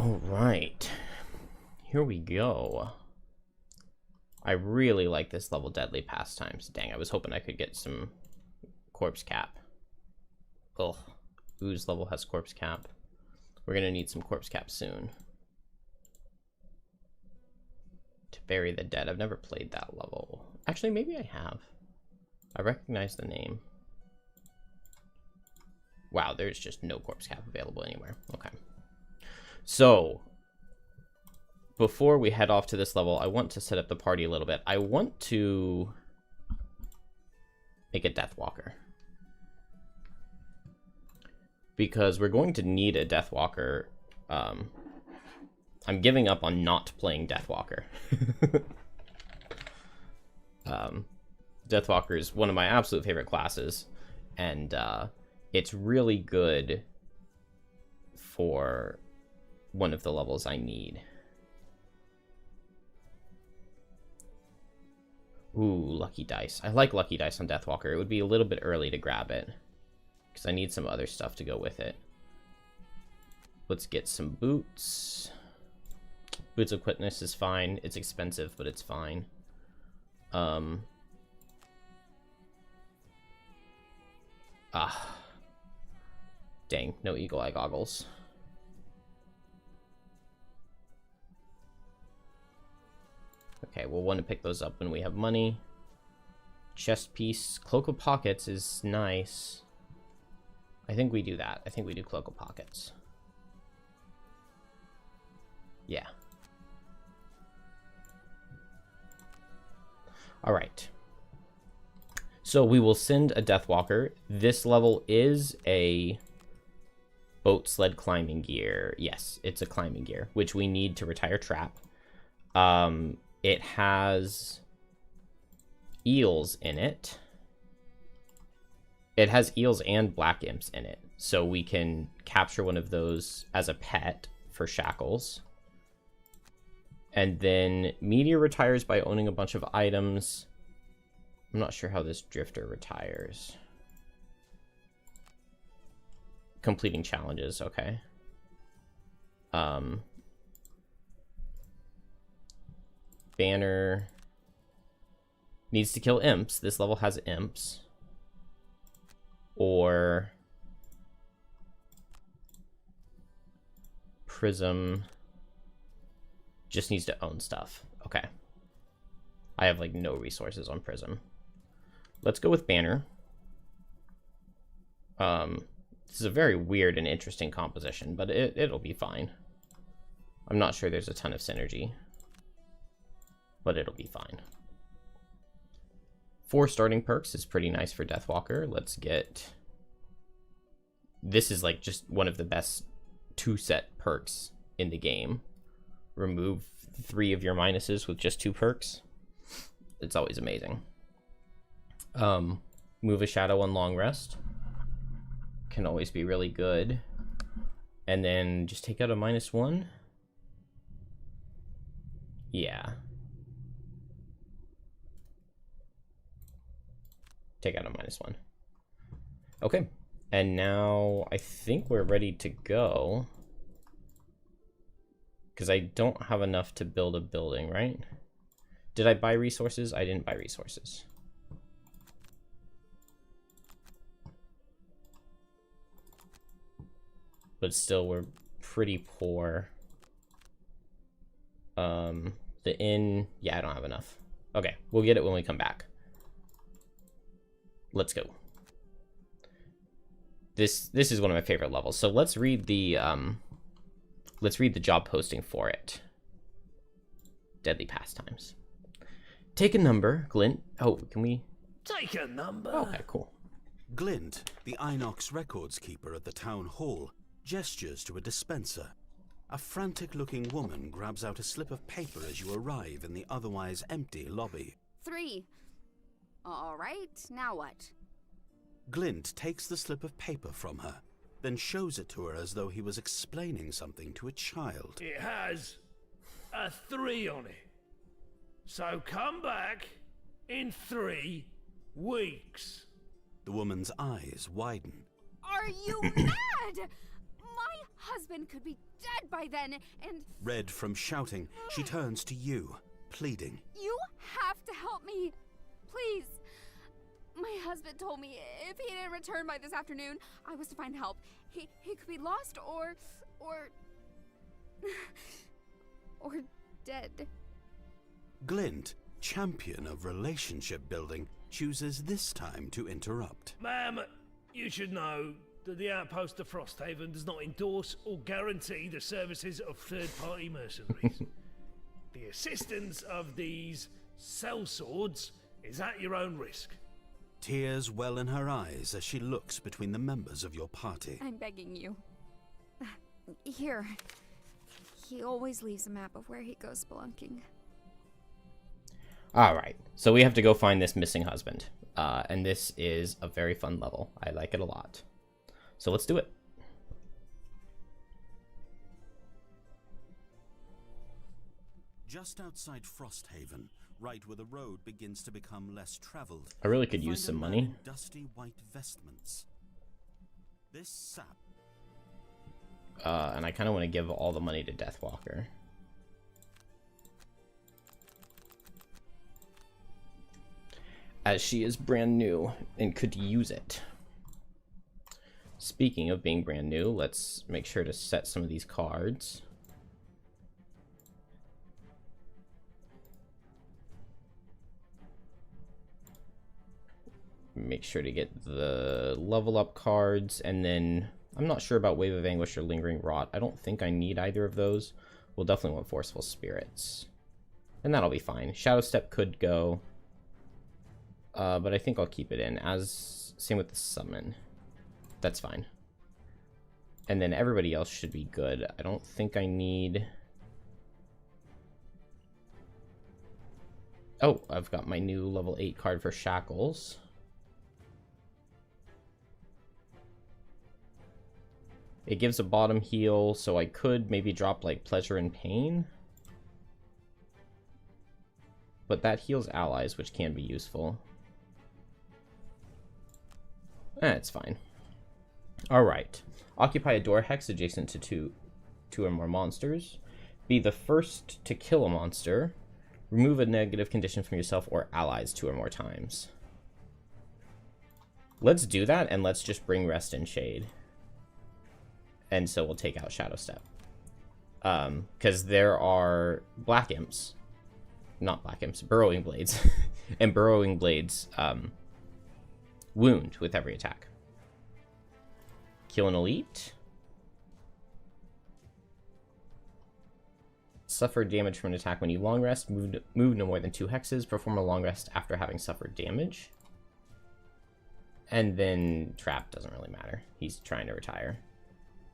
Alright. Here we go. I really like this level, Deadly Pastimes. Dang, I was hoping I could get some corpse cap. Ugh. Ooze level has corpse cap. We're gonna need some corpse cap soon. To bury the dead. I've never played that level. Actually, maybe I have. I recognize the name. Wow, there's just no corpse cap available anywhere. Okay. So, before we head off to this level, I want to set up the party a little bit. I want to make a Deathwalker. Because we're going to need a Deathwalker. I'm giving up on not playing Deathwalker. Deathwalker is one of my absolute favorite classes. And it's really good for one of the levels I need. Ooh, Lucky Dice. I like Lucky Dice on Deathwalker. It would be a little bit early to grab it, because I need some other stuff to go with it. Let's get some boots. Boots of Quickness is fine. It's expensive, but it's fine. Dang, no Eagle Eye Goggles. Okay, we'll want to pick those up when we have money. Chest piece. Cloak of Pockets is nice. I think we do that. I think we do Cloak of Pockets. Yeah. Alright. So we will send a Deathwalker. This level is a boat sled climbing gear. Yes, it's a climbing gear, which we need to retire Trap. It has eels in it. It has eels and black imps in it. So we can capture one of those as a pet for Shackles. And then Meteor retires by owning a bunch of items. I'm not sure how this Drifter retires. Completing challenges, okay. Banner needs to kill imps. This level has imps. Or Prism just needs to own stuff. Okay. I have like no resources on Prism. Let's go with Banner. This is a very weird and interesting composition, but it'll be fine. I'm not sure there's a ton of synergy, but it'll be fine. 4 starting perks is pretty nice for Deathwalker. Let's get... This is like just one of the best 2-set perks in the game. Remove 3 of your minuses with just 2 perks. It's always amazing. Move a shadow on long rest. Can always be really good. And then just take out a -1. Yeah. Take out a -1. Okay. And now I think we're ready to go. Because I don't have enough to build a building, right? Did I buy resources? I didn't buy resources. But still, we're pretty poor. The inn... Yeah, I don't have enough. Okay, we'll get it when we come back. Let's go. This is one of my favorite levels. So let's read the job posting for it. Deadly Pastimes. Take a number, Glint. Oh, can we... Take a number. Okay, cool. Glint, the Inox records keeper at the town hall, gestures to a dispenser. A frantic-looking woman grabs out a slip of paper as you arrive in the otherwise empty lobby. 3. All right, now what? Glint takes the slip of paper from her, then shows it to her as though he was explaining something to a child. It has a 3 on it. So come back in 3 weeks. The woman's eyes widen. Are you mad? My husband could be dead by then, and Red from shouting, she turns to you, pleading. you have to help me. Please. My husband told me if he didn't return by this afternoon, I was to find help. He could be lost or dead. Glint, champion of relationship building, chooses this time to interrupt. Ma'am, you should know that the outpost of Frosthaven does not endorse or guarantee the services of third-party mercenaries. The assistance of these sellswords is at your own risk. Tears well in her eyes as she looks between the members of your party. I'm begging you. Here. He always leaves a map of where he goes spelunking. Alright, so we have to go find this missing husband. And this is a very fun level. I like it a lot. So let's do it. Just outside Frosthaven, right where the road begins to become less traveled, I really could you use find a some man money. in dusty white vestments. This sap. And I kind of want to give all the money to Deathwalker. As she is brand new and could use it. Speaking of being brand new, let's make sure to set some of these cards. Make sure to get the level up cards, and then I'm not sure about Wave of Anguish or Lingering Rot. I don't think I need either of those. We'll definitely want Forceful Spirits. And that'll be fine. Shadow Step could go. But I think I'll keep it in. Same with the Summon. That's fine. And then everybody else should be good. I don't think I need... Oh, I've got my new level 8 card for Shackles. It gives a bottom heal, so I could maybe drop like Pleasure and Pain. But that heals allies, which can be useful. It's fine. Alright. Occupy a door hex adjacent to two or more monsters. Be the first to kill a monster. Remove a negative condition from yourself or allies 2 or more times. Let's do that, and let's just bring Rest and Shade. And so we'll take out Shadow Step. Because there are Black Imps. Not Black Imps, Burrowing Blades. And Burrowing Blades wound with every attack. Kill an elite. Suffer damage from an attack when you long rest. Move no more than 2 hexes. Perform a long rest after having suffered damage. And then Trap doesn't really matter. He's trying to retire.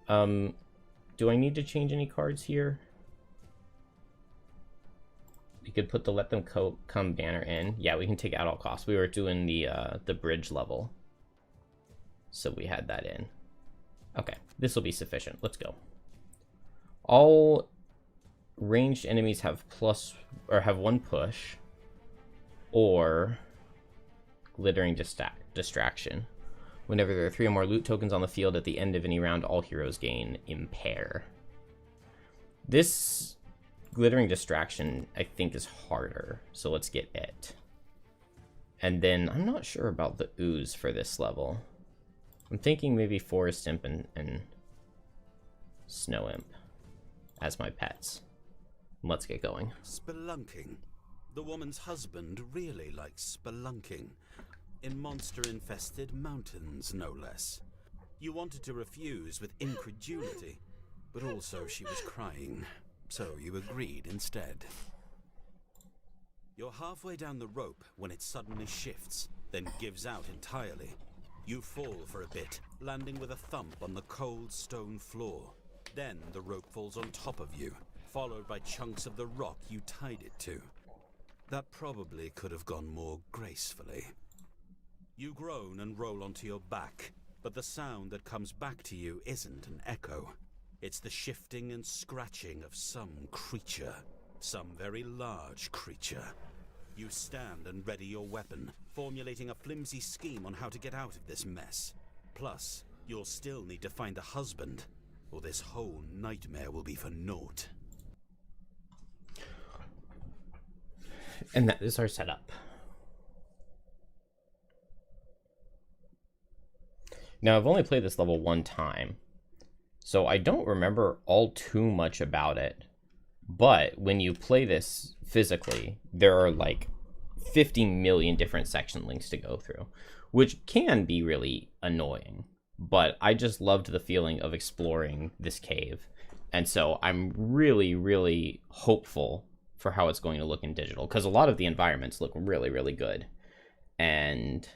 Do I need to change any cards here? We could put the Let Them Come banner in. Yeah, we can take out all costs. We were doing the bridge level, so we had that in. Okay, this will be sufficient. Let's go. All ranged enemies have have 1 push, or glittering distraction. Whenever there are 3 or more loot tokens on the field at the end of any round, all heroes gain Impair. This glittering distraction, I think, is harder, so let's get it. And then I'm not sure about the ooze for this level. I'm thinking maybe Forest Imp and Snow Imp as my pets. Let's get going. Spelunking. The woman's husband really likes spelunking. In monster-infested mountains, no less. You wanted to refuse with incredulity, but also she was crying, so you agreed instead. You're halfway down the rope when it suddenly shifts, then gives out entirely. You fall for a bit, landing with a thump on the cold stone floor. Then the rope falls on top of you, followed by chunks of the rock you tied it to. That probably could have gone more gracefully. You groan and roll onto your back, but the sound that comes back to you isn't an echo. It's the shifting and scratching of some creature, some very large creature. You stand and ready your weapon, formulating a flimsy scheme on how to get out of this mess. Plus, you'll still need to find a husband. or this whole nightmare will be for naught. And that is our setup. Now, I've only played this level one time, so I don't remember all too much about it. But when you play this physically, there are like 50 million different section links to go through, which can be really annoying. But I just loved the feeling of exploring this cave. And so I'm really, really hopeful for how it's going to look in digital, because a lot of the environments look really, really good. And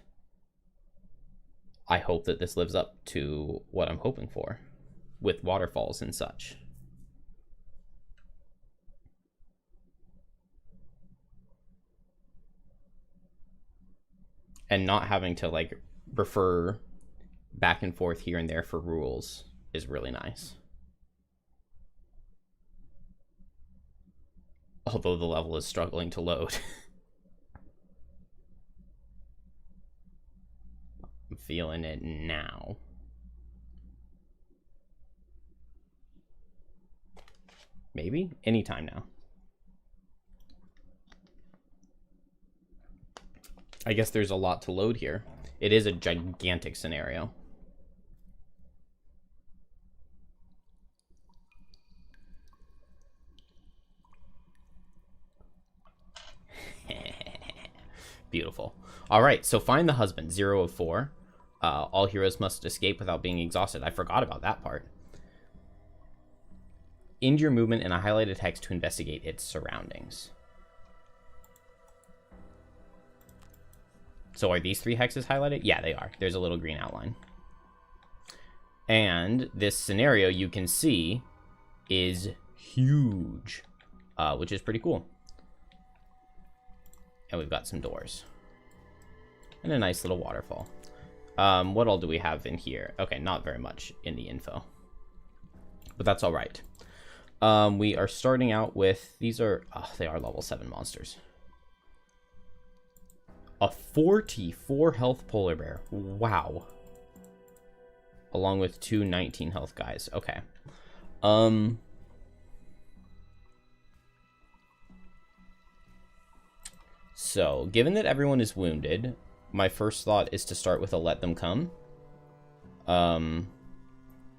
I hope that this lives up to what I'm hoping for with waterfalls and such. And not having to like refer back and forth here and there for rules is really nice. Although the level is struggling to load. I'm feeling it now. Maybe anytime now. I guess there's a lot to load here. It is a gigantic scenario. Beautiful. All right, so find the husband, 0 of 4. All heroes must escape without being exhausted. I forgot about that part. End your movement in a highlighted hex to investigate its surroundings. So are these 3 hexes highlighted? Yeah, they are. There's a little green outline. And this scenario, you can see, is huge, which is pretty cool. And we've got some doors. And a nice little waterfall. What all do we have in here? Okay, not very much in the info. But that's all right. We are starting out with... These are... Oh, they are level 7 monsters. A 44 health polar bear. Wow. Along with 2 19 health guys. Okay. So, given that everyone is wounded, my first thought is to start with a let them come.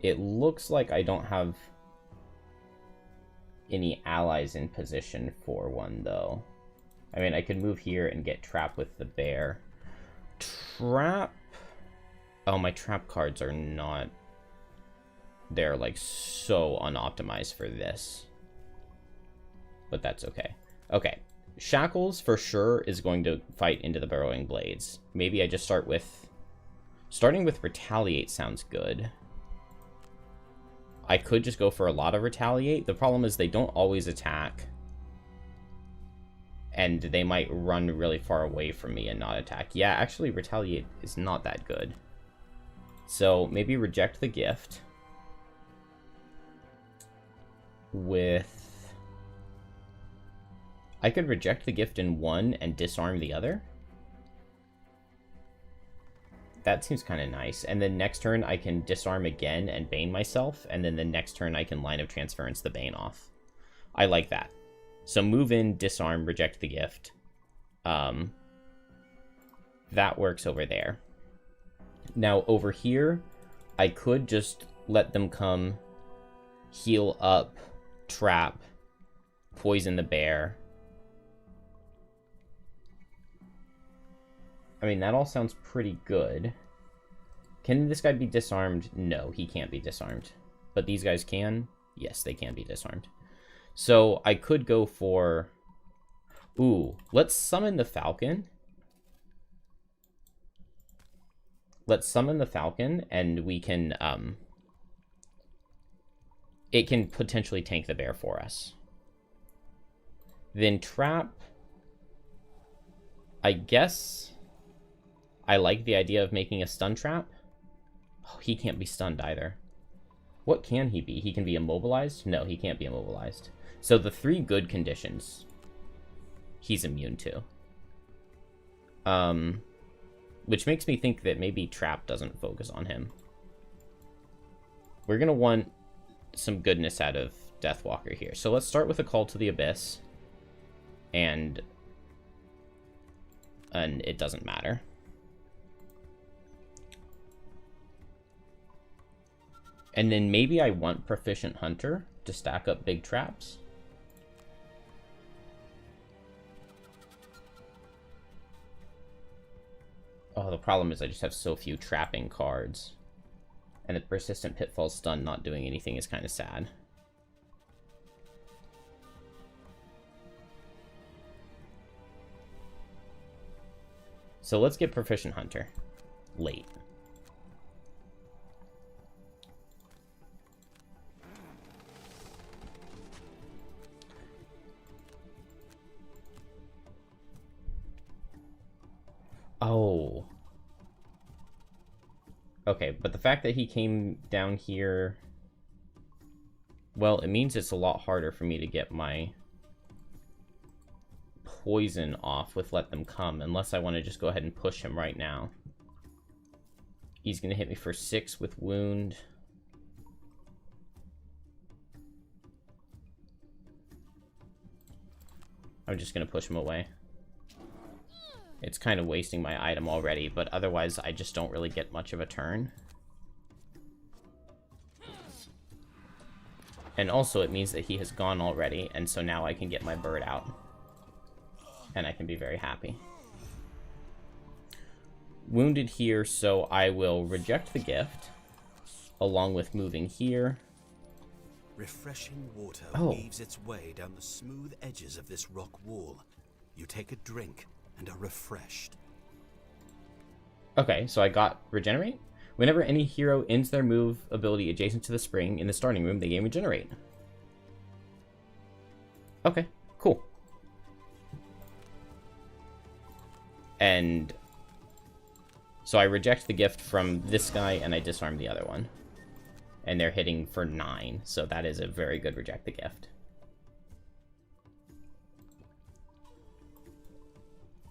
It looks like I don't have any allies in position for one, though. I mean, I could move here and get Trap with the bear. Trap... Oh, my Trap cards are not... They're, like, so unoptimized for this. But that's okay. Okay. Shackles, for sure, is going to fight into the Burrowing Blades. Maybe I just start with... Starting with Retaliate sounds good. I could just go for a lot of Retaliate. The problem is they don't always attack. And they might run really far away from me and not attack. Yeah, actually, Retaliate is not that good. So, maybe reject the gift. With... I could reject the gift in one and disarm the other. That seems kind of nice. And then next turn, I can disarm again and Bane myself. And then the next turn, I can Line of Transference the Bane off. I like that. So move in, disarm, reject the gift. That works over there. Now, over here, I could just let them come, heal up, trap, poison the bear. I mean, that all sounds pretty good. Can this guy be disarmed? No, he can't be disarmed. But these guys can? Yes, they can be disarmed. So I could go for... Ooh, let's summon the Falcon. Let's summon the Falcon, and we can... It can potentially tank the bear for us. Then Trap... I guess... I like the idea of making a stun trap. Oh, he can't be stunned either. What can he be? He can be immobilized? No, he can't be immobilized. So the 3 good conditions he's immune to. Which makes me think that maybe Trap doesn't focus on him. We're going to want some goodness out of Deathwalker here. So let's start with a Call to the Abyss. And it doesn't matter. And then maybe I want Proficient Hunter to stack up big traps. Oh, the problem is I just have so few trapping cards. And the Persistent Pitfall Stun not doing anything is kind of sad. So let's get Proficient Hunter late. Oh. Okay, but the fact that he came down here... Well, it means it's a lot harder for me to get my poison off with Let Them Come, unless I want to just go ahead and push him right now. He's going to hit me for 6 with Wound. I'm just going to push him away. It's kind of wasting my item already, but otherwise I just don't really get much of a turn. And also it means that he has gone already, and so now I can get my bird out. And I can be very happy. Wounded here, so I will reject the gift, along with moving here. Refreshing water weaves its way down the smooth edges of this rock wall. You take a drink and are refreshed. Okay, so I got Regenerate. Whenever any hero ends their move ability adjacent to the spring in the starting room, they gain Regenerate. Okay, cool. And so I reject the gift from this guy and I disarm the other one. And they're hitting for 9, so that is a very good reject the gift.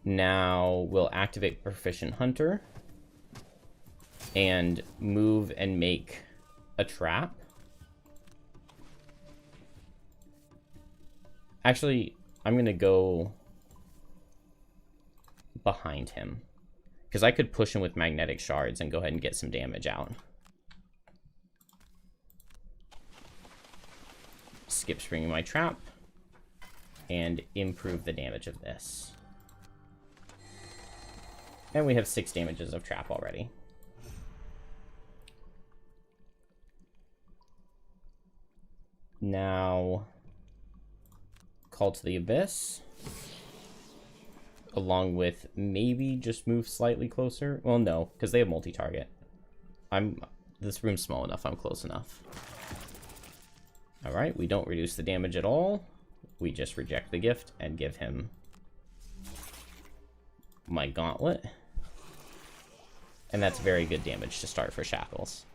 Now we'll activate Proficient Hunter and move and make a trap. Actually, I'm going to go behind him, because I could push him with Magnetic Shards and go ahead and get some damage out. Skip springing my trap and improve the damage of this. And we have 6 damages of trap already. Now, Call to the Abyss. Along with maybe just move slightly closer. Well, no, because they have multi-target. This room's small enough, I'm close enough. Alright, we don't reduce the damage at all. We just reject the gift and give him my gauntlet. And that's very good damage to start for Shackles.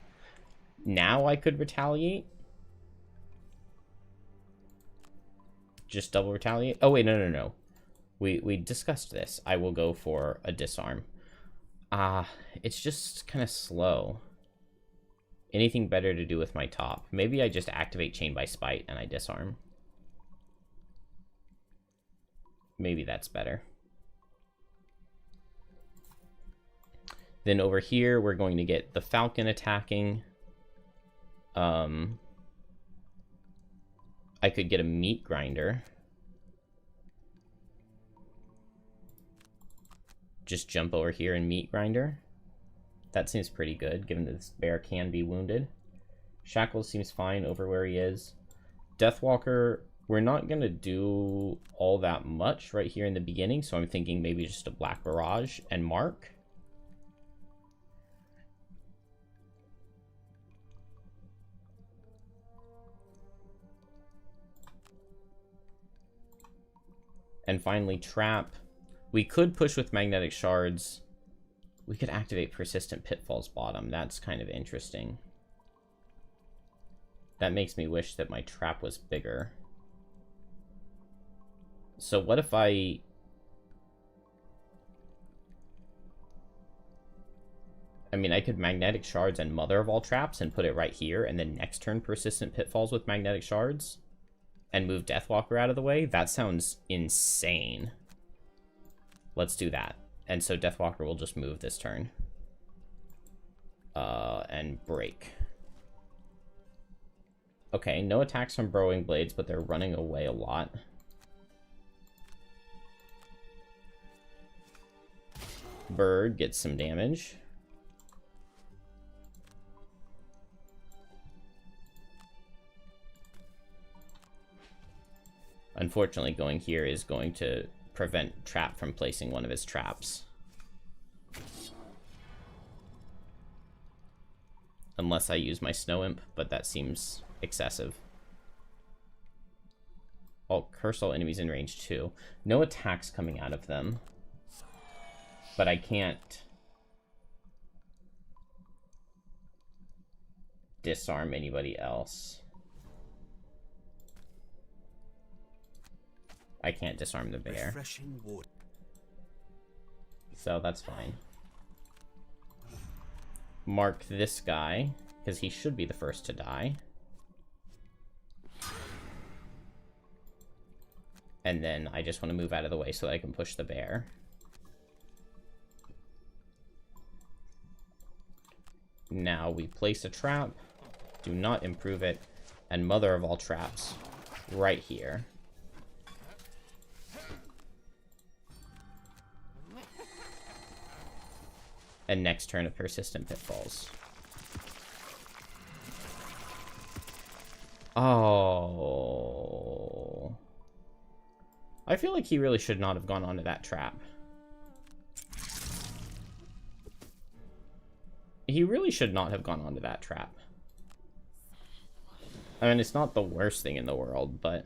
Now I could retaliate. Just double retaliate. Oh, wait, no. We discussed this. I will go for a disarm. It's just kind of slow. Anything better to do with my top? Maybe I just activate Chain by Spite and I disarm. Maybe that's better. Then over here, we're going to get the Falcon attacking. I could get a Meat Grinder. Just jump over here and Meat Grinder. That seems pretty good, given that this bear can be wounded. Shackles seems fine over where he is. Deathwalker, we're not going to do all that much right here in the beginning, so I'm thinking maybe just a Black Barrage and Mark. And finally, Trap. We could push with Magnetic Shards. We could activate Persistent Pitfalls bottom. That's kind of interesting. That makes me wish that my trap was bigger. So what if I mean, I could magnetic shards and mother of all traps and put it right here, and then next turn persistent pitfalls with magnetic shards and move Deathwalker out of the way. That sounds insane. Let's do that. And so Deathwalker will just move this turn. And break. Okay, no attacks from Burrowing Blades, but they're running away a lot. Bird gets some damage. Unfortunately, going here is going to prevent Trap from placing one of his traps. Unless I use my Snow Imp, but that seems excessive. Oh, curse all enemies in range 2. No attacks coming out of them. But I can't disarm anybody else. I can't disarm the bear. Refreshing water. So that's fine. Mark this guy, because he should be the first to die. And then I just want to move out of the way so that I can push the bear. Now we place a trap, do not improve it, and mother of all traps right here. And next turn of persistent pitfalls. Oh. I feel like he really should not have gone onto that trap. He really should not have gone onto that trap. I mean, it's not the worst thing in the world, but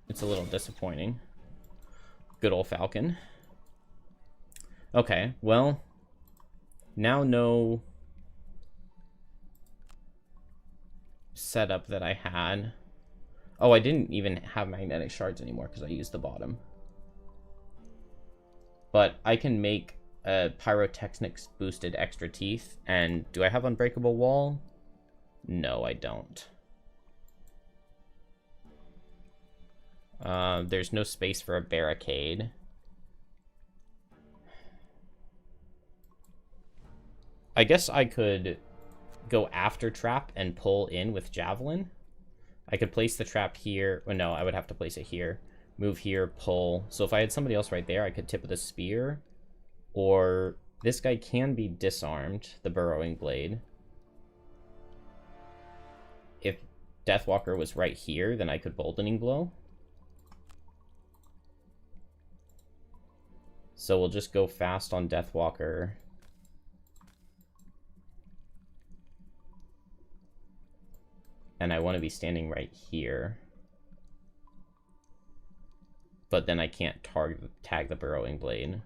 it's a little disappointing. Good old Falcon. Okay, well, now no setup that I had. Oh, I didn't even have magnetic shards anymore because I used the bottom. But I can make a pyrotechnics boosted extra teeth. And do I have unbreakable wall? No, I don't. There's no space for a barricade. I guess I could go after trap and pull in with javelin. I could place the trap here. Well, no, I would have to place it here. Move here, pull. So if I had somebody else right there, I could tip with a spear. Or this guy can be disarmed, the burrowing blade. If Deathwalker was right here, then I could boldening blow. So we'll just go fast on Deathwalker. And I want to be standing right here. But then I can't tag the burrowing blade.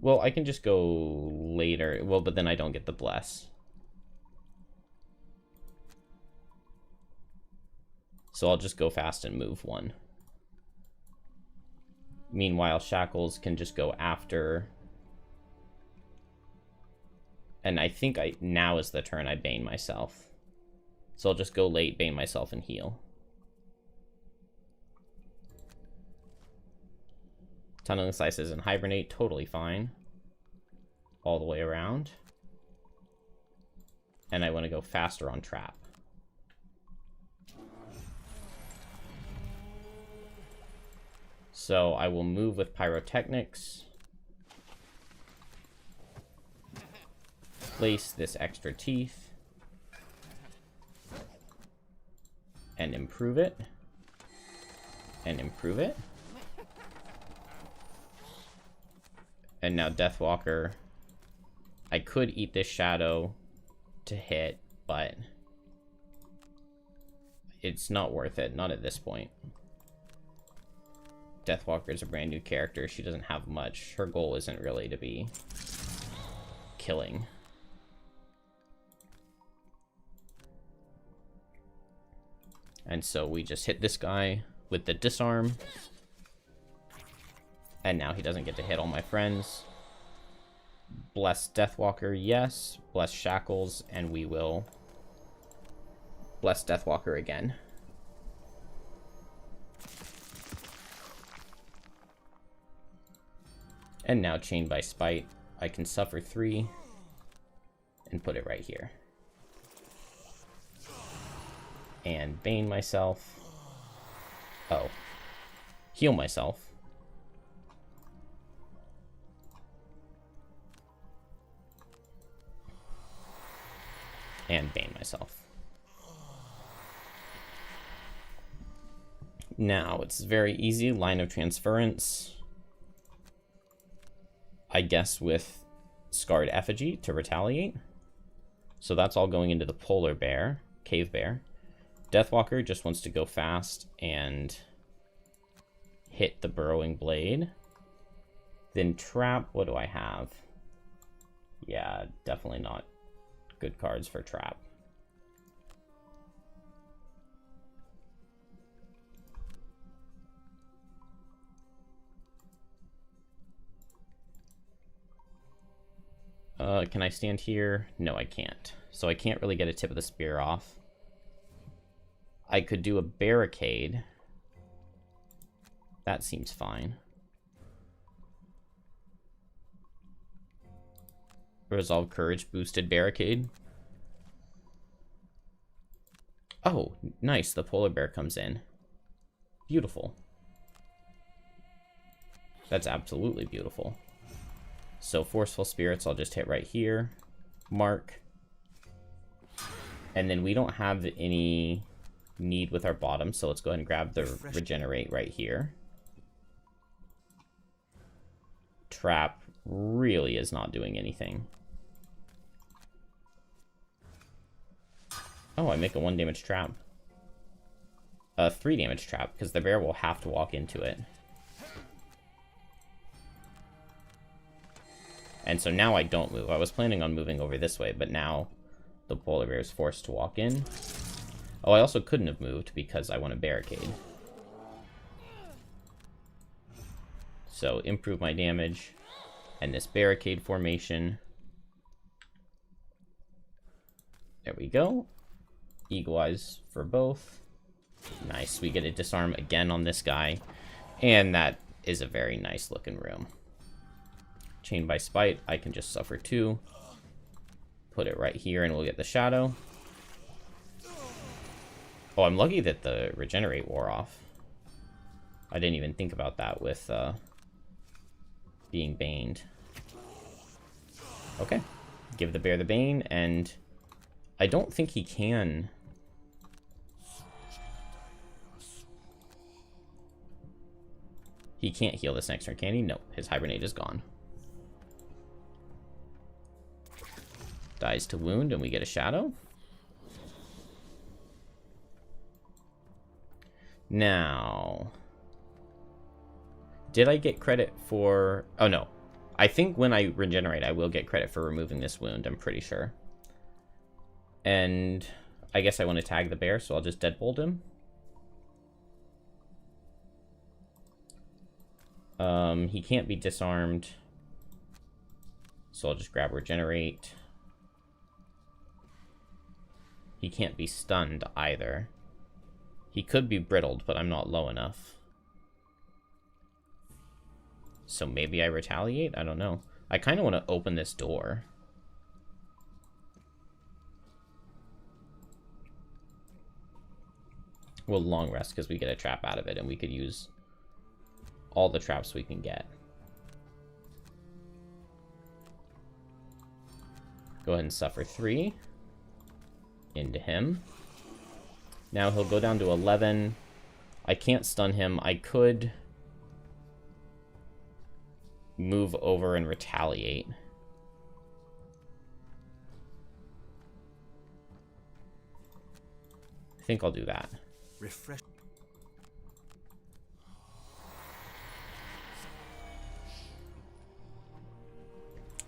Well, I can just go later. Well, but then I don't get the bless. So I'll just go fast and move one. Meanwhile, Shackles can just go after. And I think now is the turn I bane myself. So I'll just go late, bane myself, and heal. Tunneling Slices and Hibernate, totally fine. All the way around. And I want to go faster on Trap. So I will move with Pyrotechnics. Place this extra teeth. And improve it. And improve it. And now Deathwalker. I could eat this shadow to hit, but it's not worth it. Not at this point. Deathwalker is a brand new character. She doesn't have much. Her goal isn't really to be killing. And so we just hit this guy with the disarm And now he doesn't get to hit all my friends. Bless Deathwalker, yes. Bless Shackles, and we will bless Deathwalker again. And now Chained by Spite. I can suffer 3 and put it right here. And Bane myself. Oh. Heal myself. And Bane myself. Now, it's very easy. Line of transference. I guess with Scarred Effigy to retaliate. So that's all going into the Polar Bear, Cave Bear. Deathwalker just wants to go fast and hit the Burrowing Blade. Then Trap, what do I have? Yeah, definitely not good cards for Trap. Can I stand here? No, I can't. So I can't really get a Tip of the Spear off. I could do a Barricade. That seems fine. Resolve Courage boosted Barricade. Oh, nice. The Polar Bear comes in. Beautiful. That's absolutely beautiful. So Forceful Spirits, I'll just hit right here. Mark. And then we don't have any need with our bottom, so let's go ahead and grab the Regenerate right here. Trap really is not doing anything. Oh, I make a 1 damage trap. 3 damage trap, because the bear will have to walk into it. And so now I don't move. I was planning on moving over this way, but now the Polar Bear is forced to walk in. Oh, I also couldn't have moved because I want a Barricade. So improve my damage. And this Barricade formation. There we go. Eagle Eyes for both. Nice. We get a disarm again on this guy. And that is a very nice looking room. Chained by Spite, I can just suffer 2. Put it right here and we'll get the Shadow. Oh, I'm lucky that the Regenerate wore off. I didn't even think about that with being baned. Okay. Give the bear the Bane, and I don't think he can. He can't heal this next turn, can he? No, his Hibernate is gone. Dies to wound, and we get a Shadow. Now, did I get credit for... Oh, no. I think when I regenerate, I will get credit for removing this wound, I'm pretty sure. And I guess I want to tag the bear, so I'll just Deadbolt him. He can't be disarmed, so I'll just grab Regenerate. He can't be stunned either. He could be brittled, but I'm not low enough. So maybe I retaliate? I don't know. I kind of want to open this door. We'll long rest because we get a trap out of it, and we could use all the traps we can get. Go ahead and suffer 3 into him. Now he'll go down to 11. I can't stun him. I could move over and retaliate. I think I'll do that. Refresh.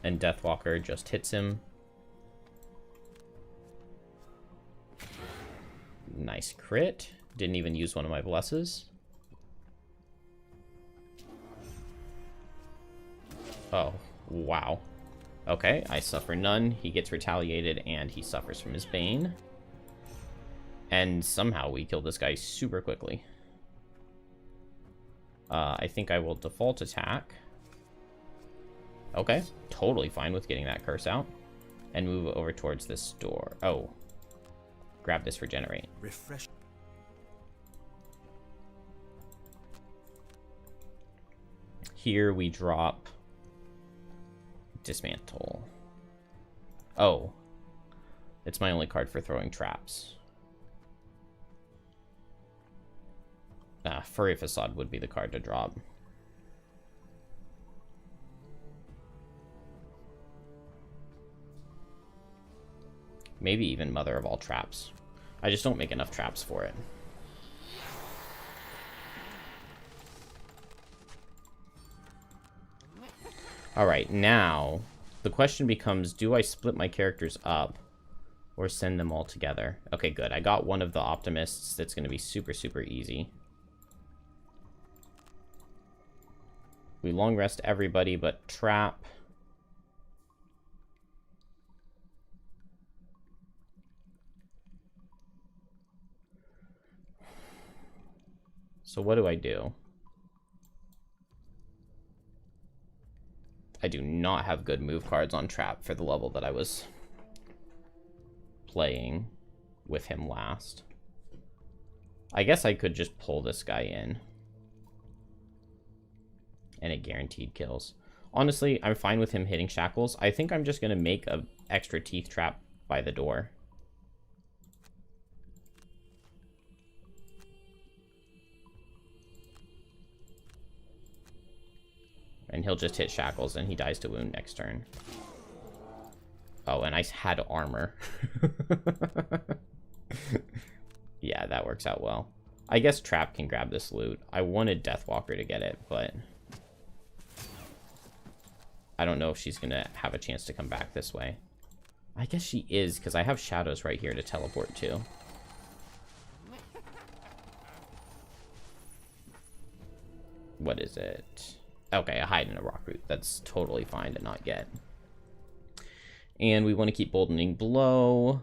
And Deathwalker just hits him. Nice crit. Didn't even use one of my blesses. Oh, wow. Okay, I suffer none. He gets retaliated, and he suffers from his bane. And somehow we kill this guy super quickly. I think I will default attack. Okay, totally fine with getting that curse out. And move over towards this door. Oh. Grab this regenerate. Refresh. Here we drop dismantle. Oh. It's my only card for throwing traps. Furry Facade would be the card to drop. Maybe even Mother of all Traps. I just don't make enough traps for it. Alright, now the question becomes, do I split my characters up or send them all together? Okay, good. I got one of the optimists that's going to be super, super easy. We long rest everybody but Trap. So what do? I do not have good move cards on Trap for the level that I was playing with him last. I guess I could just pull this guy in. And it guaranteed kills. Honestly, I'm fine with him hitting shackles. I think I'm just going to make an extra teeth trap by the door. And he'll just hit shackles and he dies to wound next turn. Oh, and I had armor. Yeah, that works out well. I guess Trap can grab this loot. I wanted Deathwalker to get it, but I don't know if she's going to have a chance to come back this way. I guess she is, because I have shadows right here to teleport to. What is it? Okay, a hide in a rock root. That's totally fine to not get. And we want to keep Boldening Blow.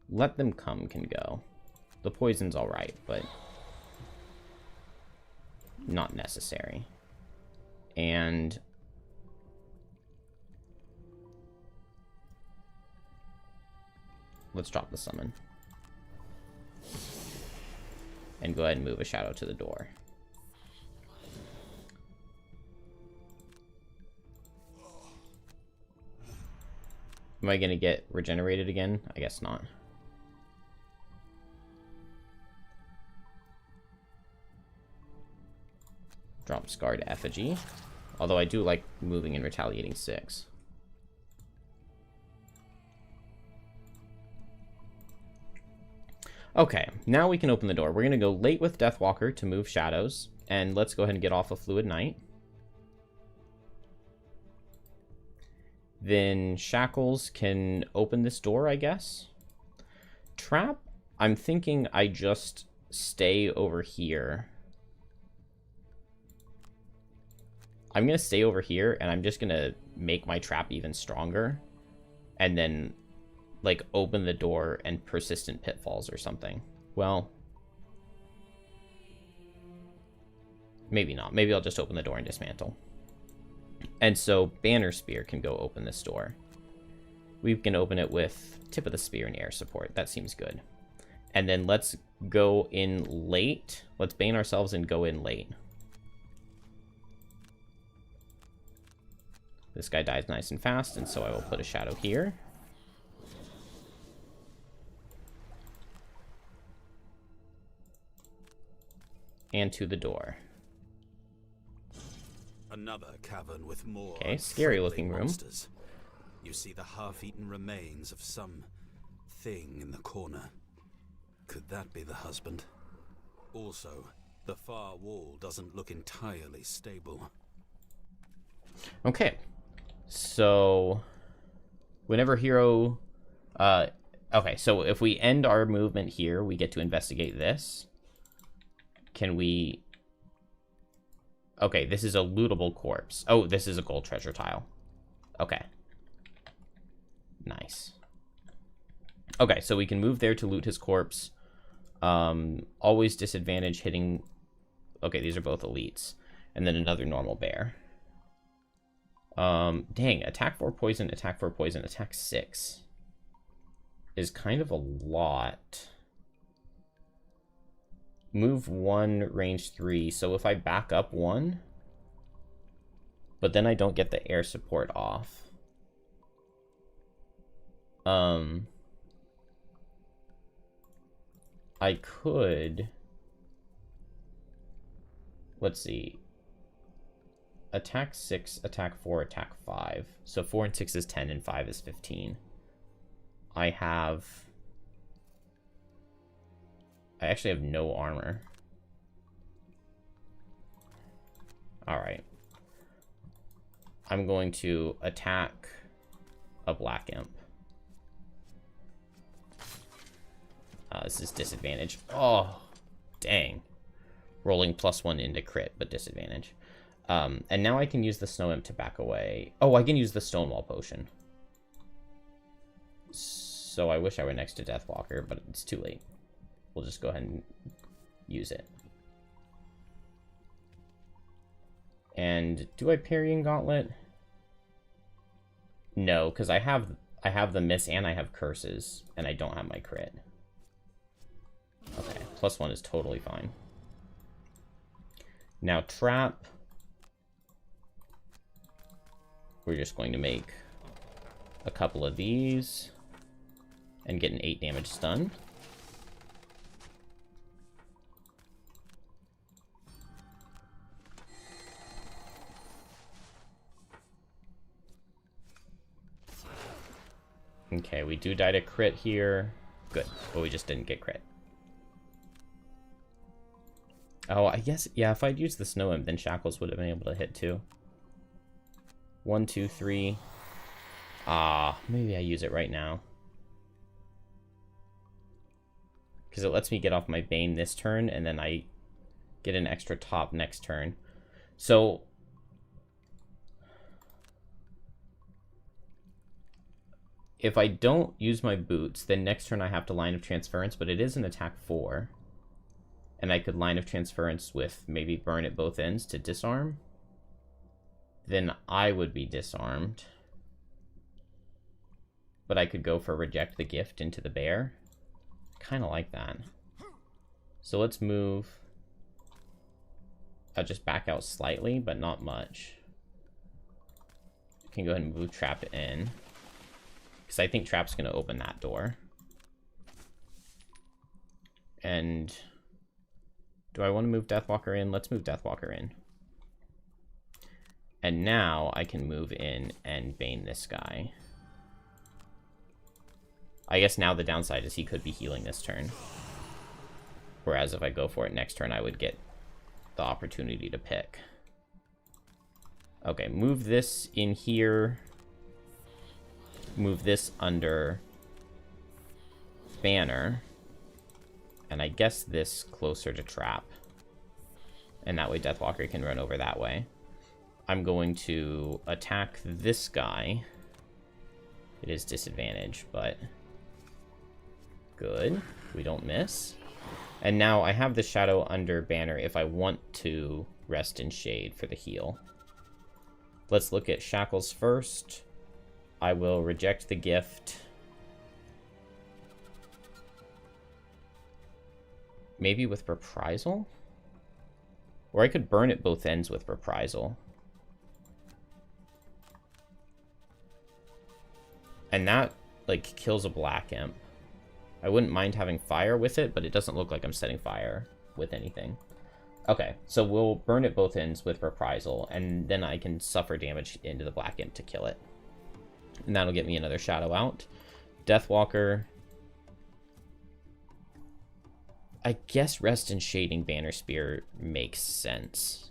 Let Them Come can go. The poison's alright, but not necessary. And let's drop the summon. And go ahead and move a shadow to the door. Am I going to get regenerated again? I guess not. Drop Scarred Effigy. Although I do like moving and retaliating 6. Okay, now we can open the door. We're going to go late with Deathwalker to move shadows. And let's go ahead and get off of Fluid Knight. Then Shackles can open this door, I guess. Trap, I'm thinking I just stay over here. I'm going to stay over here, and I'm just going to make my trap even stronger. And then, like, open the door and Persistent Pitfalls or something. Well, maybe not. Maybe I'll just open the door and dismantle. And so Banner Spear can go open this door. We can open it with Tip of the Spear and air support. That seems good. And then let's go in late. Let's bane ourselves and go in late. This guy dies nice and fast, and so I will put a shadow here. And to the door. Another cavern with more scary looking room. Monsters. You see the half-eaten remains of some thing in the corner. Could that be the husband? Also, the far wall doesn't look entirely stable. Okay. So whenever hero okay, so if we end our movement here, we get to investigate this. Can we Okay, this is a lootable corpse. Oh, this is a gold treasure tile. Okay. Nice. Okay, so we can move there to loot his corpse. Always disadvantage hitting... Okay, these are both elites. And then another normal bear. Dang, attack 4 poison, attack 4 poison, attack 6. Is kind of a lot. Move 1, range 3. So if I back up 1... But then I don't get the air support off. I could... Let's see. Attack 6, attack 4, attack 5. So 4 and 6 is 10 and 5 is 15. I actually have no armor. Alright. I'm going to attack a black imp. This is disadvantage. Oh, dang. Rolling +1 into crit, but disadvantage. And now I can use the snow imp to back away. Oh, I can use the stonewall potion. So I wish I were next to Deathwalker, but it's too late. We'll just go ahead and use it. And do I parrying gauntlet? No, because I have the miss and I have curses, and I don't have my crit. Okay, +1 is totally fine. Now trap. We're just going to make a couple of these and get an 8 damage stun. Okay, we do die to crit here. Good, but we just didn't get crit. Oh, I guess, yeah, if I'd used the snow imp, then Shackles would have been able to hit too. 1, 2, 3. Ah, maybe I use it right now. Because it lets me get off my Bane this turn, and then I get an extra top next turn. So... if I don't use my boots, then next turn I have to line of transference, but it is an attack 4. And I could line of transference with maybe burn at both ends to disarm. Then I would be disarmed. But I could go for reject the gift into the bear. Kind of like that. So let's move. I'll just back out slightly, but not much. Can go ahead and move trap in. Because I think trap's going to open that door. And... do I want to move Deathwalker in? Let's move Deathwalker in. And now I can move in and Bane this guy. I guess now the downside is he could be healing this turn. Whereas if I go for it next turn, I would get the opportunity to pick. Okay, move this in here. Move this under Banner. And I guess this closer to trap. And that way Deathwalker can run over that way. I'm going to attack this guy. It is disadvantage, but good. We don't miss. And now I have the shadow under Banner if I want to rest in shade for the heal. Let's look at Shackles first. I will reject the gift. Maybe with Reprisal? Or I could burn at both ends with Reprisal. And that, like, kills a black imp. I wouldn't mind having fire with it, but it doesn't look like I'm setting fire with anything. Okay, so we'll burn at both ends with Reprisal, and then I can suffer damage into the black imp to kill it. And that'll get me another shadow out. Deathwalker. I guess Rest and Shading Banner Spear makes sense.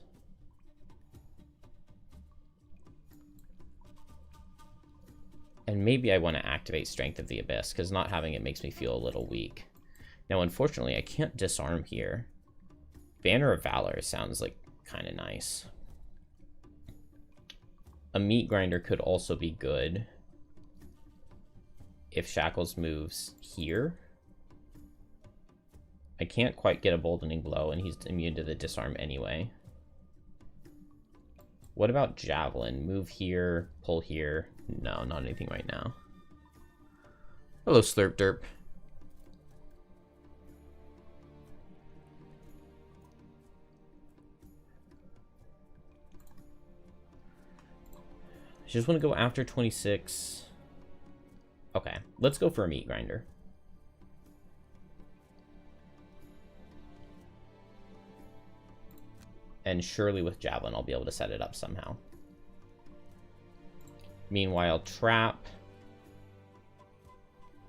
And maybe I want to activate Strength of the Abyss, because not having it makes me feel a little weak. Now, unfortunately, I can't disarm here. Banner of Valor sounds like kind of nice. A meat grinder could also be good if Shackles moves here. I can't quite get a boldening blow, and he's immune to the disarm anyway. What about Javelin? Move here, pull here. No, not anything right now. Hello, Slurp Derp. I just want to go after 26. Okay, let's go for a meat grinder. And surely with Javelin, I'll be able to set it up somehow. Meanwhile, Trap.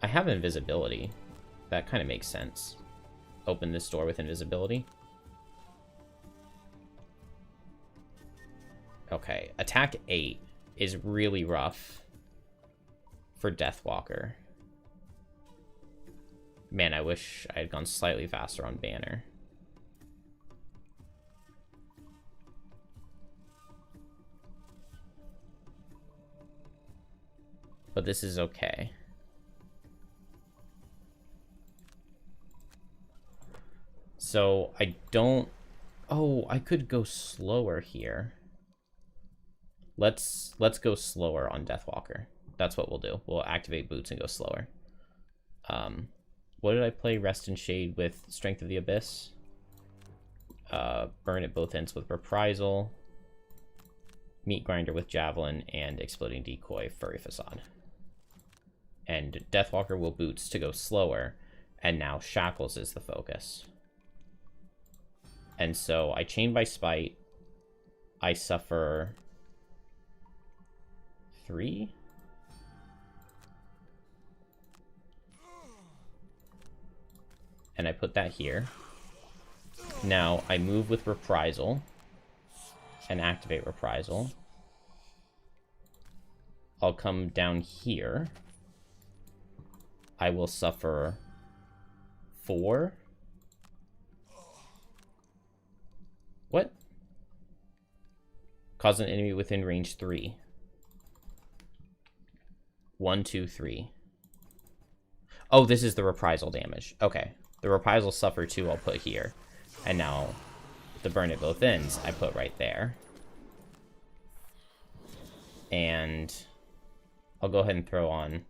I have invisibility. That kind of makes sense. Open this door with invisibility. Okay, attack 8 is really rough for Deathwalker. Man, I wish I had gone slightly faster on Banner. But this is okay. So I don't... Oh, I could go slower here. Let's go slower on Deathwalker. That's what we'll do. We'll activate boots and go slower. What did I play? Rest and Shade with Strength of the Abyss. Burn at both ends with Reprisal. Meat Grinder with Javelin, and Exploding Decoy, Furry Facade. And Deathwalker will boots to go slower, and now Shackles is the focus. And so I chain by Spite. I suffer 3. And I put that here. Now I move with Reprisal and activate Reprisal. I'll come down here. I will suffer 4. What? Cause an enemy within range 3. 1, 2, 3. Oh, this is the reprisal damage. Okay. The reprisal suffer 2 I'll put here. And now the burn at both ends I put right there. And I'll go ahead and throw on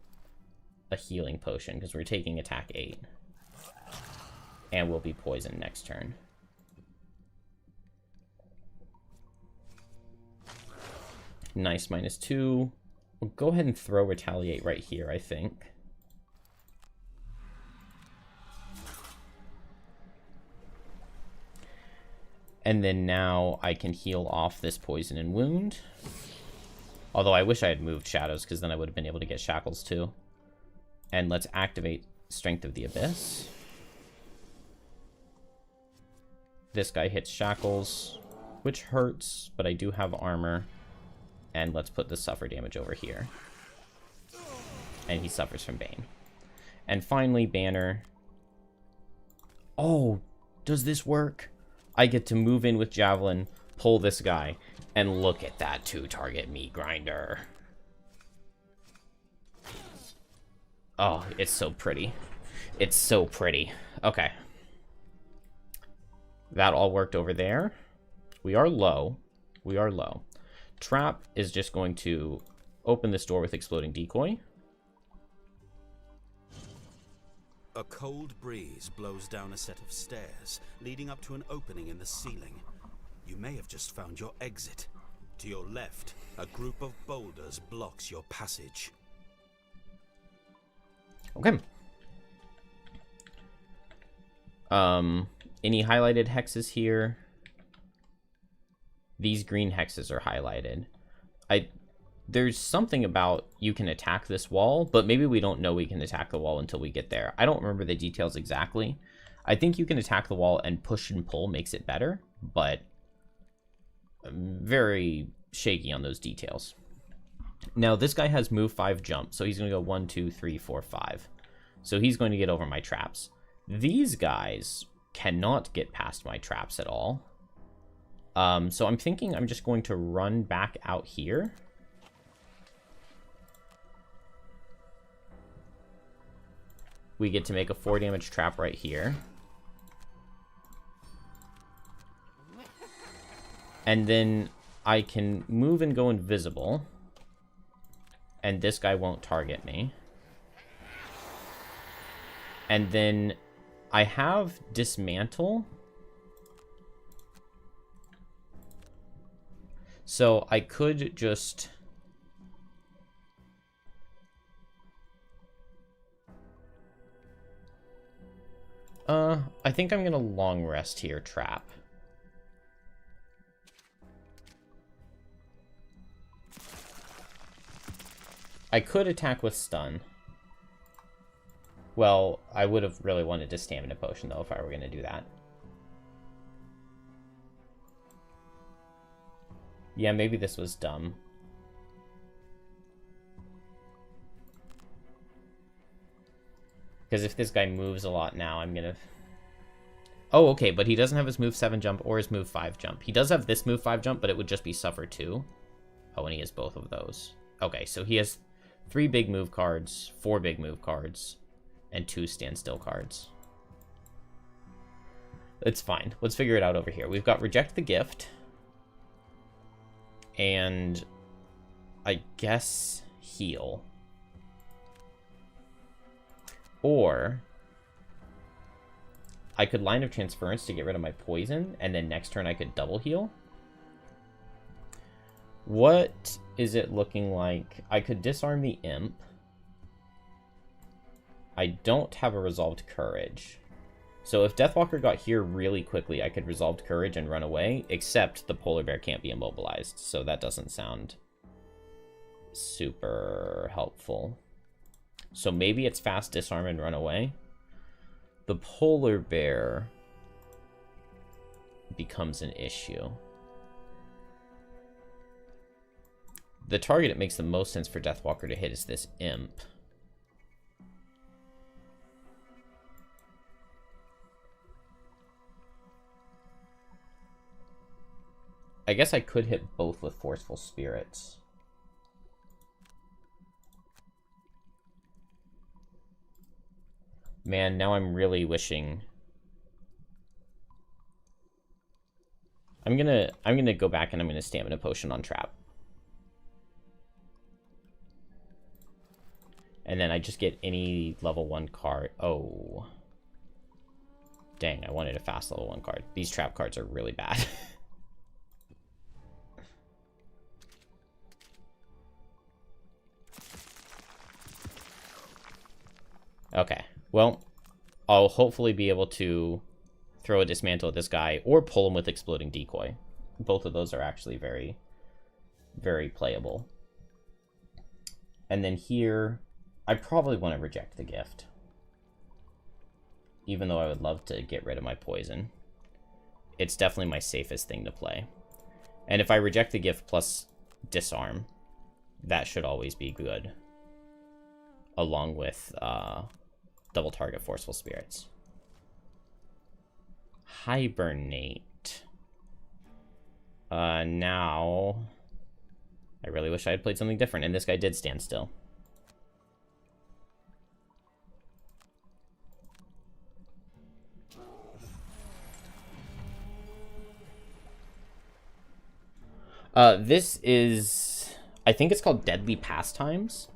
a healing potion because we're taking attack 8. And we'll be poisoned next turn. Nice, -2. We'll go ahead and throw Retaliate right here, I think. And then now I can heal off this poison and wound. Although I wish I had moved Shadows, because then I would have been able to get Shackles too. And let's activate Strength of the Abyss. This guy hits Shackles, which hurts, but I do have armor. And let's put the suffer damage over here. And he suffers from Bane. And finally, Banner. Oh, does this work? I get to move in with Javelin, pull this guy, and look at that 2-target meat grinder. Oh, it's so pretty. It's so pretty. Okay. That all worked over there. We are low. We are low. Trap is just going to open this door with Exploding Decoy. A cold breeze blows down a set of stairs, leading up to an opening in the ceiling. You may have just found your exit. To your left, a group of boulders blocks your passage. Okay. Any highlighted hexes here? These green hexes are highlighted. There's something about you can attack this wall, but maybe we don't know we can attack the wall until we get there. I don't remember the details exactly. I think you can attack the wall and push and pull makes it better, but I'm very shaky on those details. Now, this guy has move 5 jump, so he's going to go 1, 2, 3, 4, 5. So he's going to get over my traps. These guys cannot get past my traps at all. So I'm thinking I'm just going to run back out here we get to make a 4 damage trap right here. And then I can move and go invisible. And this guy won't target me. And then I have dismantle. So I could just... I think I'm gonna long rest here, trap. I could attack with stun. Well, I would have really wanted to stamina potion, though, if I were going to do that. Yeah, maybe this was dumb. Because if this guy moves a lot now, I'm going to... Oh, okay, but he doesn't have his move 7 jump or his move 5 jump. He does have this move 5 jump, but it would just be suffer 2. Oh, and he has both of those. Okay, so he has 3 big move cards, 4 big move cards, and 2 standstill cards. It's fine. Let's figure it out over here. We've got Reject the Gift. And I guess Heal. Or I could Line of Transference to get rid of my poison, and then next turn I could double heal. What is it looking like? I could disarm the imp. I don't have a Resolved Courage. So if Deathwalker got here really quickly, I could Resolved Courage and run away, except the polar bear can't be immobilized, so that doesn't sound super helpful. So maybe it's fast disarm and run away. The polar bear becomes an issue. The target it makes the most sense for Deathwalker to hit is this imp. I guess I could hit both with Forceful Spirits. Man, now I'm really wishing... I'm gonna go back and I'm gonna Stamina Potion on Trap. And then I just get any level 1 card. Oh. Dang, I wanted a fast level 1 card. These trap cards are really bad. Okay, well, I'll hopefully be able to throw a Dismantle at this guy or pull him with Exploding Decoy. Both of those are actually very, very playable. And then here, I probably want to Reject the Gift. Even though I would love to get rid of my poison. It's definitely my safest thing to play. And if I Reject the Gift plus Disarm, that should always be good. Along with double target Forceful Spirits. Hibernate. Now... I really wish I had played something different, and this guy did stand still. This is... I think it's called Deadly Pastimes.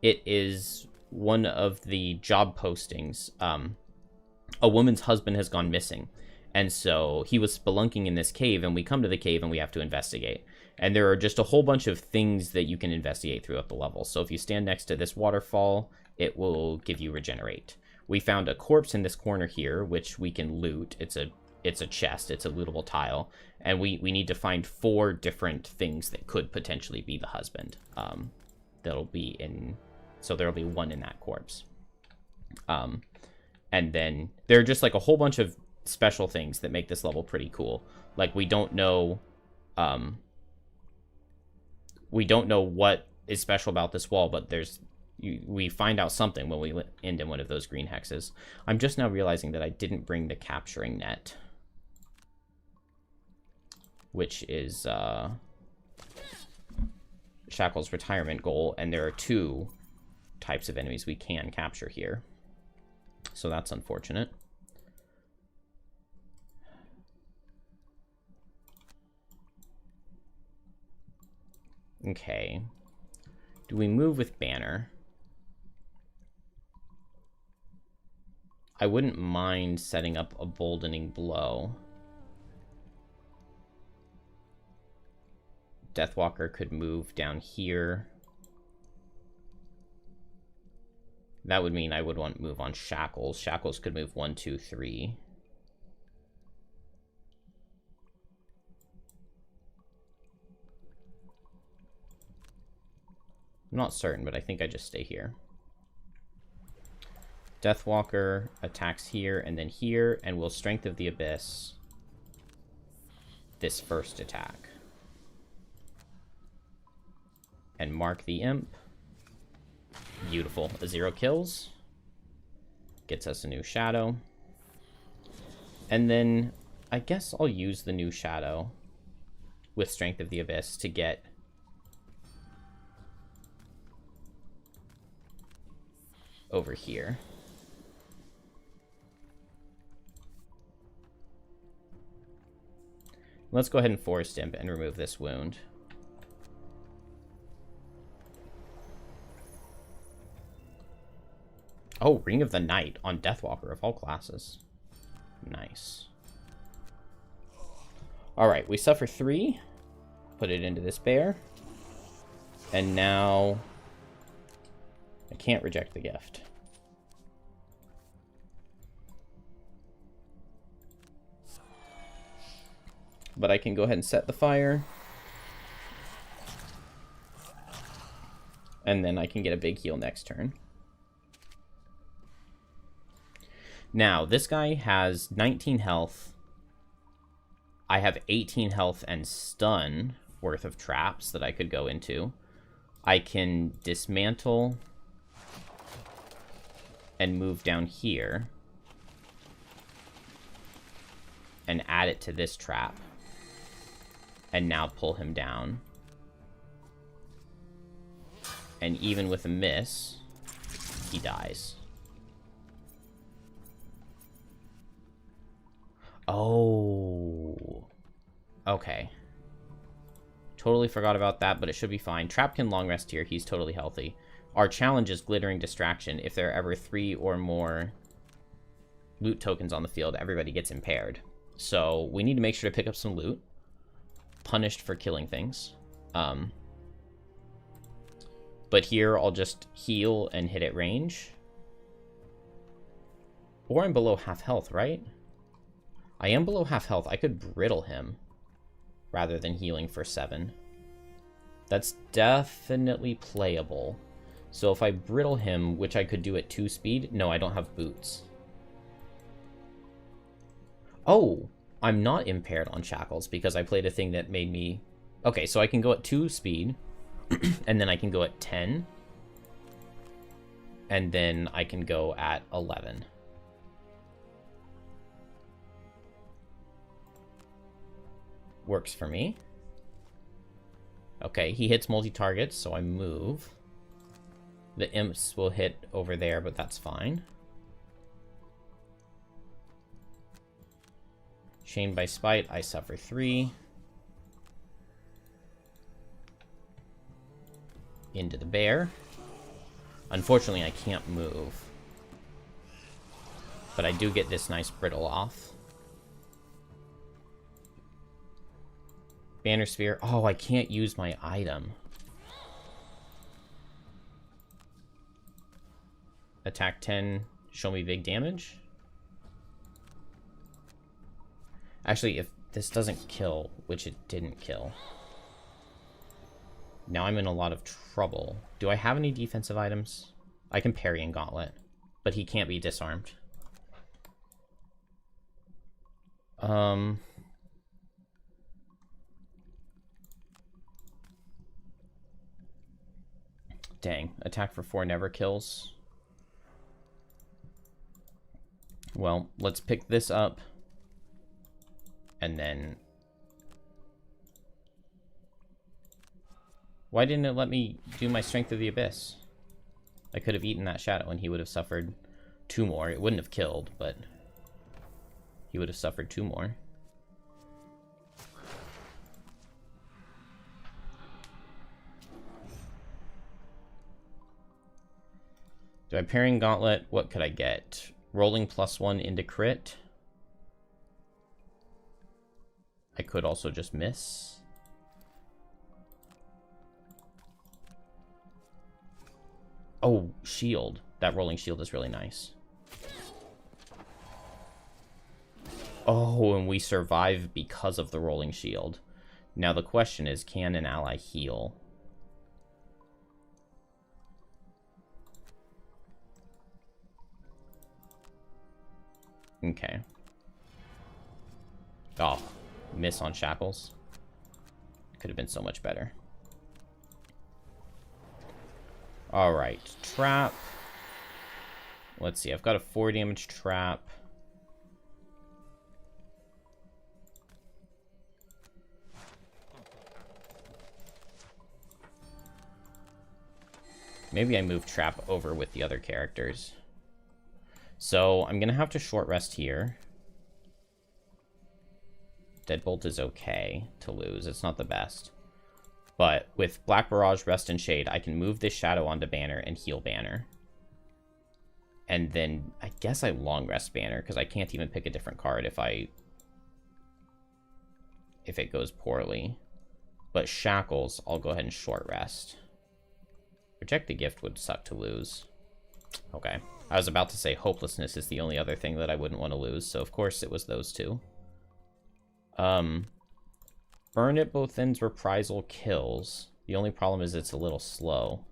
It is one of the job postings. A woman's husband has gone missing. And so he was spelunking in this cave, and we come to the cave and we have to investigate. And there are just a whole bunch of things that you can investigate throughout the level. So if you stand next to this waterfall, it will give you Regenerate. We found a corpse in this corner here, which we can loot. It's a chest. It's a lootable tile. And we need to find 4 different things that could potentially be the husband. That'll be in... So there'll be 1 in that corpse. And then there are just like a whole bunch of special things that make this level pretty cool. Like we don't know what is special about this wall, but we find out something when we end in one of those green hexes. I'm just now realizing that I didn't bring the capturing net, which is Shackle's retirement goal, and there are 2 types of enemies we can capture here. So that's unfortunate. Okay. Do we move with Banner? I wouldn't mind setting up a Boldening Blow. Deathwalker could move down here. That would mean I would want to move on Shackles. Shackles could move 1, 2, 3. I'm not certain, but I think I just stay here. Deathwalker attacks here and then here, and will Strength of the Abyss this first attack. And mark the Imp. Beautiful. A 0 kills. Gets us a new Shadow. And then I guess I'll use the new Shadow with Strength of the Abyss to get over here. Let's go ahead and Forest Imp and remove this wound. Oh, Ring of the Night on Deathwalker of all classes. Nice. Alright, we suffer 3. Put it into this bear. And now I can't reject the gift. But I can go ahead and set the fire. And then I can get a big heal next turn. Now, this guy has 19 health. I have 18 health and stun worth of traps that I could go into. I can dismantle and move down here and add it to this trap. And now pull him down. And even with a miss, he dies. Oh. Okay. Totally forgot about that, but it should be fine. Trap can long rest here. He's totally healthy. Our challenge is Glittering Distraction. If there are ever 3 or more loot tokens on the field, everybody gets impaired. So we need to make sure to pick up some loot. Punished for killing things. But here I'll just heal and hit at range. Or I'm below half health, right? I am below half health. I could brittle him rather than healing for 7. That's definitely playable. So if I brittle him, which I could do at 2 speed, no, I don't have boots. Oh, I'm not impaired on Shackles because I played a thing that made me... Okay, so I can go at 2 speed, and then I can go at 10, and then I can go at 11. Works for me. Okay, he hits multi-targets, so I move. The imps will hit over there, but that's fine. Shamed by Spite, I suffer 3. Into the bear. Unfortunately, I can't move. But I do get this nice brittle off. Banner Sphere. Oh, I can't use my item. Attack 10. Show me big damage. Actually, if this doesn't kill, which it didn't kill, now I'm in a lot of trouble. Do I have any defensive items? I can parry and gauntlet, but he can't be disarmed. Dang, attack for 4 never kills. Well, let's pick this up. And then... Why didn't it let me do my Strength of the Abyss? I could have eaten that shadow and he would have suffered 2 more. It wouldn't have killed, but he would have suffered 2 more. Do I parrying gauntlet? What could I get? Rolling +1 into crit. I could also just miss. Oh, shield. That rolling shield is really nice. Oh, and we survive because of the rolling shield. Now the question is, can an ally heal? Okay. Oh, miss on shackles. Could have been so much better. Alright, trap. Let's see, I've got a 4 damage trap. Maybe I move trap over with the other characters. So I'm going to have to short rest here. Deadbolt is okay to lose. It's not the best. But with Black Barrage, Rest, and Shade, I can move this Shadow onto Banner and heal Banner. And then I guess I long rest Banner, because I can't even pick a different card if it goes poorly. But Shackles, I'll go ahead and short rest. Reject the Gift would suck to lose. Okay. I was about to say Hopelessness is the only other thing that I wouldn't want to lose, so of course it was those two. Burn at both ends, reprisal kills. The only problem is it's a little slow.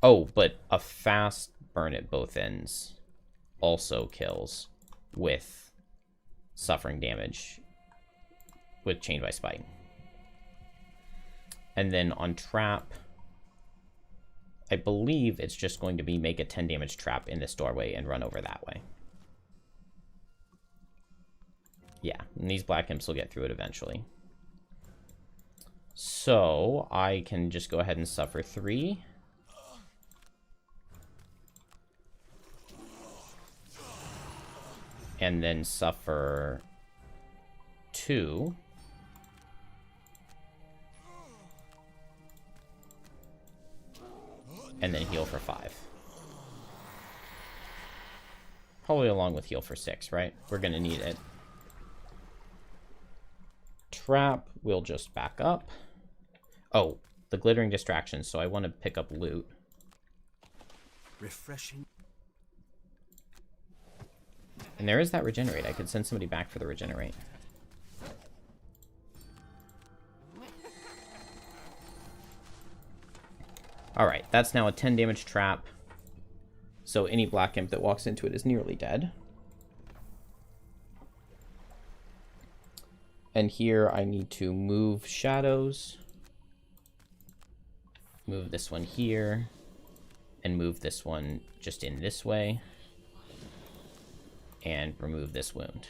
Oh, but a fast burn at both ends also kills with suffering damage with Chained by Spite. And then on trap, I believe it's just going to be make a 10 damage trap in this doorway and run over that way. Yeah, and these black imps will get through it eventually. So I can just go ahead and suffer 3. And then suffer 2. And then heal for 5. Probably along with heal for 6, right? We're going to need it. Trap, we'll just back up. Oh, the glittering distraction, so I want to pick up loot. Refreshing. And there is that regenerate. I could send somebody back for the regenerate. Alright, that's now a 10 damage trap. So any black imp that walks into it is nearly dead. And here I need to move shadows. Move this one here. And move this one just in this way. And remove this wound.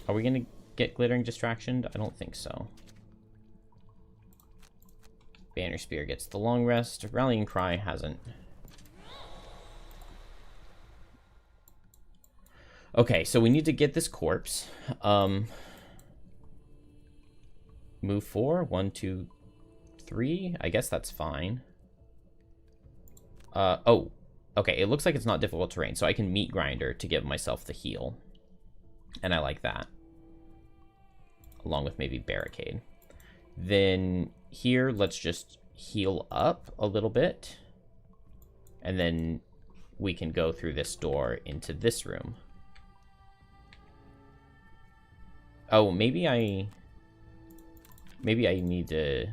Are we going to get glittering distractioned? I don't think so. Banner Spear gets the long rest. Rallying Cry hasn't. Okay, so we need to get this corpse. Move 4. 1, 2, 3. I guess that's fine. Oh. Okay, it looks like it's not difficult terrain, so I can meet Grinder to give myself the heal. And I like that. Along with maybe Barricade. Then here, let's just heal up a little bit. And then we can go through this door into this room. Oh, maybe I need to...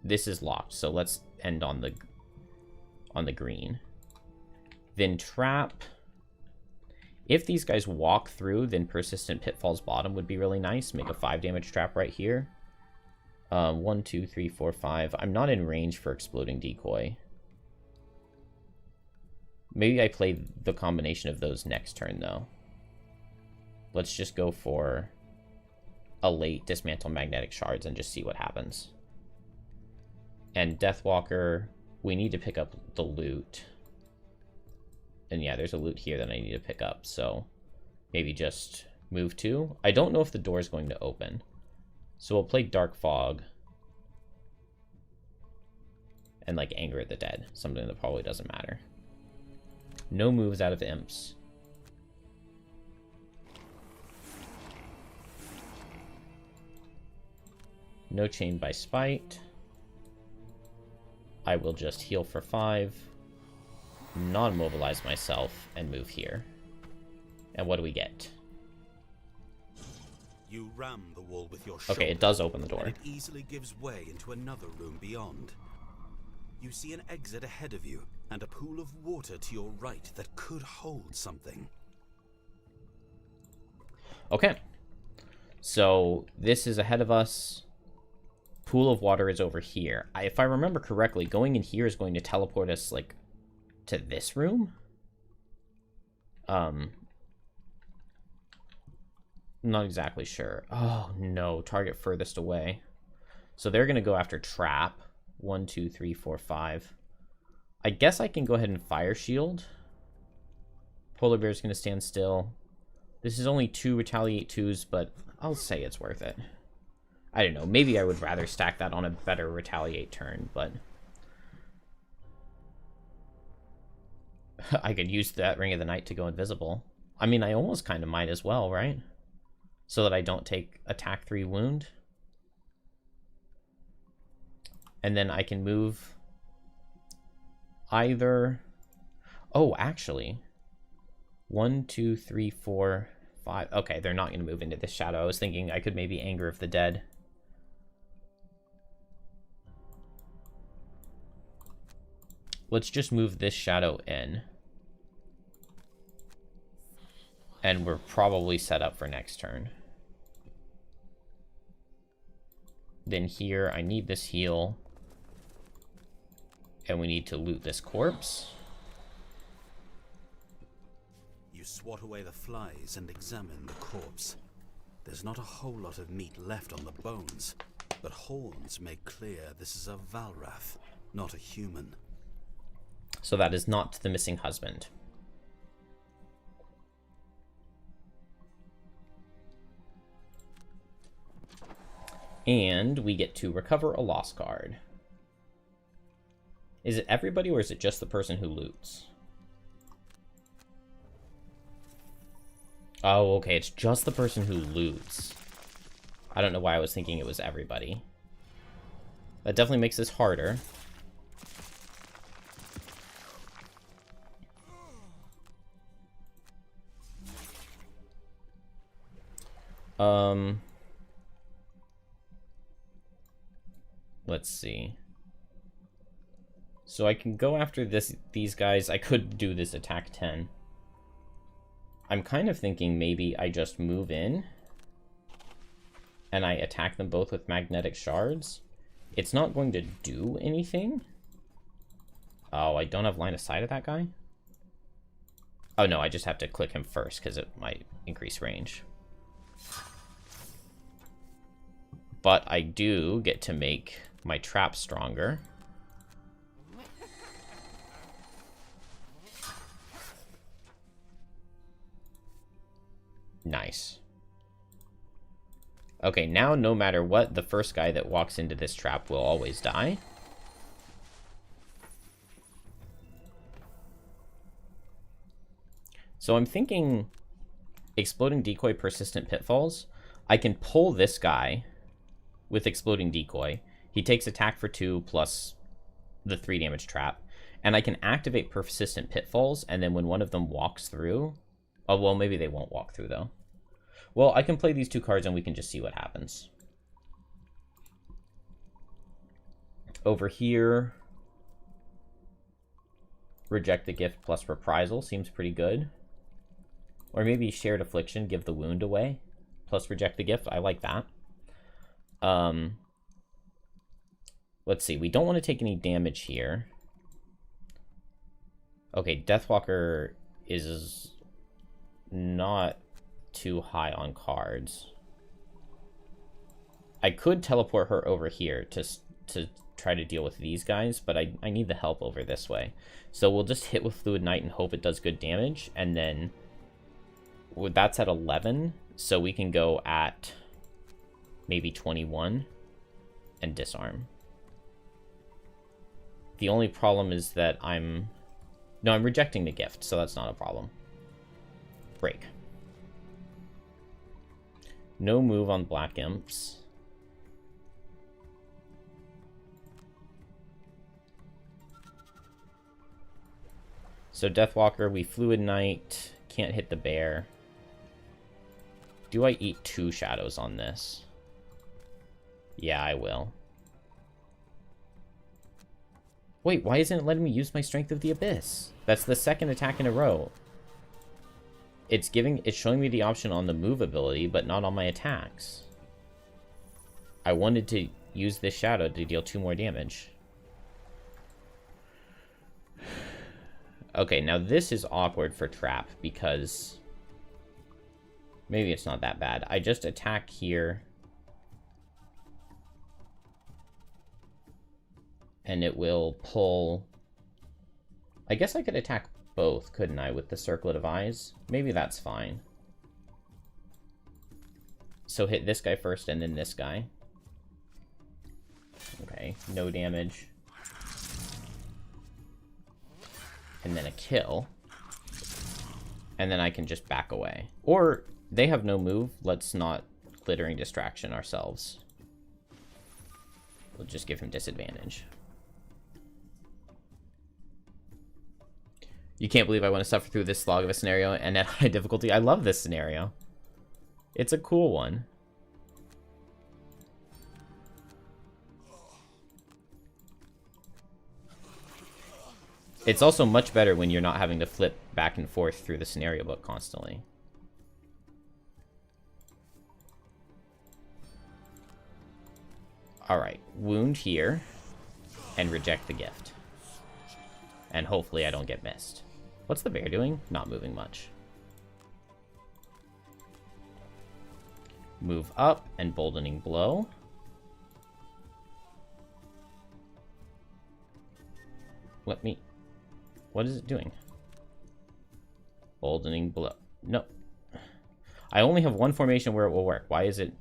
This is locked, so let's end on the green. Then trap. If these guys walk through, then Persistent Pitfalls bottom would be really nice. Make a 5 damage trap right here. 1, 2, 3, 4, 5. I'm not in range for Exploding Decoy. Maybe I play the combination of those next turn, though. Let's just go for a late dismantle magnetic shards and just see what happens. And Deathwalker, we need to pick up the loot. And yeah, there's a loot here that I need to pick up, so maybe just move to. I don't know if the door is going to open, so we'll play Dark Fog and like Anger of the Dead, something that probably doesn't matter. No moves out of imps. No chain by spite. I will just heal for 5, non-mobilize myself, and move here. And what do we get? You ram the wall with your shoulder. Okay, it does open the door. And it easily gives way into another room beyond. You see an exit ahead of you, and a pool of water to your right that could hold something. Okay. So, this is ahead of us. Pool of water is over here. If I remember correctly, going in here is going to teleport us, like, to this room? I'm not exactly sure. Oh, no. Target furthest away. So they're going to go after Trap. 1, 2, 3, 4, 5. I guess I can go ahead and Fire Shield. Polar Bear's going to stand still. This is only 2 Retaliate 2s, but I'll say it's worth it. I don't know. Maybe I would rather stack that on a better Retaliate turn, but I could use that Ring of the Night to go invisible. I mean, I almost kind of might as well, right? So that I don't take attack 3 wound. And then I can move either... Oh, actually. 1, 2, 3, 4, 5. Okay, they're not going to move into this shadow. I was thinking I could maybe Anger of the Dead. Let's just move this shadow in. And we're probably set up for next turn. Then here, I need this heal. And we need to loot this corpse. You swat away the flies and examine the corpse. There's not a whole lot of meat left on the bones, but horns make clear this is a Valrath, not a human. So that is not the missing husband. And we get to recover a lost card. Is it everybody or is it just the person who loots? Oh, okay, it's just the person who loots. I don't know why I was thinking it was everybody. That definitely makes this harder. Let's see. So I can go after these guys. I could do this attack 10. I'm kind of thinking maybe I just move in and I attack them both with magnetic shards. It's not going to do anything. Oh, I don't have line of sight of that guy? Oh no, I just have to click him first because it might increase range. But I do get to make my trap stronger. Nice. Okay, now no matter what, the first guy that walks into this trap will always die. So I'm thinking Exploding Decoy, Persistent Pitfalls. I can pull this guy with Exploding Decoy. He takes attack for 2 plus the 3 damage trap. And I can activate Persistent Pitfalls, and then when one of them walks through... Oh, well, maybe they won't walk through, though. Well, I can play these 2 cards, and we can just see what happens. Over here... Reject the Gift plus Reprisal seems pretty good. Or maybe Shared Affliction, give the wound away. Plus Reject the Gift, I like that. Let's see, we don't want to take any damage here. Okay, Deathwalker is not too high on cards. I could teleport her over here to try to deal with these guys, but I need the help over this way. So we'll just hit with Fluid Knight and hope it does good damage, and then that's at 11, so we can go at maybe 21 and disarm. The only problem is that I'm rejecting the gift, so that's not a problem. Break. No move on Black Imps. So Deathwalker, we Fluid Knight, can't hit the bear. Do I eat 2 shadows on this? Yeah, I will. Wait, why isn't it letting me use my Strength of the Abyss? That's the second attack in a row. It's showing me the option on the move ability, but not on my attacks. I wanted to use this shadow to deal 2 more damage. Okay, now this is awkward for Trap, because maybe it's not that bad. I just attack here, and it will pull... I guess I could attack both, couldn't I, with the Circlet of Eyes? Maybe that's fine. So hit this guy first, and then this guy. Okay, no damage. And then a kill. And then I can just back away. Or, they have no move. Let's not Glittering Distraction ourselves. We'll just give him disadvantage. You can't believe I want to suffer through this slog of a scenario and at high difficulty. I love this scenario. It's a cool one. It's also much better when you're not having to flip back and forth through the scenario book constantly. Alright, wound here, and reject the gift. And hopefully I don't get missed. What's the bear doing? Not moving much. Move up, and Boldening Blow. Let me... What is it doing? Boldening Blow. No. I only have one formation where it will work. Why is it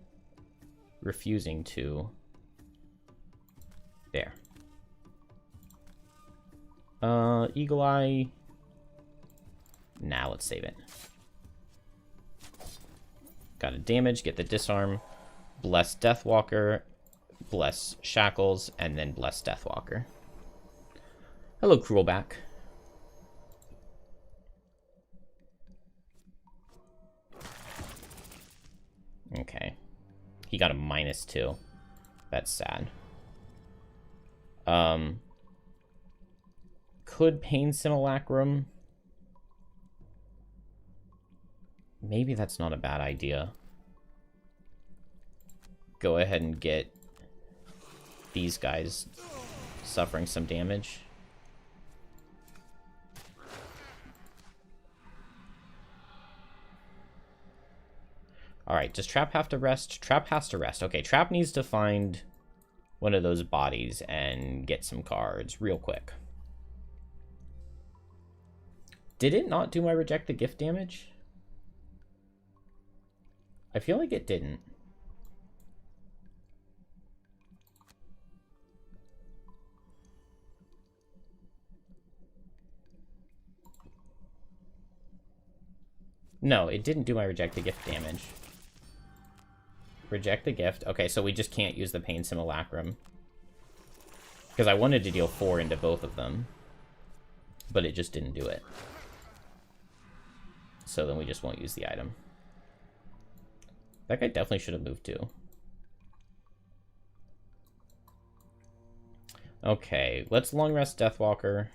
refusing to... There. Eagle Eye. Now let's save it. Got a damage, get the disarm, bless Deathwalker, bless Shackles, and then bless Deathwalker. Hello, Cruelback. Okay. He got a -2. That's sad. Could Pain Simulacrum? Maybe that's not a bad idea. Go ahead and get these guys suffering some damage. Alright, does Trap have to rest? Trap has to rest. Okay, Trap needs to find one of those bodies and get some cards real quick. Did it not do my Reject the Gift damage? I feel like it didn't. No, it didn't do my Reject the Gift damage. Reject the Gift. Okay, so we just can't use the Pain Simulacrum. Because I wanted to deal 4 into both of them. But it just didn't do it. So then we just won't use the item. That guy definitely should have moved too. Okay, let's long rest Deathwalker.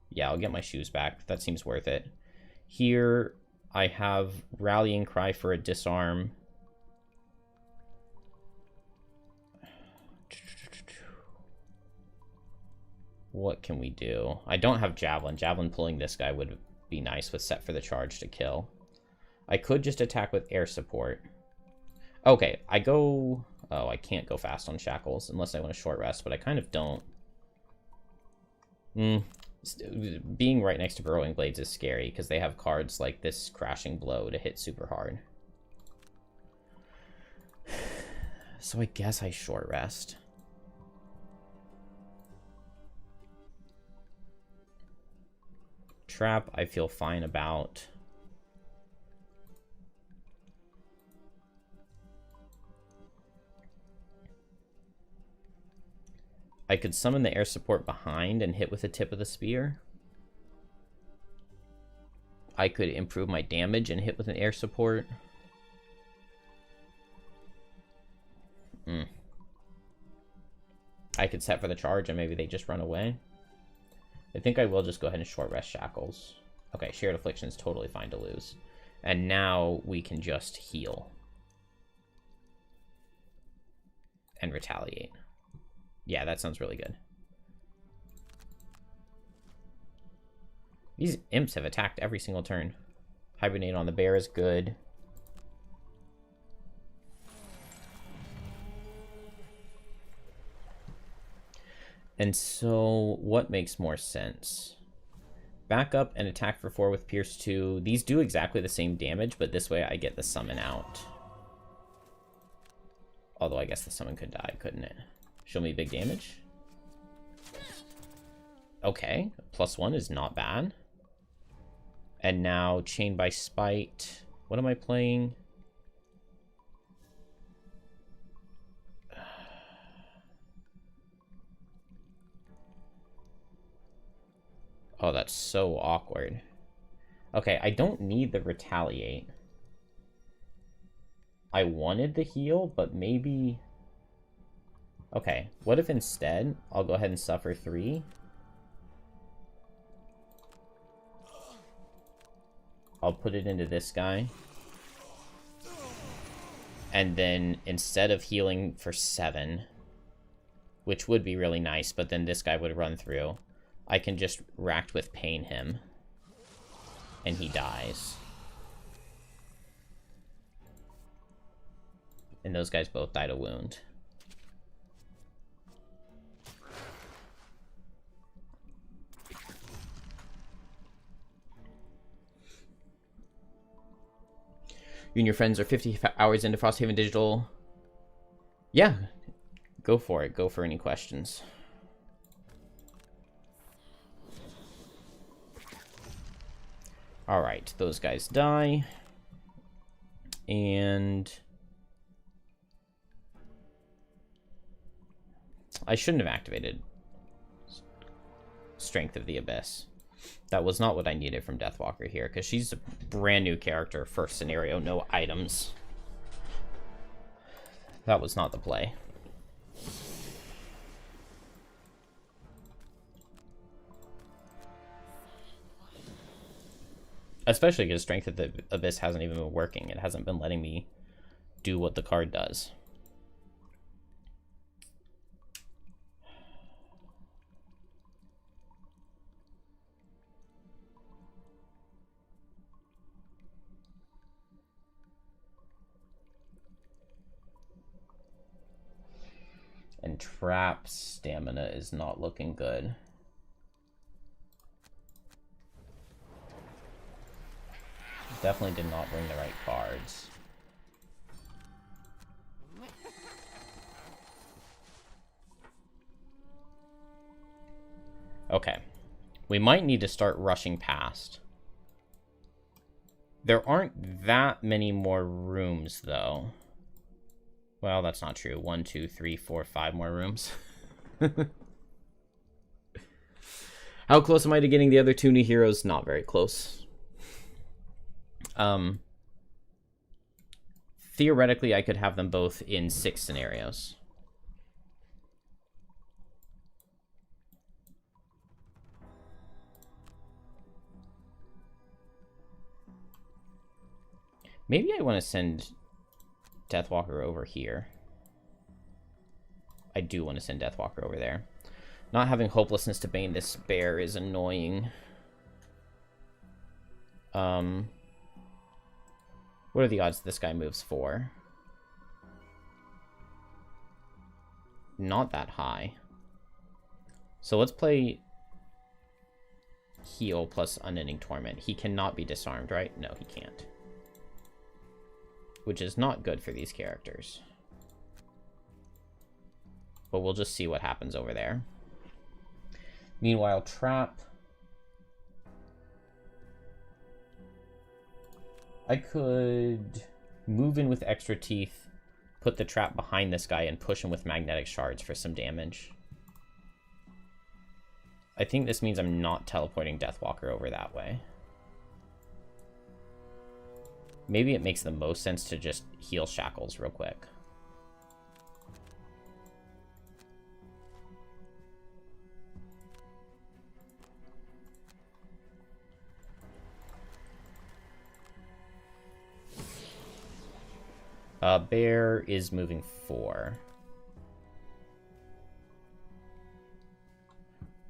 Yeah, I'll get my shoes back. That seems worth it. Here, I have Rallying Cry for a disarm. What can we do? I don't have Javelin. Javelin pulling this guy would be nice with Set for the Charge to kill. I could just attack with air support. Okay, I go Oh, I can't go fast on shackles unless I want a short rest, but I kind of don't. Being right next to Burrowing Blades is scary because they have cards like this Crashing Blow to hit super hard. So I guess I short rest. Trap, I feel fine about. I could summon the air support behind and hit with the tip of the spear. I could improve my damage and hit with an air support. I could set for the charge and maybe they just run away. I think I will just go ahead and short rest shackles. Okay, Shared Affliction is totally fine to lose. And now we can just heal. And retaliate. Yeah, that sounds really good. These imps have attacked every single turn. Hibernate on the bear is good. And so, what makes more sense? Back up and attack for 4 with Pierce 2. These do exactly the same damage, but this way I get the summon out. Although I guess the summon could die, couldn't it? Show me big damage. Okay, +1 is not bad. And now Chained by Spite. What am I playing? Oh, that's so awkward. Okay, I don't need the retaliate. I wanted the heal, but maybe... Okay, what if instead I'll go ahead and suffer 3? I'll put it into this guy. And then instead of healing for 7, which would be really nice, but then this guy would run through, I can just Racked with Pain him. And he dies. And those guys both died a wound. You and your friends are 50 hours into Frosthaven Digital. Yeah, go for it. Go for any questions. Alright, those guys die. And... I shouldn't have activated Strength of the Abyss. That was not what I needed from Deathwalker here, because she's a brand new character, first scenario, no items. That was not the play. Especially because Strength of the Abyss hasn't even been working. It hasn't been letting me do what the card does. And Trap stamina is not looking good. Definitely did not bring the right cards. Okay. We might need to start rushing past. There aren't that many more rooms, though. Well, that's not true. 1, 2, 3, 4, 5 more rooms. How close am I to getting the other 2 new heroes? Not very close. Theoretically, I could have them both in 6 scenarios. Maybe I want to send Deathwalker over here. I do want to send Deathwalker over there. Not having Hopelessness to Bane this bear is annoying. What are the odds this guy moves 4? not that high. So let's play heal plus unending torment. He cannot be disarmed, right? No, he can't. Which is not good for these characters. But we'll just see what happens over there. Meanwhile, trap. I could move in with extra teeth, put the trap behind this guy, and push him with magnetic shards for some damage. I think this means I'm not teleporting Deathwalker over that way. Maybe it makes the most sense to just heal Shackles real quick. Bear is moving 4.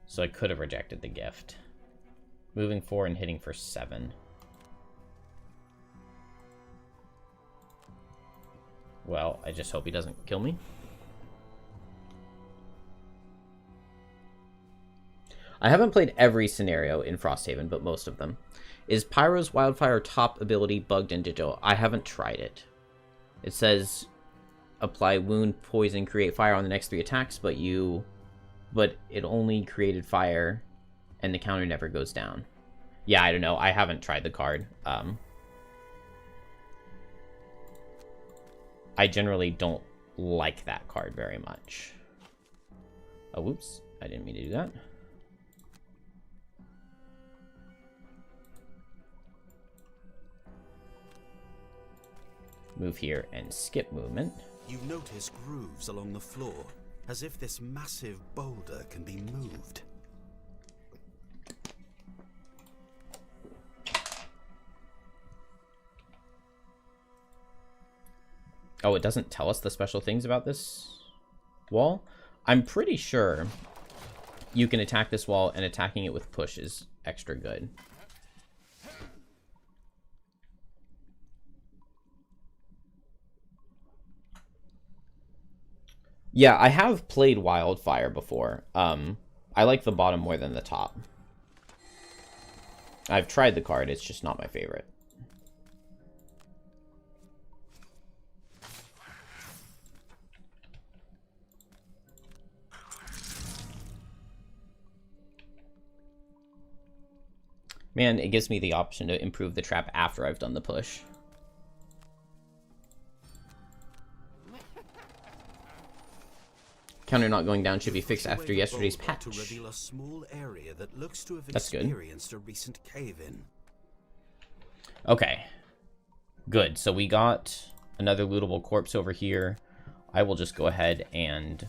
So I could have rejected the gift. Moving 4 and hitting for 7. Well, I just hope he doesn't kill me. I haven't played every scenario in Frosthaven, but most of them. Is Pyro's Wildfire top ability bugged in digital? I haven't tried it. It says apply wound, poison, create fire on the next 3 attacks, but it only created fire and the counter never goes down. Yeah, I don't know. I haven't tried the card. I generally don't like that card very much. Oh, whoops. I didn't mean to do that. Move here and skip movement. You notice grooves along the floor, as if this massive boulder can be moved. Oh, it doesn't tell us the special things about this wall? I'm pretty sure you can attack this wall, and attacking it with push is extra good. Yeah, I have played Wildfire before. I like the bottom more than the top. I've tried the card, it's just not my favorite. Man, it gives me the option to improve the trap after I've done the push. Counter not going down should be fixed after yesterday's patch. To reveal a small area that looks to have That's good. experienced a recent cave-in. Okay. Good. So we got another lootable corpse over here. I will just go ahead and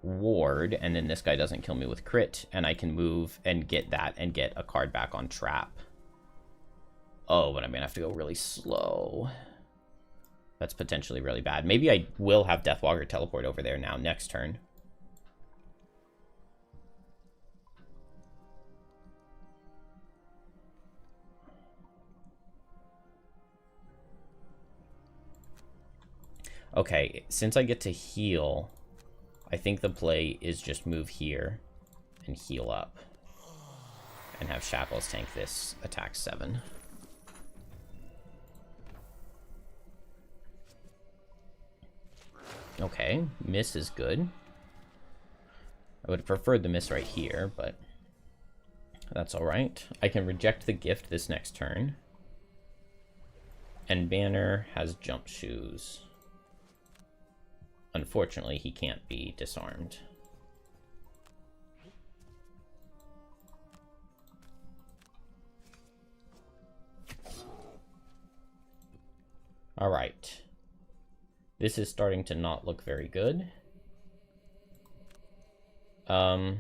ward, and then this guy doesn't kill me with crit, and I can move and get that and get a card back on trap. Oh, but I'm gonna have to go really slow. That's potentially really bad. Maybe I will have Deathwalker teleport over there now next turn. Okay, since I get to heal, I think the play is just move here and heal up. And have Shackles tank this attack 7. Okay, miss is good. I would have preferred the miss right here, but that's alright. I can reject the gift this next turn. And Banner has jump shoes. Unfortunately, he can't be disarmed. Alright. This is starting to not look very good. I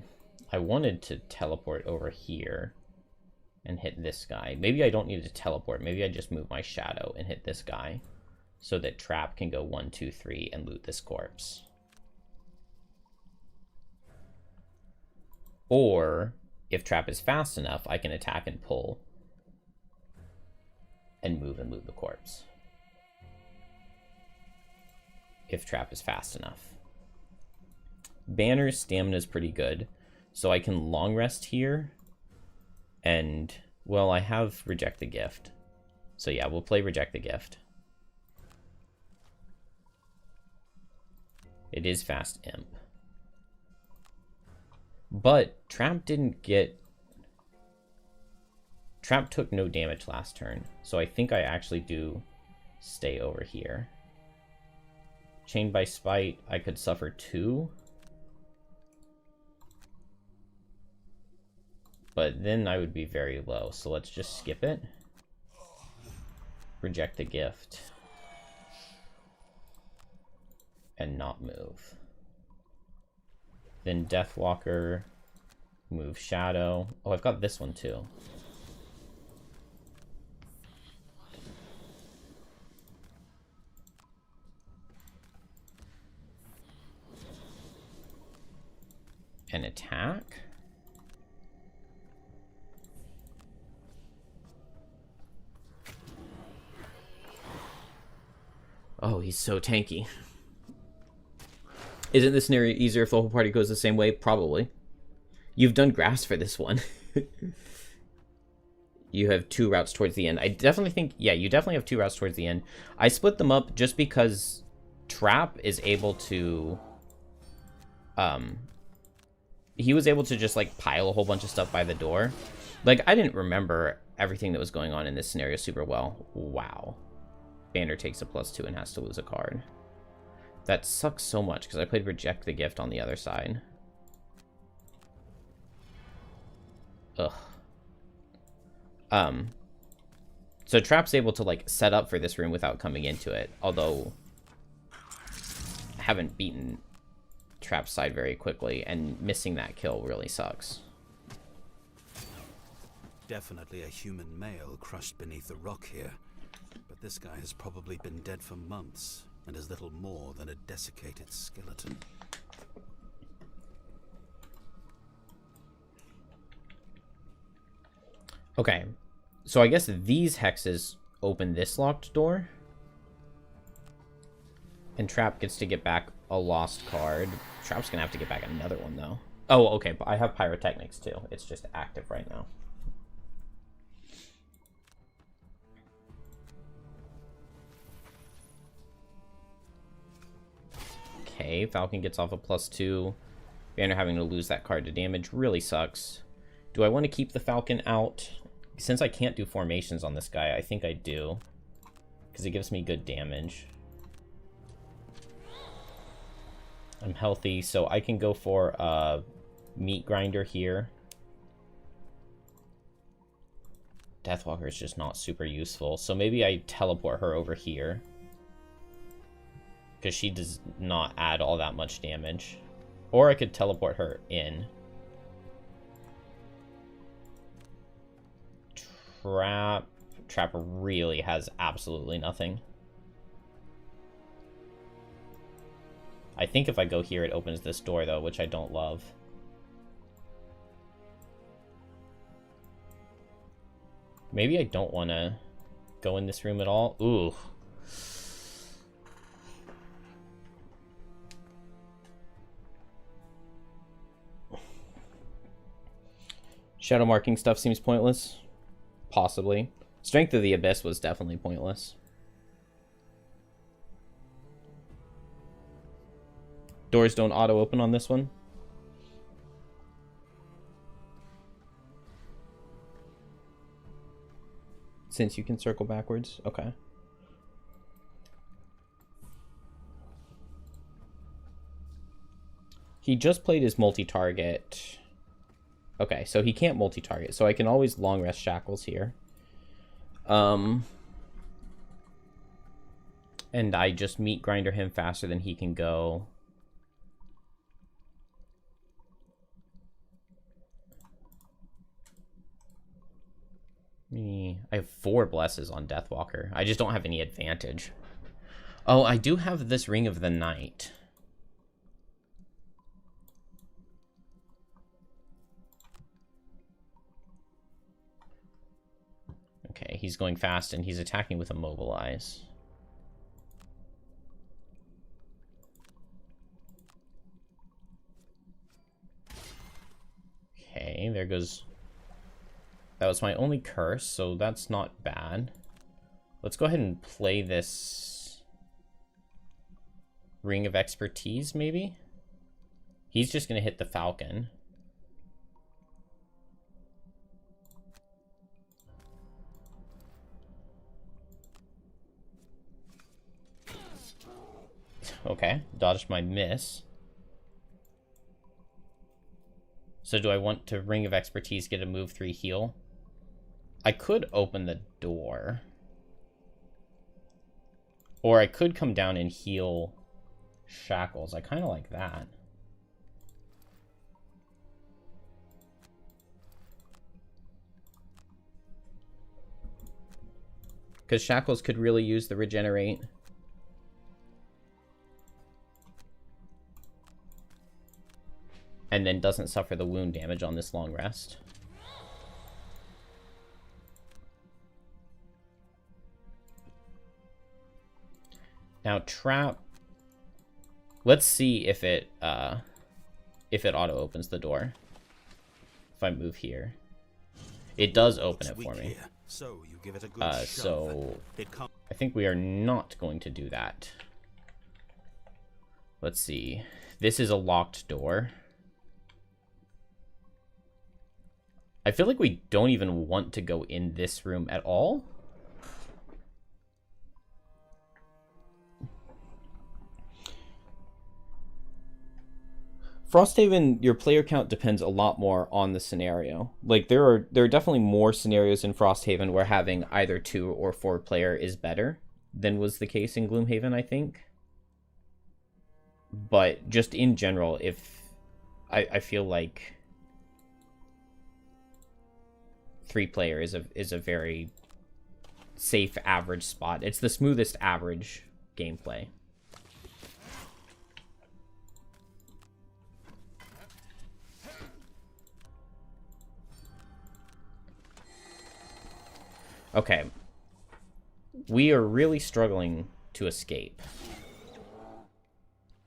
wanted to teleport over here and hit this guy. Maybe I don't need to teleport. Maybe I just move my shadow and hit this guy so that Trap can go 1, 2, 3 and loot this corpse. Or if Trap is fast enough, I can attack and pull and loot the corpse. If Trap is fast enough. Banner's stamina is pretty good, so I can long rest here. And, well, I have Reject the Gift. So yeah, we'll play Reject the Gift. It is fast imp. But Trap didn't get... Trap took no damage last turn, so I think I actually do stay over here. Chained by Spite, I could suffer 2. But then I would be very low, so let's just skip it. Reject the Gift. And not move. Then Deathwalker, move Shadow. Oh, I've got this one too. And attack. Oh, he's so tanky. Isn't this scenario easier if the whole party goes the same way? Probably. You've done graphs for this one. You have 2 routes towards the end. I definitely think, yeah, you definitely have 2 routes towards the end. I split them up just because Trap is able to, he was able to just, like, pile a whole bunch of stuff by the door. Like, I didn't remember everything that was going on in this scenario super well. Wow. Banner takes a +2 and has to lose a card. That sucks so much, because I played Reject the Gift on the other side. Ugh. So Trap's able to, like, set up for this room without coming into it, although I haven't beaten Trap's side very quickly, and missing that kill really sucks. Definitely a human male crushed beneath the rock here, but this guy has probably been dead for months and is little more than a desiccated skeleton. Okay, so I guess these hexes open this locked door. And Trap gets to get back a lost card. Trap's gonna have to get back another one, though. Oh, okay, but I have Pyrotechnics, too. It's just active right now. Okay, Falcon gets off a +2. Banner having to lose that card to damage really sucks. Do I want to keep the Falcon out? Since I can't do formations on this guy, I think I do. Because it gives me good damage. I'm healthy, so I can go for a Meat Grinder here. Deathwalker is just not super useful, so maybe I teleport her over here. Because she does not add all that much damage. Or I could teleport her in. Trap really has absolutely nothing. I think if I go here, it opens this door, though, which I don't love. Maybe I don't want to go in this room at all. Ooh. Shadow marking stuff seems pointless. Possibly. Strength of the Abyss was definitely pointless. Doors don't auto-open on this one. Since you can circle backwards. Okay. He just played his multi-target. Okay, so he can't multi-target, so I can always long rest Shackles here. And I just Meat Grinder him faster than he can go. I have 4 blesses on Deathwalker. I just don't have any advantage. Oh, I do have this Ring of the Night. Okay, he's going fast and he's attacking with Immobilize. there goes... That was my only curse, so that's not bad. Let's go ahead and play this Ring of Expertise, maybe? He's just going to hit the Falcon. Okay, dodged my miss. So do I want to Ring of Expertise, get a move 3 heal? I could open the door. Or I could come down and heal Shackles. I kind of like that. Because Shackles could really use the regenerate. And then doesn't suffer the wound damage on this long rest. Now trap. Let's see if it auto opens the door. If I move here, it does open it for me. So you give it a good shove. So I think we are not going to do that. Let's see. This is a locked door. I feel like we don't even want to go in this room at all. Frosthaven, your player count depends a lot more on the scenario. Like there are definitely more scenarios in Frosthaven where having either 2 or 4 player is better than was the case in Gloomhaven, I think. But just in general, if I feel like 3 player is a very safe average spot. It's the smoothest average gameplay. Okay. We are really struggling to escape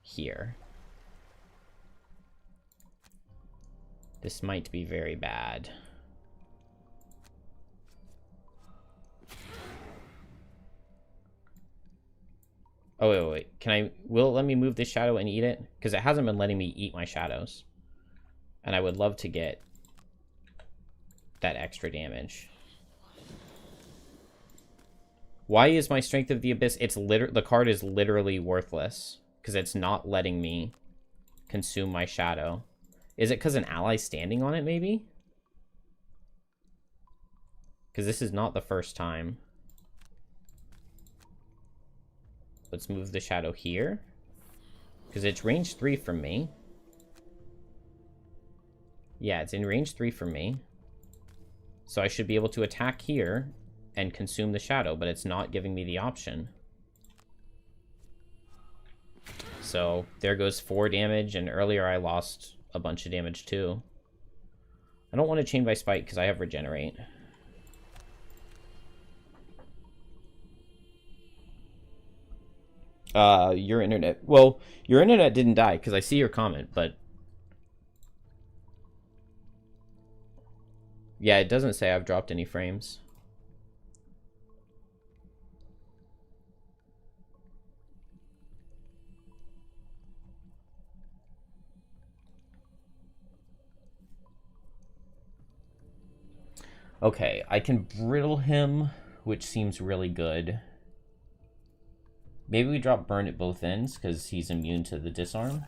here. This might be very bad. Oh, wait. Will it let me move this shadow and eat it? Because it hasn't been letting me eat my shadows. And I would love to get that extra damage. Why is my Strength of the Abyss? The card is literally worthless. Because it's not letting me consume my shadow. Is it because an ally's standing on it, maybe? Because this is not the first time. Let's move the shadow here. Because it's range 3 from me. Yeah, it's in range 3 from me. So I should be able to attack here and consume the shadow, but it's not giving me the option. So there goes 4 damage, and earlier I lost a bunch of damage too. I don't want to chain by spite because I have regenerate. Your internet. Well, your internet didn't die because I see your comment, but yeah, it doesn't say I've dropped any frames. Okay, I can brittle him, which seems really good. Maybe we drop burn at both ends, because he's immune to the disarm.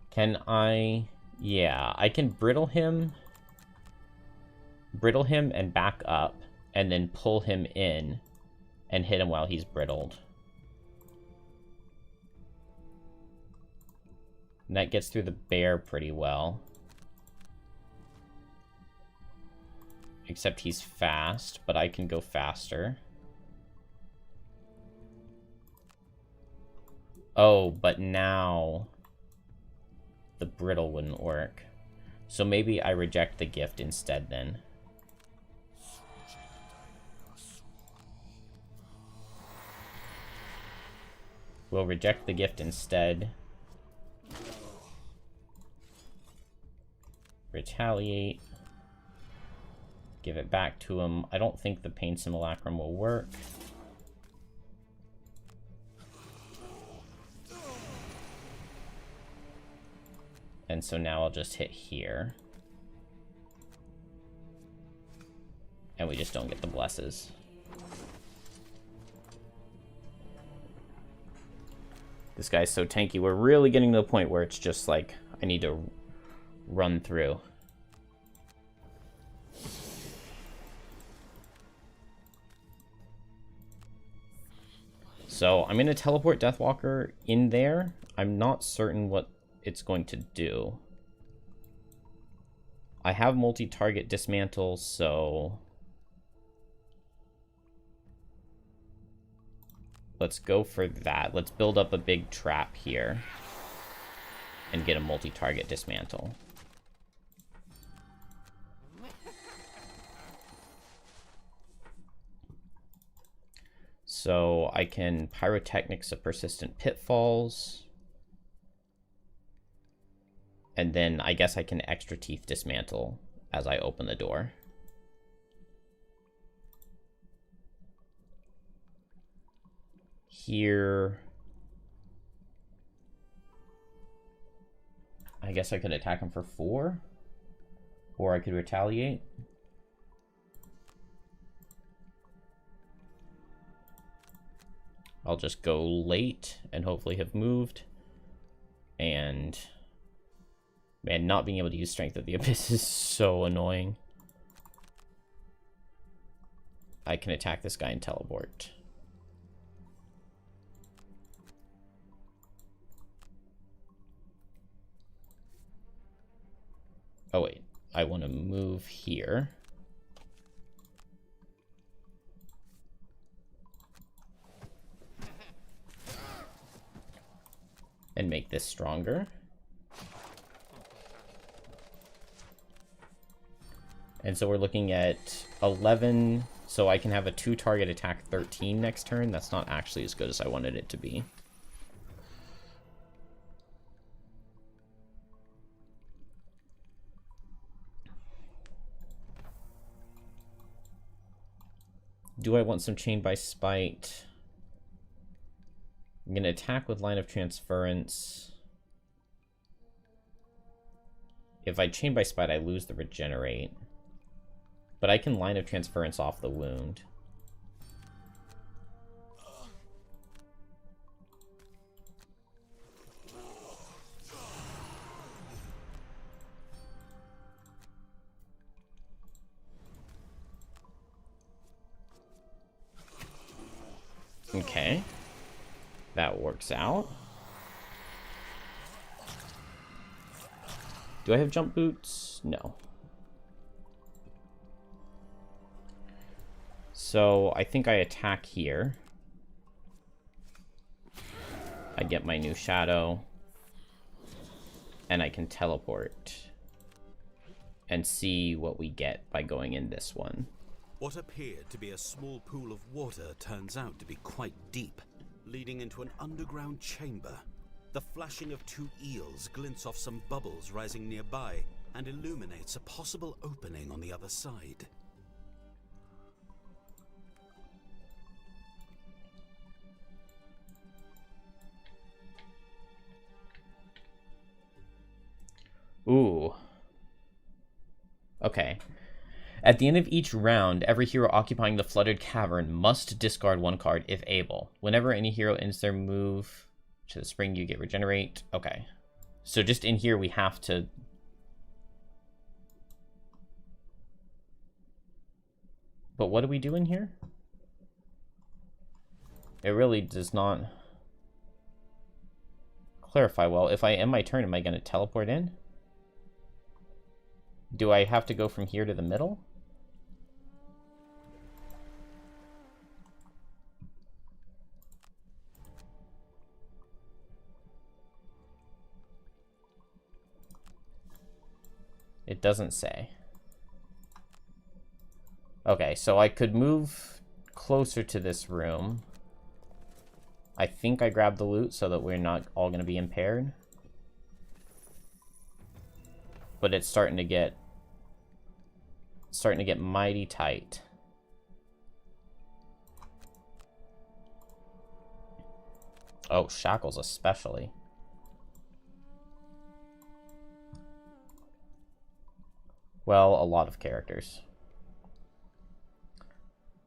Can I... Yeah, I can brittle him and back up, and then pull him in and hit him while he's brittled. And that gets through the bear pretty well. Except he's fast, but I can go faster. Oh, but now the brittle wouldn't work. So maybe I reject the gift instead then. We'll reject the gift instead. Retaliate. Give it back to him. I don't think the Pain Simulacrum will work. And so now I'll just hit here. And we just don't get the blesses. This guy's so tanky. We're really getting to the point where it's just like, I need to run through. So I'm going to teleport Deathwalker in there. I'm not certain what it's going to do. I have multi-target dismantle, so let's go for that. Let's build up a big trap here and get a multi-target dismantle. So I can Pyrotechnics of Persistent Pitfalls. And then I guess I can Extra Teeth Dismantle as I open the door. Here, I guess I could attack him for 4. Or I could retaliate. I'll just go late and hopefully have moved. And man, not being able to use Strength of the Abyss is so annoying. I can attack this guy and teleport. Oh wait, I want to move here. And make this stronger. And so we're looking at 11, so I can have a 2-target attack 13 next turn. That's not actually as good as I wanted it to be. Do I want some Chain by Spite? I'm going to attack with Line of Transference. If I Chain by Spite, I lose the Regenerate. But I can Line of Transference off the wound. Okay. That works out. Do I have jump boots? No. So I think I attack here. I get my new shadow. And I can teleport. And see what we get by going in this one. What appeared to be a small pool of water turns out to be quite deep, leading into an underground chamber. The flashing of 2 eels glints off some bubbles rising nearby and illuminates a possible opening on the other side. Ooh. Okay. At the end of each round, every hero occupying the flooded cavern must discard 1 card if able. Whenever any hero ends their move to the spring, you get regenerate. Okay. So just in here, we have to... But what do we do in here? It really does not clarify well. If I end my turn, am I going to teleport in? Do I have to go from here to the middle? It doesn't say. Okay, so I could move closer to this room. I think I grabbed the loot so that we're not all going to be impaired. But it's starting to get mighty tight. Oh, shackles especially. Well, a lot of characters.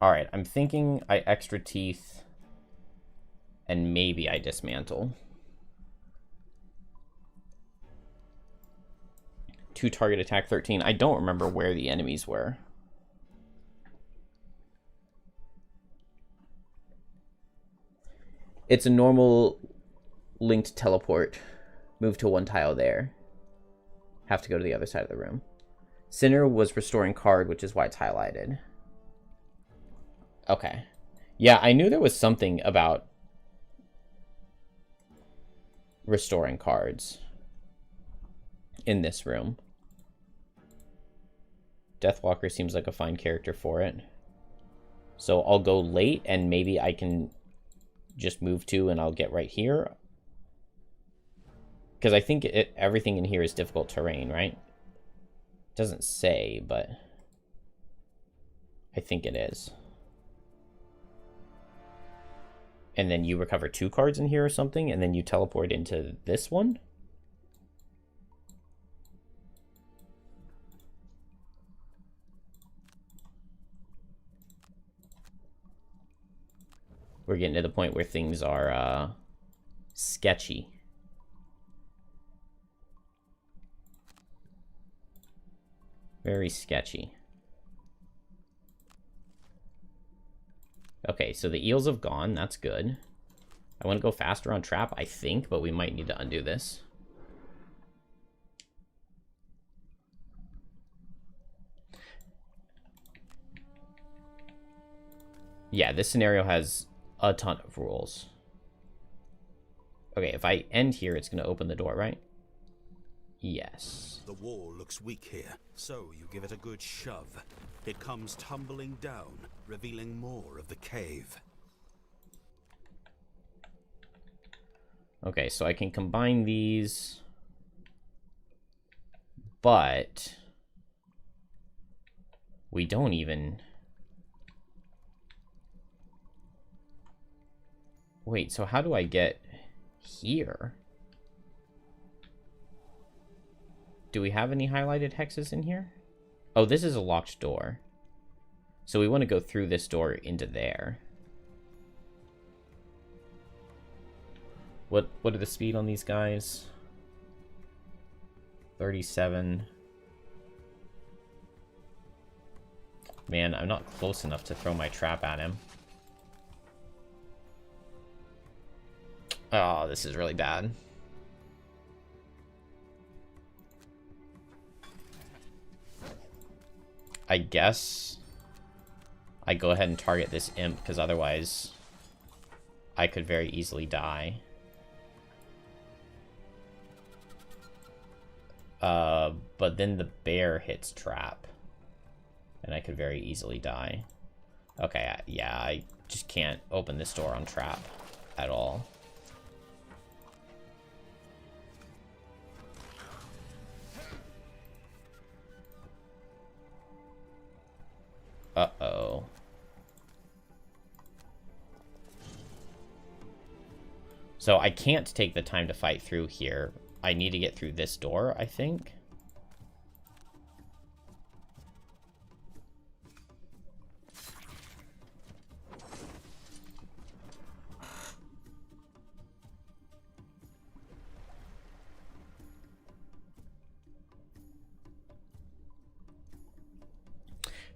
Alright, I'm thinking I extra teeth and maybe I dismantle. 2 target attack 13. I don't remember where the enemies were. It's a normal linked teleport. Move to 1 tile there. Have to go to the other side of the room. Sinner was restoring card, which is why it's highlighted. Okay. Yeah, I knew there was something about restoring cards in this room. Deathwalker seems like a fine character for it. So I'll go late and maybe I can just move to and I'll get right here. Because I think everything in here is difficult terrain, right? Doesn't say, but I think it is. And then you recover 2 cards in here or something, and then you teleport into this one? We're getting to the point where things are sketchy. Very sketchy. Okay, so the eels have gone. That's good. I want to go faster on trap, I think, but we might need to undo this. Yeah, this scenario has a ton of rules. Okay, if I end here, it's going to open the door, right? Yes. The wall looks weak here, so you give it a good shove. It comes tumbling down, revealing more of the cave. Okay, so I can combine these, but we don't even... Wait, so how do I get here? Do we have any highlighted hexes in here? Oh, this is a locked door. So we want to go through this door into there. What are the speed on these guys? 37. Man, I'm not close enough to throw my trap at him. Oh, this is really bad. I guess I go ahead and target this imp, because otherwise I could very easily die. But then the bear hits trap, and I could very easily die. Okay, yeah, I just can't open this door on trap at all. Uh-oh. So I can't take the time to fight through here. I need to get through this door, I think.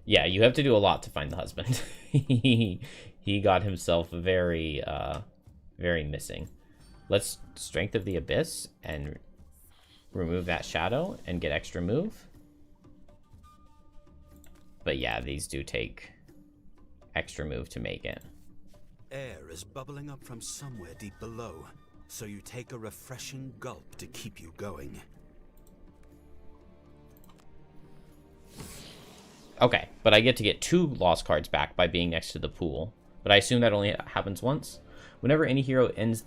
Yeah, you have to do a lot to find the husband. He got himself very, very missing. Let's Strength of the Abyss and remove that shadow and get extra move. But yeah, these do take extra move to make it. Air is bubbling up from somewhere deep below, so you take a refreshing gulp to keep you going. Okay, but I get to get 2 lost cards back by being next to the pool. But I assume that only happens once. Whenever any hero ends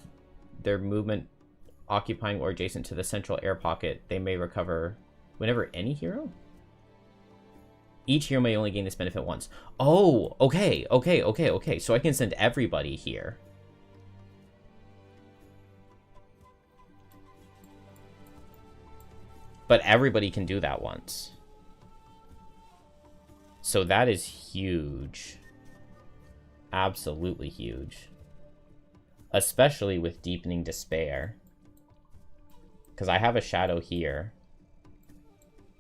their movement occupying or adjacent to the central air pocket, they may recover... Whenever any hero? Each hero may only gain this benefit once. Oh, okay. So I can send everybody here. But everybody can do that once. So that is huge. Absolutely huge. Especially with Deepening Despair. Because I have a shadow here.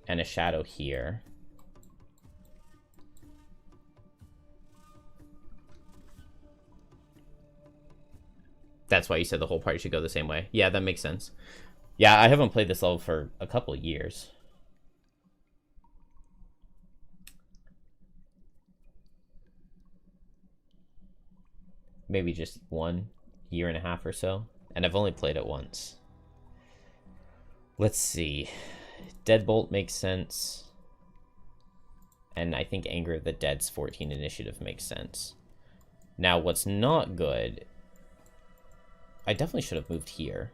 And a shadow here. That's why you said the whole party should go the same way. Yeah, that makes sense. Yeah, I haven't played this level for a couple of years. Maybe just 1 year and a half or so. And I've only played it once. Let's see. Deadbolt makes sense. And I think Anger of the Dead's 14 initiative makes sense. Now, what's not good... I definitely should have moved here.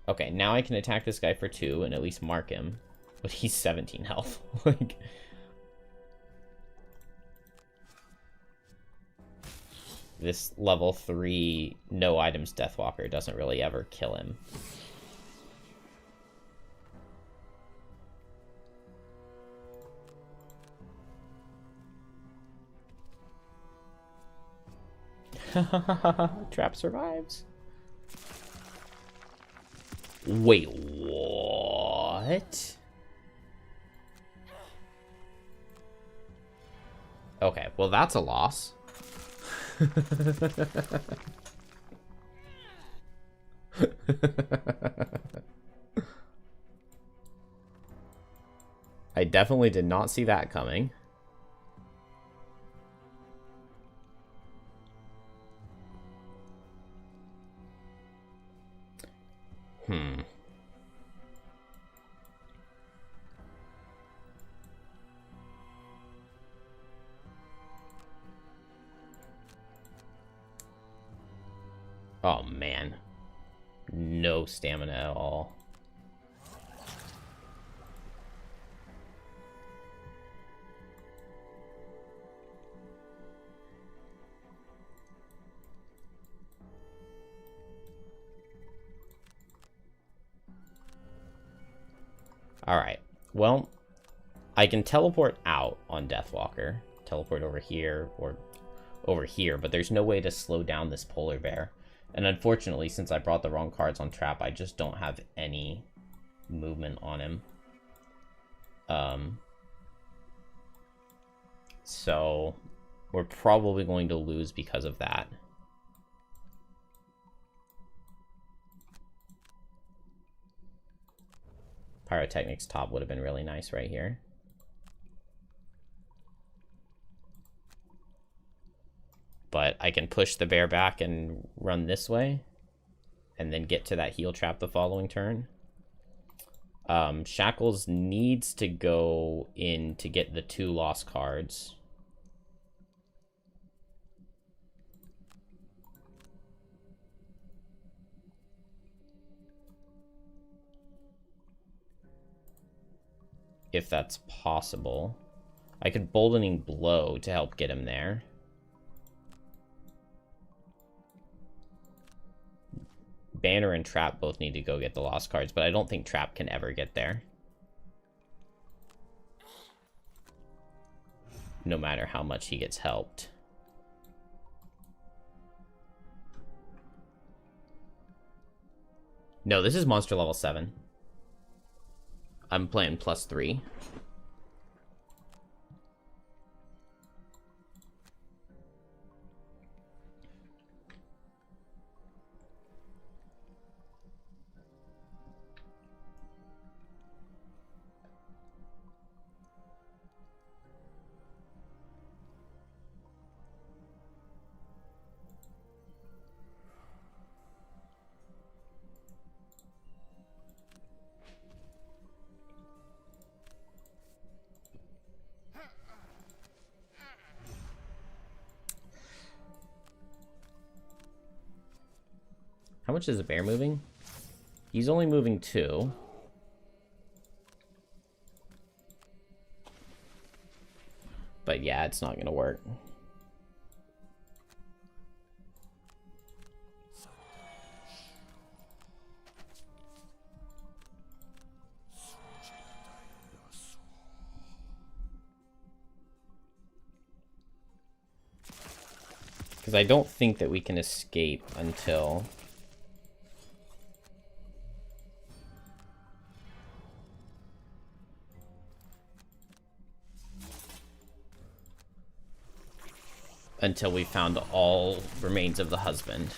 Okay, now I can attack this guy for 2 and at least mark him. But he's 17 health. Like... This level 3 no items Deathwalker doesn't really ever kill him. Trap survives. Wait, what? Okay, well that's a loss. I definitely did not see that coming. Oh, man. No stamina at all. Alright. Well, I can teleport out on Deathwalker. Teleport over here or over here, but there's no way to slow down this polar bear. And unfortunately, since I brought the wrong cards on Trap, I just don't have any movement on him. So we're probably going to lose because of that. Pyrotechnics top would have been really nice right here. But I can push the bear back and run this way. And then get to that heal trap the following turn. Shackles needs to go in to get the 2 lost cards. If that's possible. I could Boldening Blow to help get him there. Banner and Trap both need to go get the lost cards, but I don't think Trap can ever get there. No matter how much he gets helped. No, this is monster level 7. I'm playing +3. much is the bear moving? He's only moving 2. But yeah, it's not gonna work. Because I don't think that we can escape until... until we found all remains of the husband.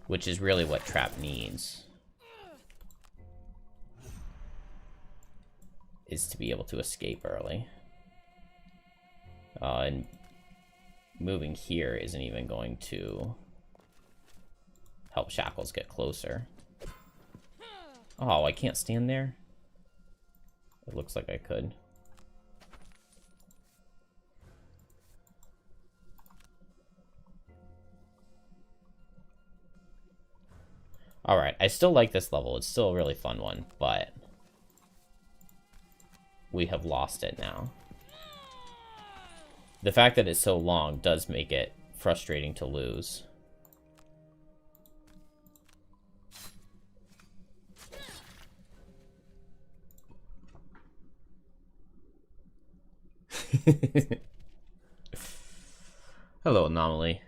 Which is really what Trap needs. Is to be able to escape early. And moving here isn't even going to help Shackles get closer. Oh, I can't stand there? It looks like I could. Alright, I still like this level. It's still a really fun one, but we have lost it now. The fact that it's so long does make it frustrating to lose. Hello, Anomaly.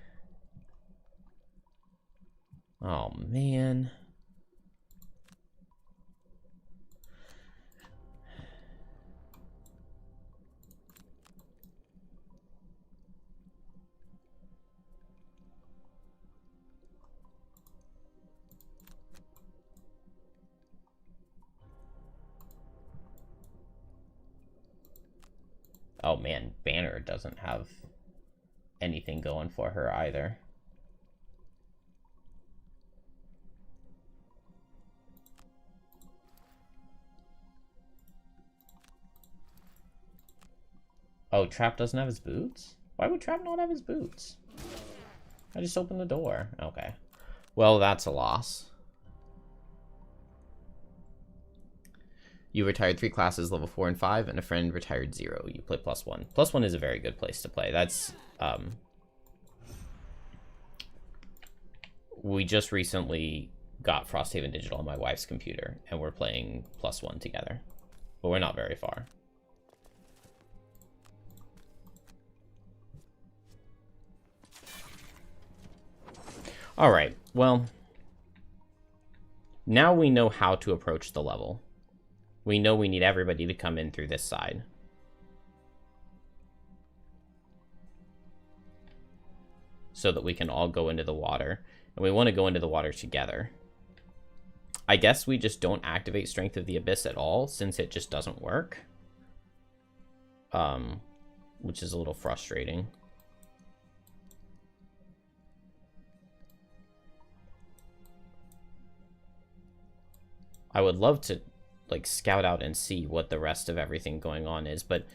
Oh, man. Oh man, Banner doesn't have anything going for her either. Oh, Trap doesn't have his boots? Why would Trap not have his boots? I just opened the door. Okay. Well, that's a loss. You retired 3 classes, level 4 and 5, and a friend retired 0. You play +1. +1 is a very good place to play. That's, we just recently got Frosthaven Digital on my wife's computer, and we're playing +1 together. But we're not very far. Alright, well, now we know how to approach the level. We know we need everybody to come in through this side. So that we can all go into the water. And we want to go into the water together. I guess we just don't activate Strength of the Abyss at all, since it just doesn't work. Which is a little frustrating. I would love to like scout out and see what the rest of everything going on is, but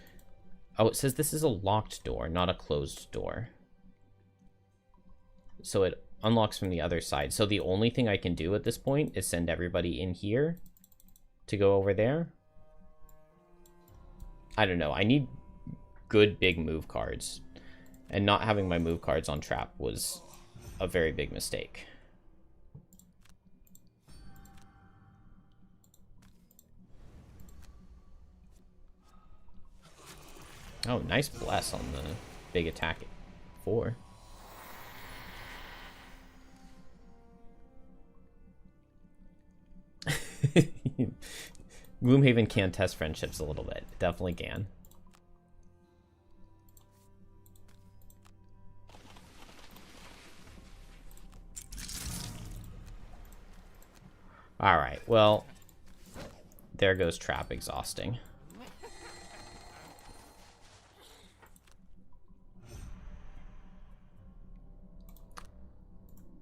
oh, it says this is a locked door, not a closed door. So it unlocks from the other side. So the only thing I can do at this point is send everybody in here to go over there. I don't know. I need good big move cards, and not having my move cards on Trap was a very big mistake. Oh, nice bless on the big attack at 4. Gloomhaven can test friendships a little bit. It definitely can. Alright, well, there goes Trap exhausting.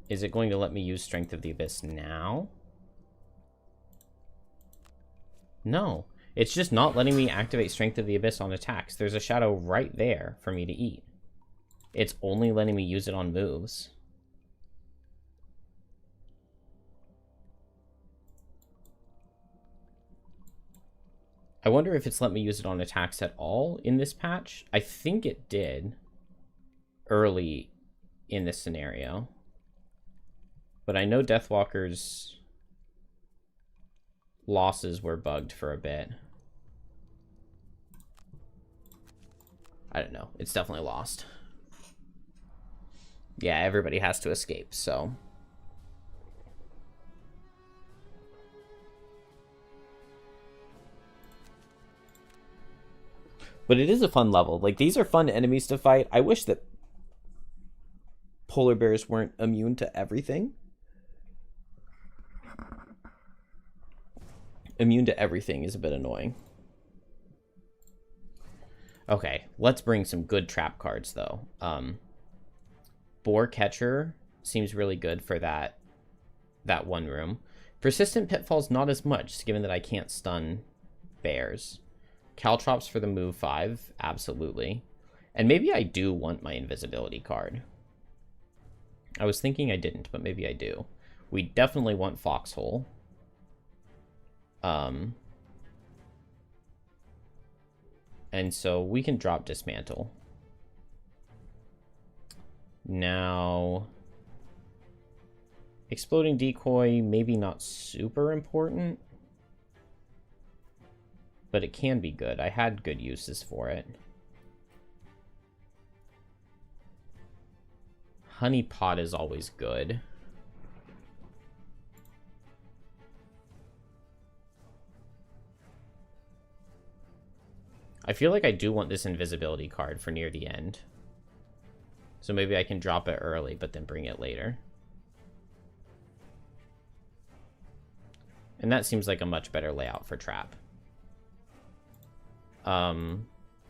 Is it going to let me use Strength of the Abyss now? No. It's just not letting me activate Strength of the Abyss on attacks. There's a shadow right there for me to eat. It's only letting me use it on moves. I wonder if it's let me use it on attacks at all in this patch. I think it did early in this scenario. But I know Deathwalker's losses were bugged for a bit. I don't know. It's definitely lost. Yeah, everybody has to escape, so... But it is a fun level. Like, these are fun enemies to fight. I wish that polar bears weren't immune to everything. Immune to everything is a bit annoying. Okay, let's bring some good trap cards, though. Boar Catcher seems really good for that one room. Persistent Pitfalls, not as much, given that I can't stun bears. Caltrops for the move 5, absolutely. And maybe I do want my invisibility card. I was thinking I didn't, but maybe I do. We definitely want Foxhole. And so we can drop Dismantle. Now, Exploding Decoy, maybe not super important. But it can be good. I had good uses for it. Honey Pot is always good. I feel like I do want this invisibility card for near the end. So maybe I can drop it early, but then bring it later. And that seems like a much better layout for trap.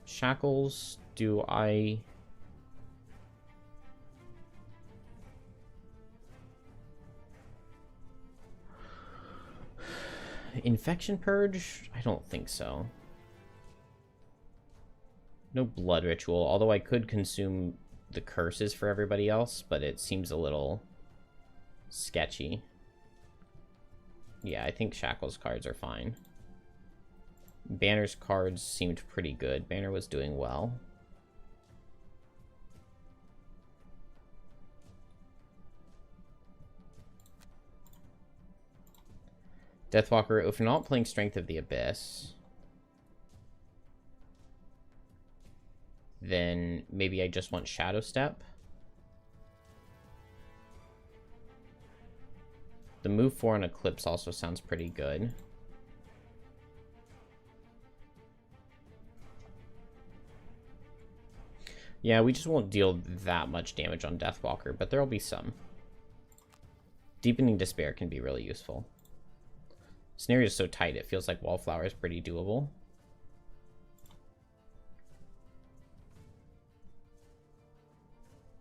Shackles, do I... Infection Purge? I don't think so. No Blood Ritual, although I could consume the curses for everybody else, but it seems a little sketchy. Yeah, I think Shackles cards are fine. Banner's cards seemed pretty good. Banner was doing well. Deathwalker, if you're not playing Strength of the Abyss, then maybe I just want Shadow Step. The move 4 on Eclipse also sounds pretty good. Yeah, we just won't deal that much damage on Deathwalker, but there'll be some. Deepening Despair can be really useful. Scenario is so tight, it feels like Wallflower is pretty doable.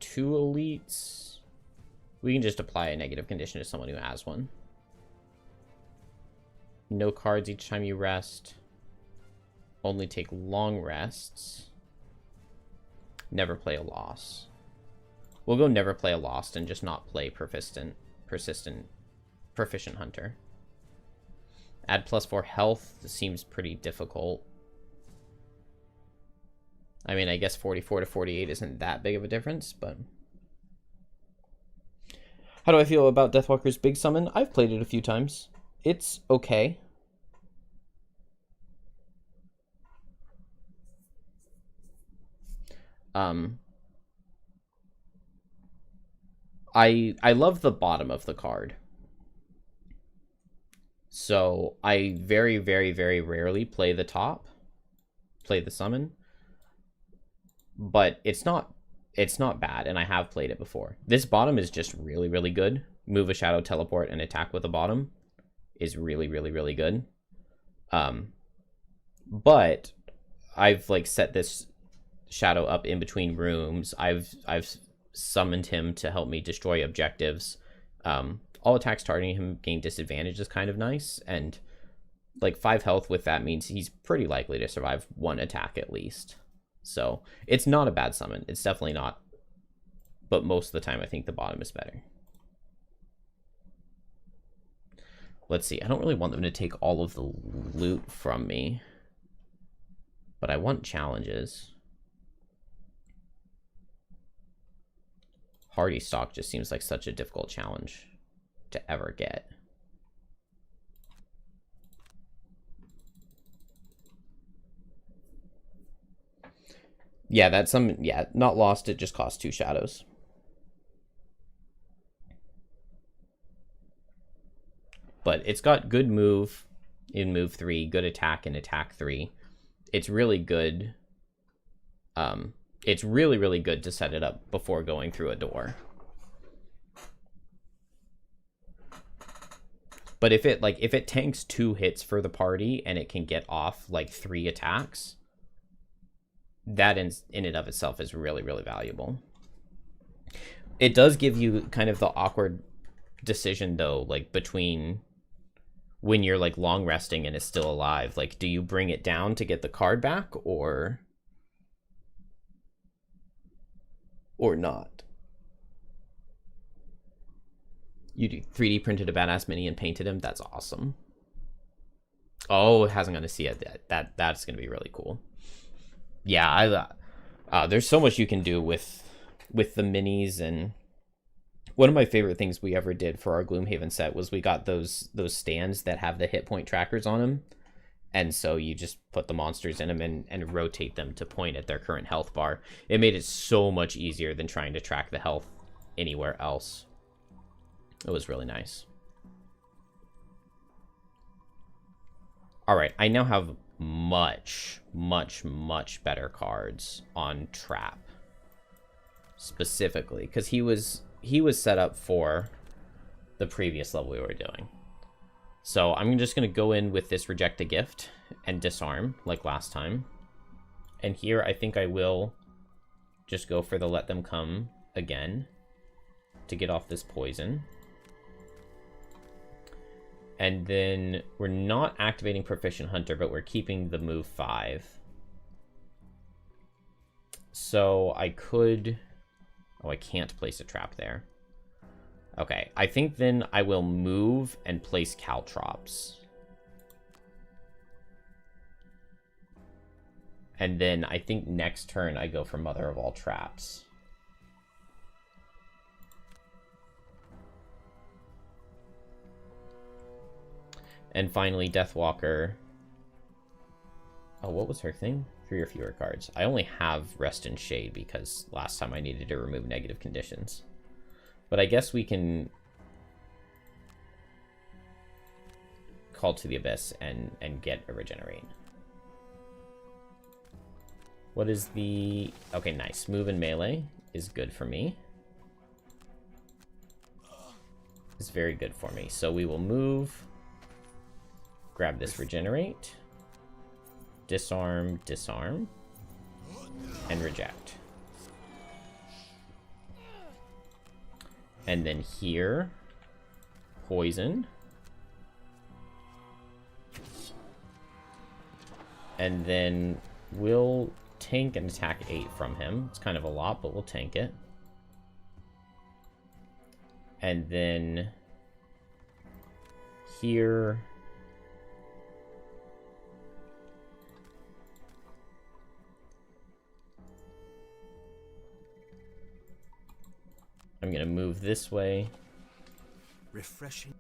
Two elites. We can just apply a negative condition to someone who has one. No cards each time you rest. Only take long rests. Never play a loss. We'll go never play a lost and just not play Proficient Hunter. Add +4 health seems pretty difficult. I mean, I guess 44 to 48 isn't that big of a difference, but... How do I feel about Deathwalker's Big Summon? I've played it a few times. It's okay. I love the bottom of the card. So I very, very, very rarely play the top. Play the summon. But it's not bad, and I have played it before. This bottom is just really, really good. Move a shadow, teleport, and attack with the bottom is really, really, really good. But I've like set this shadow up in between rooms. I've summoned him to help me destroy objectives. All attacks targeting him gain disadvantage is kind of nice, and like 5 health with that means he's pretty likely to survive one attack at least. So it's not a bad summon. It's definitely not. But most of the time I think the bottom is better. Let's see. I don't really want them to take all of the loot from me. But I want challenges. Hardy stock just seems like such a difficult challenge to ever get. Yeah, that's some, yeah, not lost, it just costs 2 shadows. But it's got good move in move 3, good attack in attack 3. It's really good. It's really, really good to set it up before going through a door. But if it tanks 2 hits for the party and it can get off like 3 attacks, that in and of itself is really, really valuable. It does give you kind of the awkward decision though, like between when you're like long resting and it's still alive, like do you bring it down to get the card back or not? You 3D printed a badass mini and painted him. That's awesome. Oh, it hasn't gonna see it. That's gonna be really cool. Yeah, there's so much you can do with the minis, and one of my favorite things we ever did for our Gloomhaven set was we got those stands that have the hit point trackers on them, and so you just put the monsters in them and rotate them to point at their current health bar. It made it so much easier than trying to track the health anywhere else. It was really nice. All right, I now have much, much, much better cards on Trap. Specifically, because he was set up for the previous level we were doing. So I'm just going to go in with this Reject a Gift and Disarm, like last time. And here I think I will just go for the Let Them Come again to get off this poison. And then we're not activating Proficient Hunter, but we're keeping the move 5. So I could... Oh, I can't place a trap there. Okay, I think then I will move and place Caltrops. And then I think next turn I go for Mother of All Traps. And finally, Deathwalker. Oh, what was her thing? 3 or fewer cards. I only have Rest and Shade because last time I needed to remove negative conditions. But I guess we can Call to the Abyss and get a Regenerate. What is the... Okay, nice. Move and melee is good for me. It's very good for me. So we will move... Grab this Regenerate, Disarm, Disarm, and Reject. And then here, Poison. And then we'll tank and attack 8 from him. It's kind of a lot, but we'll tank it. And then here... I'm going to move this way. Refreshing.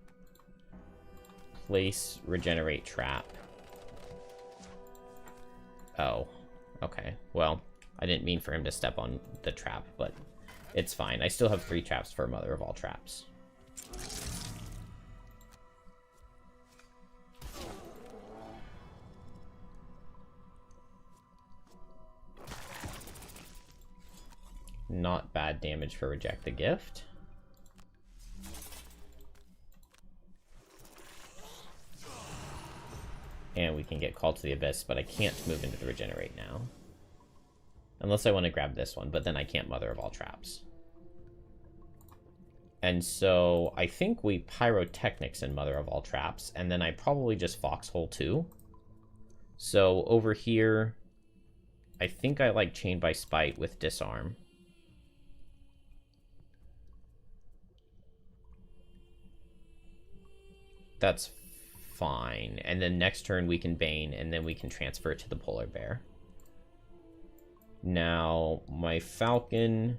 Place Regenerate Trap. Oh, okay. Well, I didn't mean for him to step on the trap, but it's fine. I still have 3 traps for Mother of All Traps. Not bad damage for Reject the Gift. And we can get Call to the Abyss, but I can't move into the Regenerate now. Unless I want to grab this one, but then I can't Mother of All Traps. And so I think we Pyrotechnics in Mother of All Traps, and then I probably just Foxhole too. So over here, I think I like Chained by Spite with Disarm. That's fine. And then next turn we can Bane, and then we can transfer it to the Polar Bear. Now, my Falcon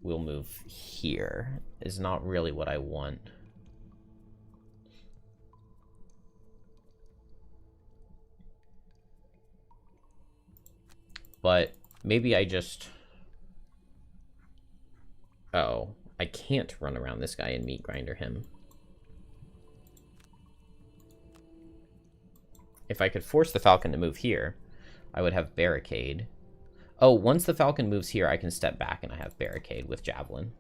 will move here. Is not really what I want. But maybe I just... Oh, I can't run around this guy and meat grinder him. If I could force the Falcon to move here, I would have Barricade. Oh, once the Falcon moves here, I can step back and I have Barricade with Javelin.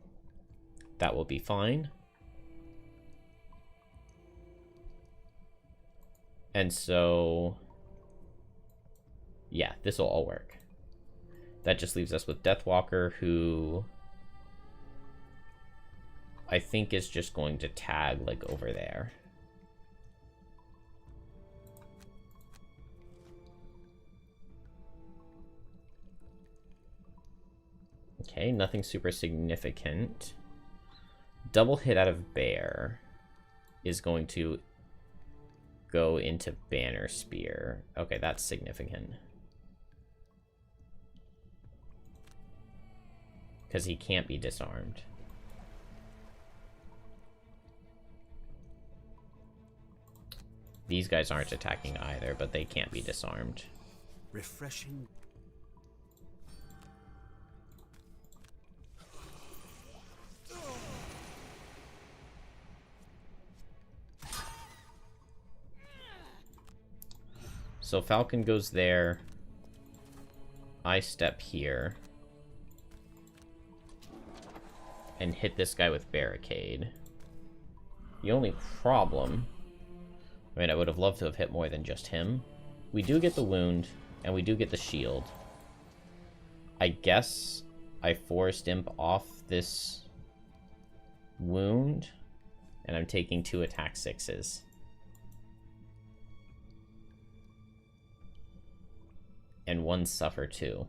That will be fine. And so... yeah, this will all work. That just leaves us with Deathwalker, who... I think is just going to tag, like, over there. Okay, nothing super significant. Double hit out of Bear is going to go into Banner Spear. Okay, that's significant. Because he can't be disarmed. These guys aren't attacking either, but they can't be disarmed. Refreshing. So Falcon goes there. I step here. And hit this guy with Barricade. The only problem... I mean, I would have loved to have hit more than just him. We do get the wound, and we do get the shield. I guess I forced Imp off this wound, and I'm taking 2 attack 6s. And 1 suffer 2.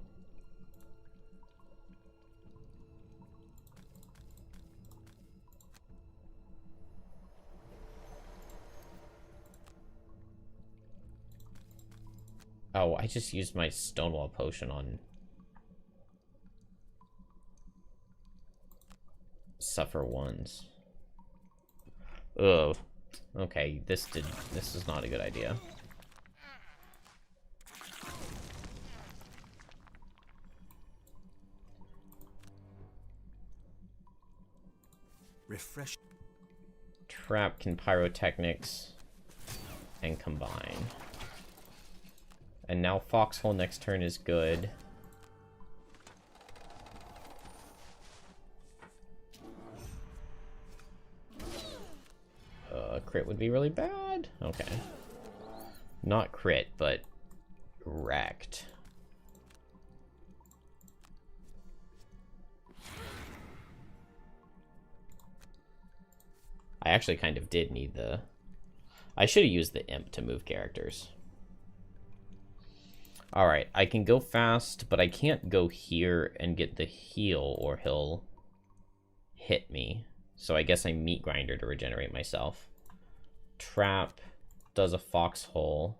Oh, I just used my Stonewall Potion on Suffer 1s. Ugh. Okay, this is not a good idea. Refresh. Trap can Pyrotechnics and combine. And now Foxhole next turn is good. Crit would be really bad. Okay. Not crit, but wrecked. I actually kind of did need the... I should have used the Imp to move characters. Alright, I can go fast, but I can't go here and get the heal or he'll hit me. So I guess I Meat Grinder to regenerate myself. Trap does a Foxhole.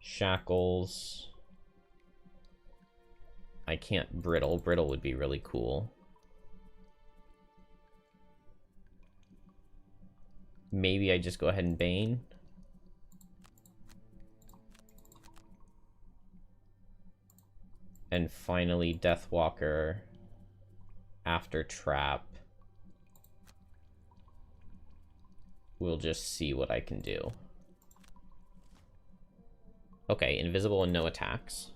Shackles. I can't Brittle. Brittle would be really cool. Maybe I just go ahead and Bane. And finally, Deathwalker after Trap. We'll just see what I can do. Okay, invisible and no attacks.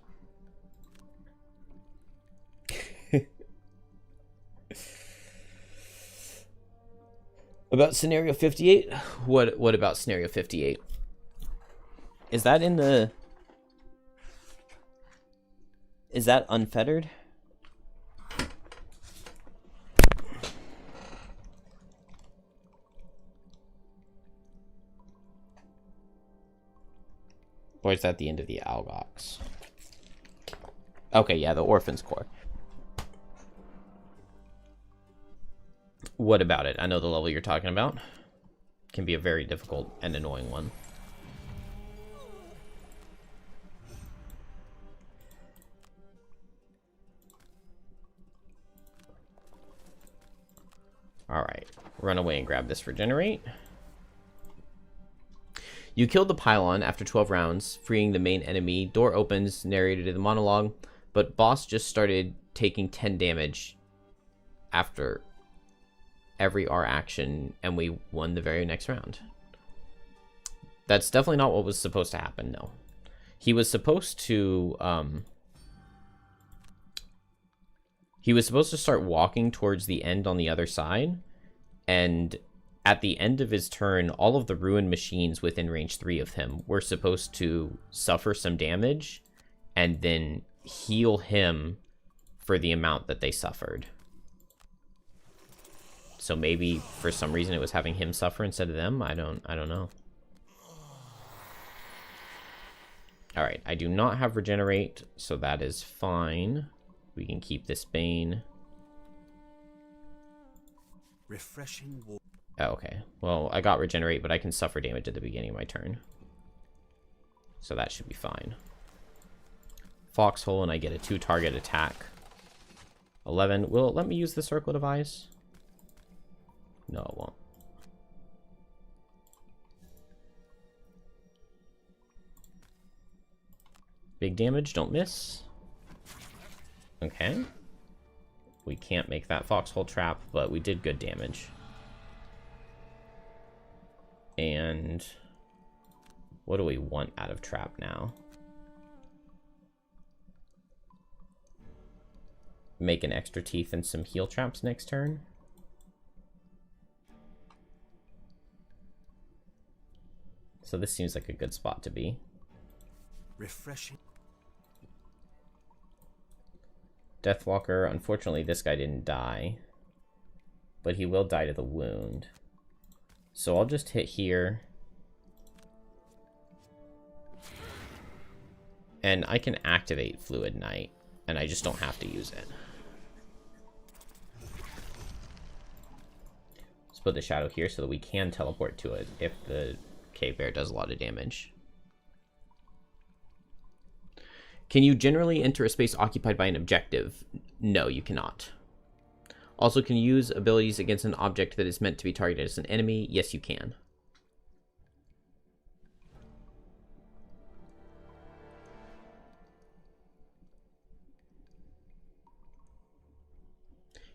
About scenario 58? What about scenario 58? Is that in the... Is that unfettered? Or is that the end of the Algox? Okay, yeah, the Orphan's Core. What about it? I know the level you're talking about. Can be a very difficult and annoying one. Alright. Run away and grab this regenerate. You killed the pylon after 12 rounds, freeing the main enemy. Door opens, narrated in the monologue, but boss just started taking 10 damage after every R action, and we won the very next round. That's definitely not what was supposed to happen, no. He was supposed to, start walking towards the end on the other side, and at the end of his turn, all of the ruined machines within range 3 of him were supposed to suffer some damage, and then heal him for the amount that they suffered. So maybe for some reason it was having him suffer instead of them. I don't know. All right, I do not have regenerate, so that is fine. We can keep this Bane. Refreshing water. Oh, okay. Well, I got regenerate, but I can suffer damage at the beginning of my turn. So that should be fine. Foxhole, and I get a 2-target attack. 11. Will it let me use the Circlet of Eyes? No, it won't. Big damage, don't miss. Okay. We can't make that Foxhole trap, but we did good damage. And what do we want out of trap now? Make an extra teeth and some heal traps next turn. So this seems like a good spot to be. Refreshing. Deathwalker, unfortunately this guy didn't die, but he will die to the wound. So I'll just hit here. And I can activate Fluid Knight, and I just don't have to use it. Let's put the shadow here so that we can teleport to it if the cave bear does a lot of damage. Can you generally enter a space occupied by an objective? No, you cannot. Also, can you use abilities against an object that is meant to be targeted as an enemy? Yes, you can.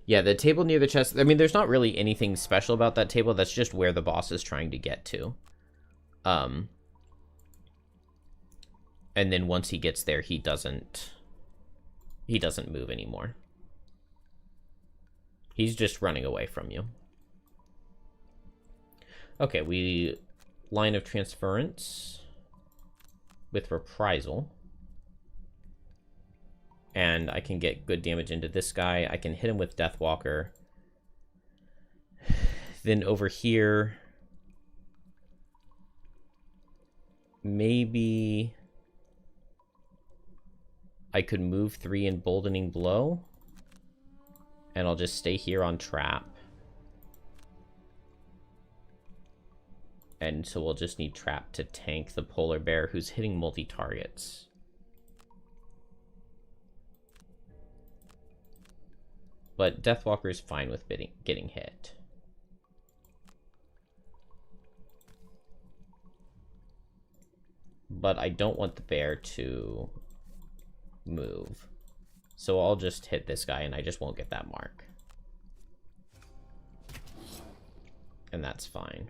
Yeah, the table near the chest, I mean, there's not really anything special about that table. That's just where the boss is trying to get to. And then once he gets there, he doesn't move anymore. He's just running away from you. Okay, we line of transference with reprisal. And I can get good damage into this guy. I can hit him with Deathwalker. Then over here, maybe I could move 3 Emboldening Blow. And I'll just stay here on trap. And so we'll just need trap to tank the polar bear who's hitting multi-targets. But Deathwalker is fine with getting hit. But I don't want the bear to move. So I'll just hit this guy and I just won't get that mark. And that's fine.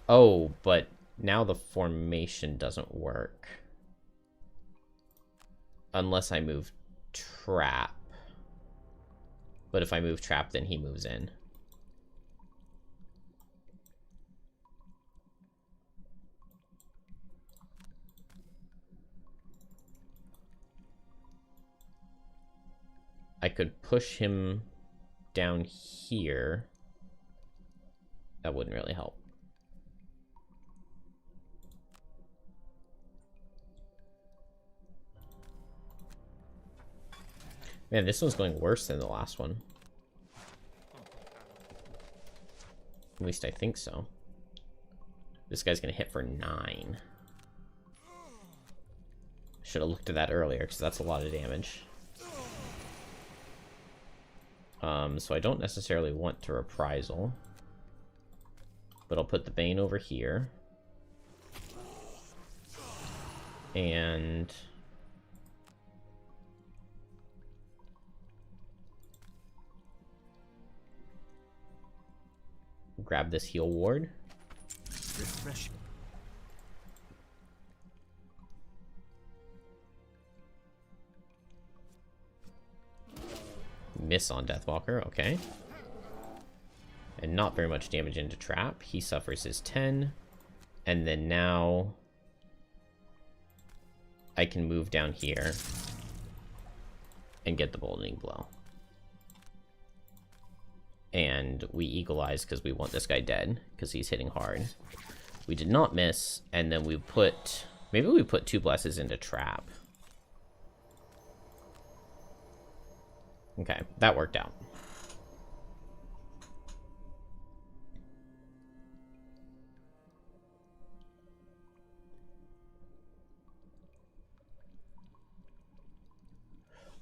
Oh, but now the formation doesn't work. Unless I move trap. But if I move trap, then he moves in. I could push him down here. That wouldn't really help. Man, this one's going worse than the last one. At least I think so. This guy's gonna hit for 9. Should have looked at that earlier, because that's a lot of damage. So I don't necessarily want to reprisal. But I'll put the Bane over here. And... grab this heal ward. Refresh. Miss on Deathwalker, okay. And not very much damage into trap. He suffers his 10. And then now I can move down here and get the Boldening Blow. And we equalize because we want this guy dead because he's hitting hard. We did not miss, and then we put... maybe we put 2 blesses into trap. Okay, that worked out.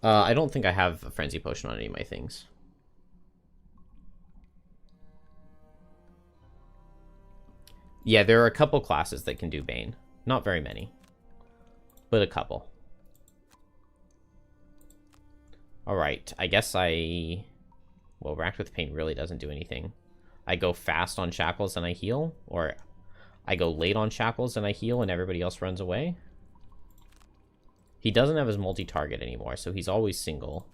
I don't think I have a Frenzy Potion on any of my things. Yeah, there are a couple classes that can do Bane. Not very many, but a couple. Alright, I guess well, Racked with Pain really doesn't do anything. I go fast on Shackles and I heal, or I go late on Shackles and I heal and everybody else runs away. He doesn't have his multi-target anymore, so he's always single.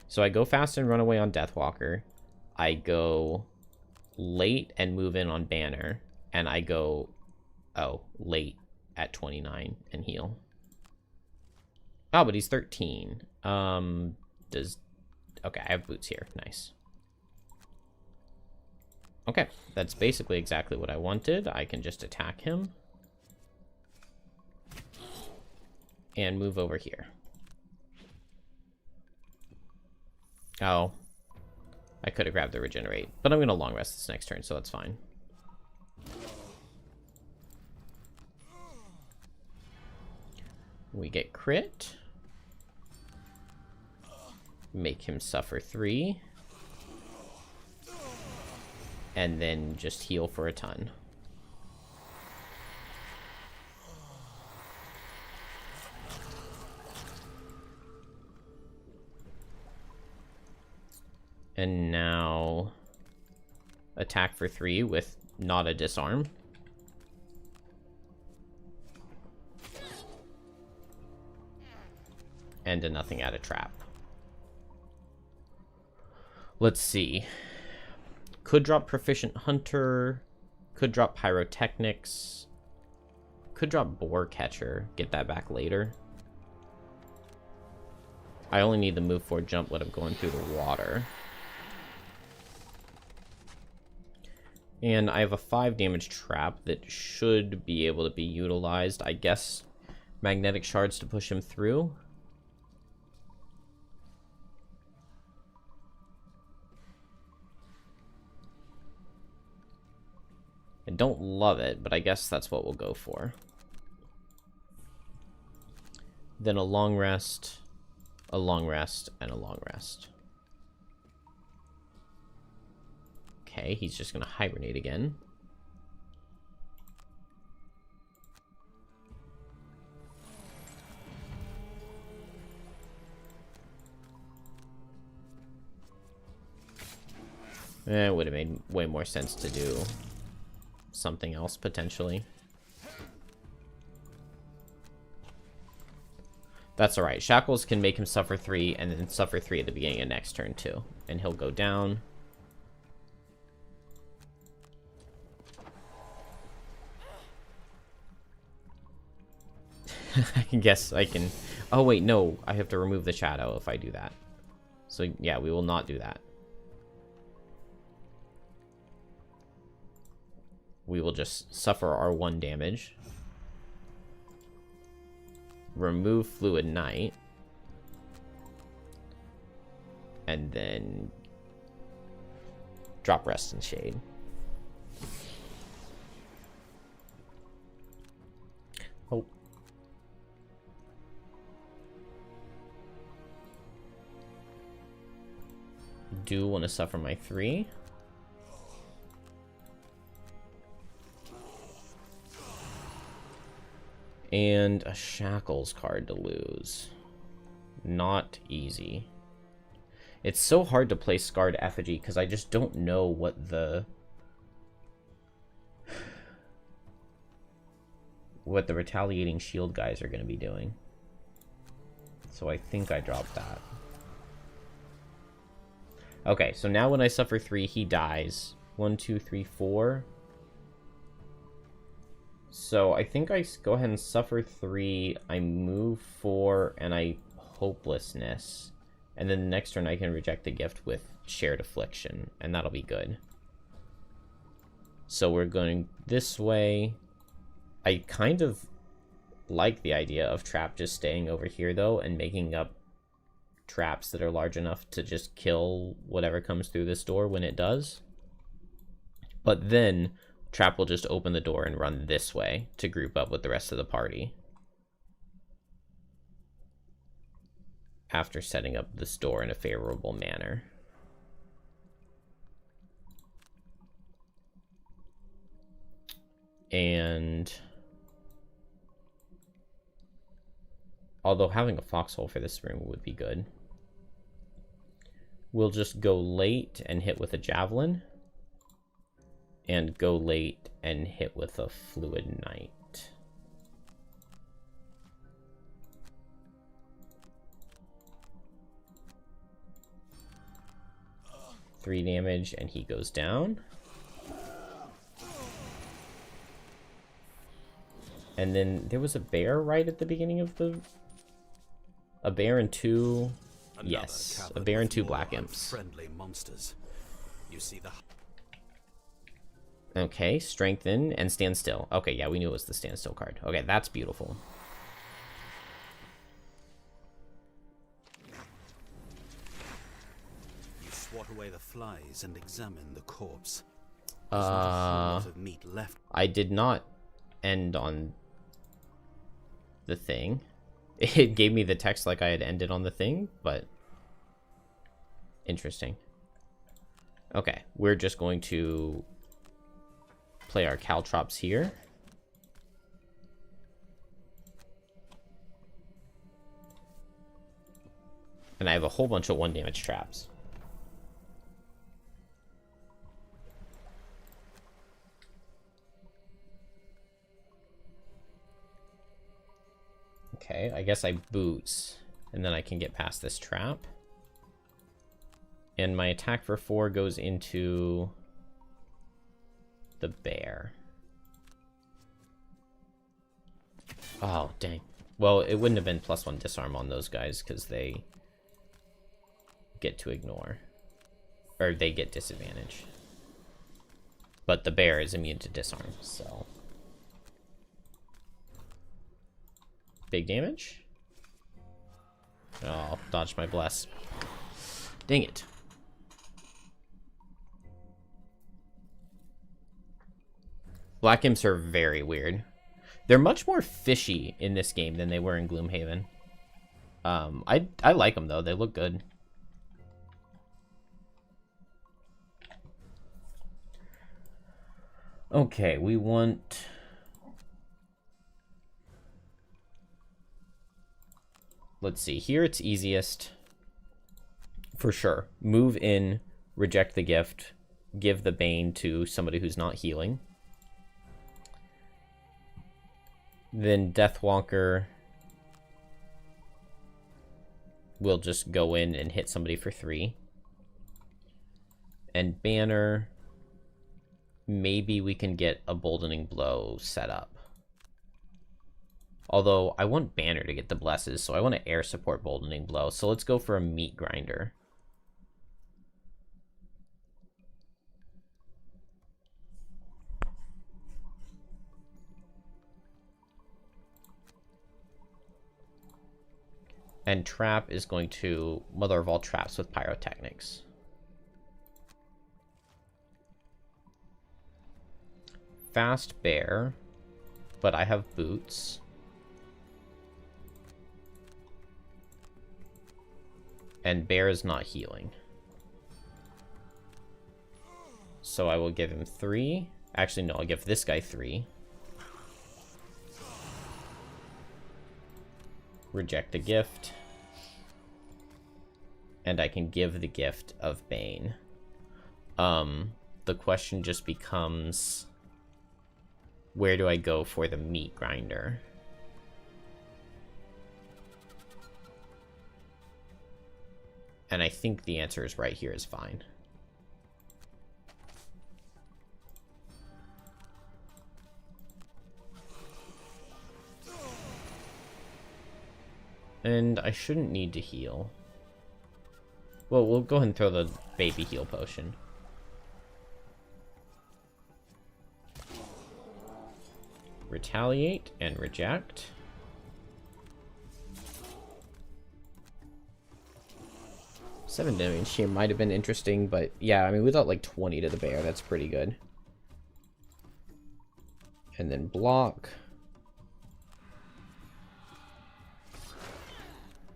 So I go fast and run away on Deathwalker. I go late and move in on Banner. And I go, late at 29 and heal. Oh, but he's 13. Okay, I have boots here. Nice. Okay, that's basically exactly what I wanted. I can just attack him. And move over here. Oh. I could have grabbed the regenerate. But I'm going to long rest this next turn, so that's fine. We get crit. Make him suffer 3. And then just heal for a ton. And now attack for 3 with not a disarm. And a nothing out of trap. Let's see. Could drop Proficient Hunter. Could drop Pyrotechnics. Could drop Boar Catcher. Get that back later. I only need the move forward jump when I'm going through the water. And I have a 5 damage trap that should be able to be utilized. I guess Magnetic Shards to push him through. I don't love it, but I guess that's what we'll go for. Then a long rest, and a long rest. Okay, he's just gonna hibernate again. It would have made way more sense to do something else, potentially. That's alright. Shackles can make him suffer 3, and then suffer 3 at the beginning of next turn, too. And he'll go down. I guess I can... Oh, wait, no. I have to remove the shadow if I do that. So, yeah, we will not do that. We will just suffer our 1 damage. Remove Fluid Knight. And then drop Rest and Shade. do want to suffer my 3. And a Shackles card to lose. Not easy. It's so hard to play Scarred Effigy because I just don't know what the retaliating shield guys are going to be doing. So I think I dropped that. Okay, so now when I suffer 3, he dies. 1, 2, 3, 4. So I think I go ahead and suffer 3. I move 4, and I hopelessness. And then the next turn I can reject the gift with Shared Affliction, and that'll be good. So we're going this way. I kind of like the idea of Trap just staying over here, though, and making up traps that are large enough to just kill whatever comes through this door when it does. But then Trap will just open the door and run this way to group up with the rest of the party. After setting up this door in a favorable manner. And although having a foxhole for this room would be good. We'll just go late and hit with a javelin. And go late and hit with a fluid knight. Three damage and he goes down. And then there was a bear right at the beginning of the... A bear and 2... Yes, a bear and 2 black imps. Friendly monsters. You see the... Okay, strengthen and stand still. Okay, yeah, we knew it was the stand still card. Okay, that's beautiful. You swat away the flies and examine the corpse. There's not a whole lot of meat left. I did not end on the thing. It gave me the text like I had ended on the thing, but interesting. Okay, we're just going to play our caltrops here. And I have a whole bunch of 1 damage traps. Okay, I guess I boots, and then I can get past this trap. And my attack for 4 goes into the bear. Oh, dang. Well, it wouldn't have been +1 disarm on those guys, because they get to ignore. Or they get disadvantage. But the bear is immune to disarm, so... Big damage. Oh, dodged my bless. Dang it. Black imps are very weird. They're much more fishy in this game than they were in Gloomhaven. I like them though. They look good. Okay, we want... Let's see. Here it's easiest. For sure. Move in, reject the gift, give the bane to somebody who's not healing. Then Deathwalker will just go in and hit somebody for 3. And Banner, maybe we can get a Boldening Blow set up. Although, I want Banner to get the blesses, so I want to air support Boldening Blow. So let's go for a Meat Grinder. And Trap is going to Mother of all Traps with Pyrotechnics. Fast Bear, but I have Boots. And Bear is not healing. So I will give him 3. Actually, no, I'll give this guy 3. Reject a gift. And I can give the gift of Bane. The question just becomes, where do I go for the meat grinder? And I think the answer is right here is fine. And I shouldn't need to heal. Well, we'll go ahead and throw the baby heal potion. Retaliate and reject. Seven damage here might have been interesting, but yeah, I mean, without like 20 to the bear, that's pretty good. And then block.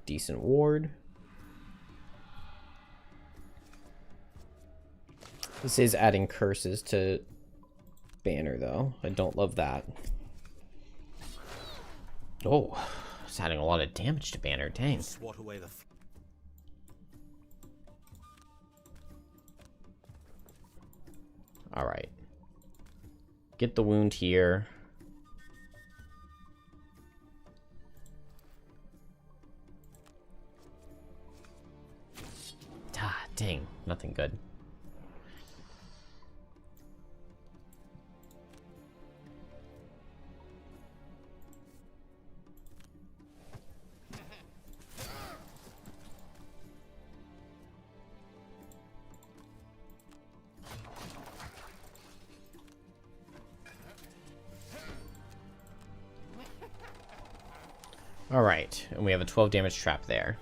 Decent ward. This is adding curses to Banner, though. I don't love that. Oh, it's adding a lot of damage to Banner. Dang. Swat away the Alright. Get the wound here. Ah, dang. Nothing good. Alright, and we have a 12 damage trap there.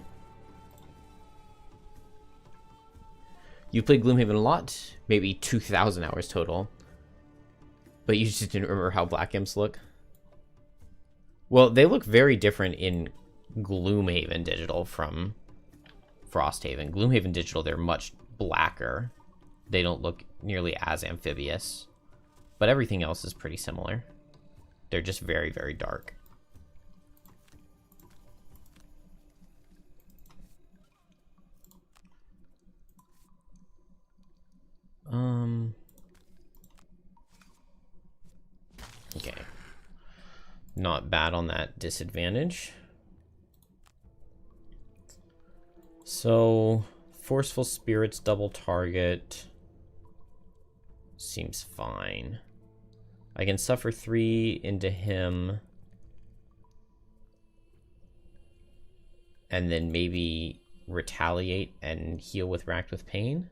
You played Gloomhaven a lot, maybe 2,000 hours total. But you just didn't remember how Black Imps look? Well, they look very different in Gloomhaven Digital from Frosthaven. Gloomhaven Digital, they're much blacker. They don't look nearly as amphibious. But everything else is pretty similar. They're just very, very dark. Okay. Not bad on that disadvantage. So, Forceful Spirits double target seems fine. I can suffer 3 into him. And then maybe retaliate and heal with Racked with Pain.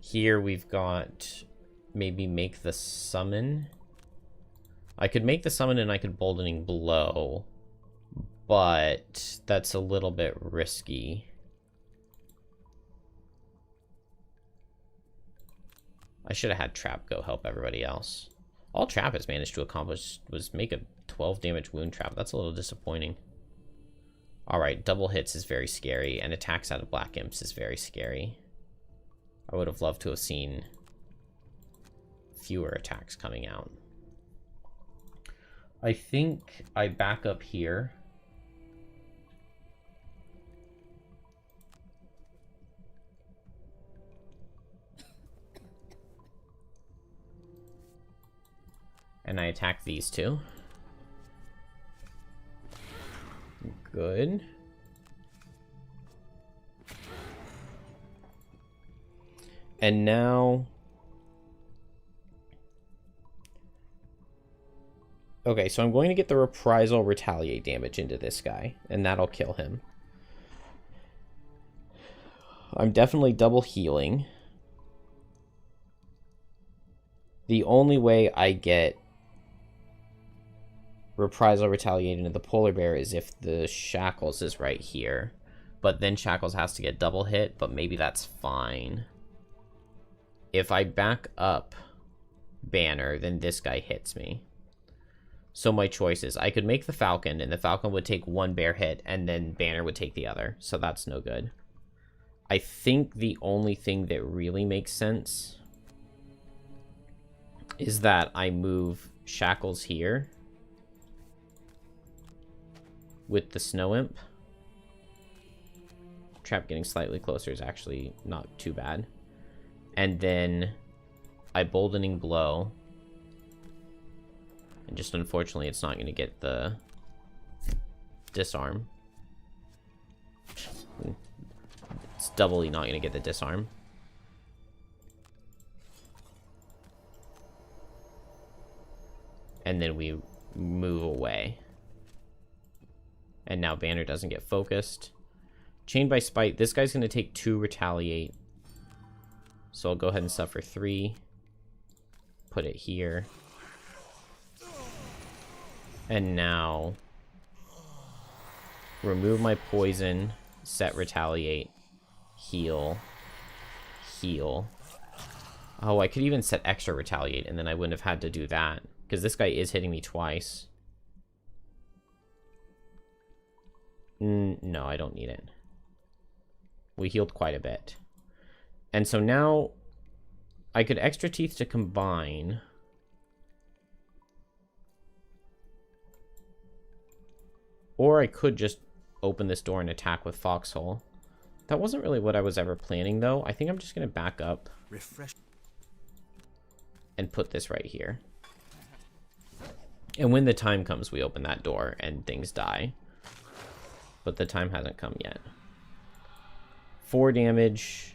Here we've got maybe make the summon. I could make the summon and I could boldening blow, but that's a little bit risky. I should have had Trap go help everybody else. All Trap has managed to accomplish was make a 12 damage wound trap. That's a little disappointing. Alright, double hits is very scary, and attacks out of Black Imps is very scary. I would have loved to have seen fewer attacks coming out. I think I back up here. And I attack these two. Good. And now... Okay, so I'm going to get the Reprisal Retaliate damage into this guy, and that'll kill him. I'm definitely double healing. The only way I get Reprisal Retaliate into the Polar Bear is if the Shackles is right here. But then Shackles has to get double hit, but maybe that's fine. If I back up Banner, then this guy hits me. So my choices, I could make the Falcon, and the Falcon would take one bear hit, and then Banner would take the other. So that's no good. I think the only thing that really makes sense is that I move Shackles here with the Snow Imp. Trap getting slightly closer is actually not too bad. And then I Boldening Blow. And just unfortunately, it's not going to get the disarm. It's doubly not going to get the disarm. And then we move away. And now Banner doesn't get focused. Chained by Spite. This guy's going to take 2 Retaliate. So I'll go ahead and suffer 3. Put it here. And now remove my poison, set Retaliate, heal, heal. Oh, I could even set extra Retaliate, and then I wouldn't have had to do that, because this guy is hitting me twice. No, I don't need it. We healed quite a bit. And so now I could Extra Teeth to combine. Or I could just open this door and attack with Foxhole. That wasn't really what I was ever planning, though. I think I'm just going to back up. Refresh. And put this right here. And when the time comes, we open that door and things die. But the time hasn't come yet. 4 damage.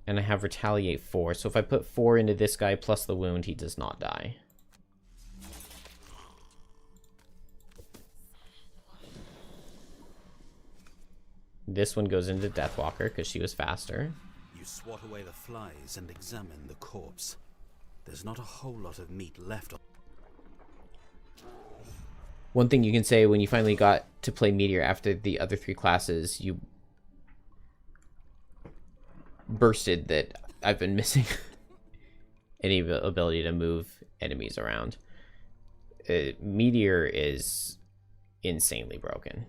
And I have Retaliate 4. So if I put 4 into this guy plus the wound, he does not die. This one goes into Deathwalker because she was faster. You swat away the flies and examine the corpse. There's not a whole lot of meat left. One thing you can say when you finally got to play Meteor after the other 3 classes, you bursted that I've been missing any ability to move enemies around. Meteor is insanely broken.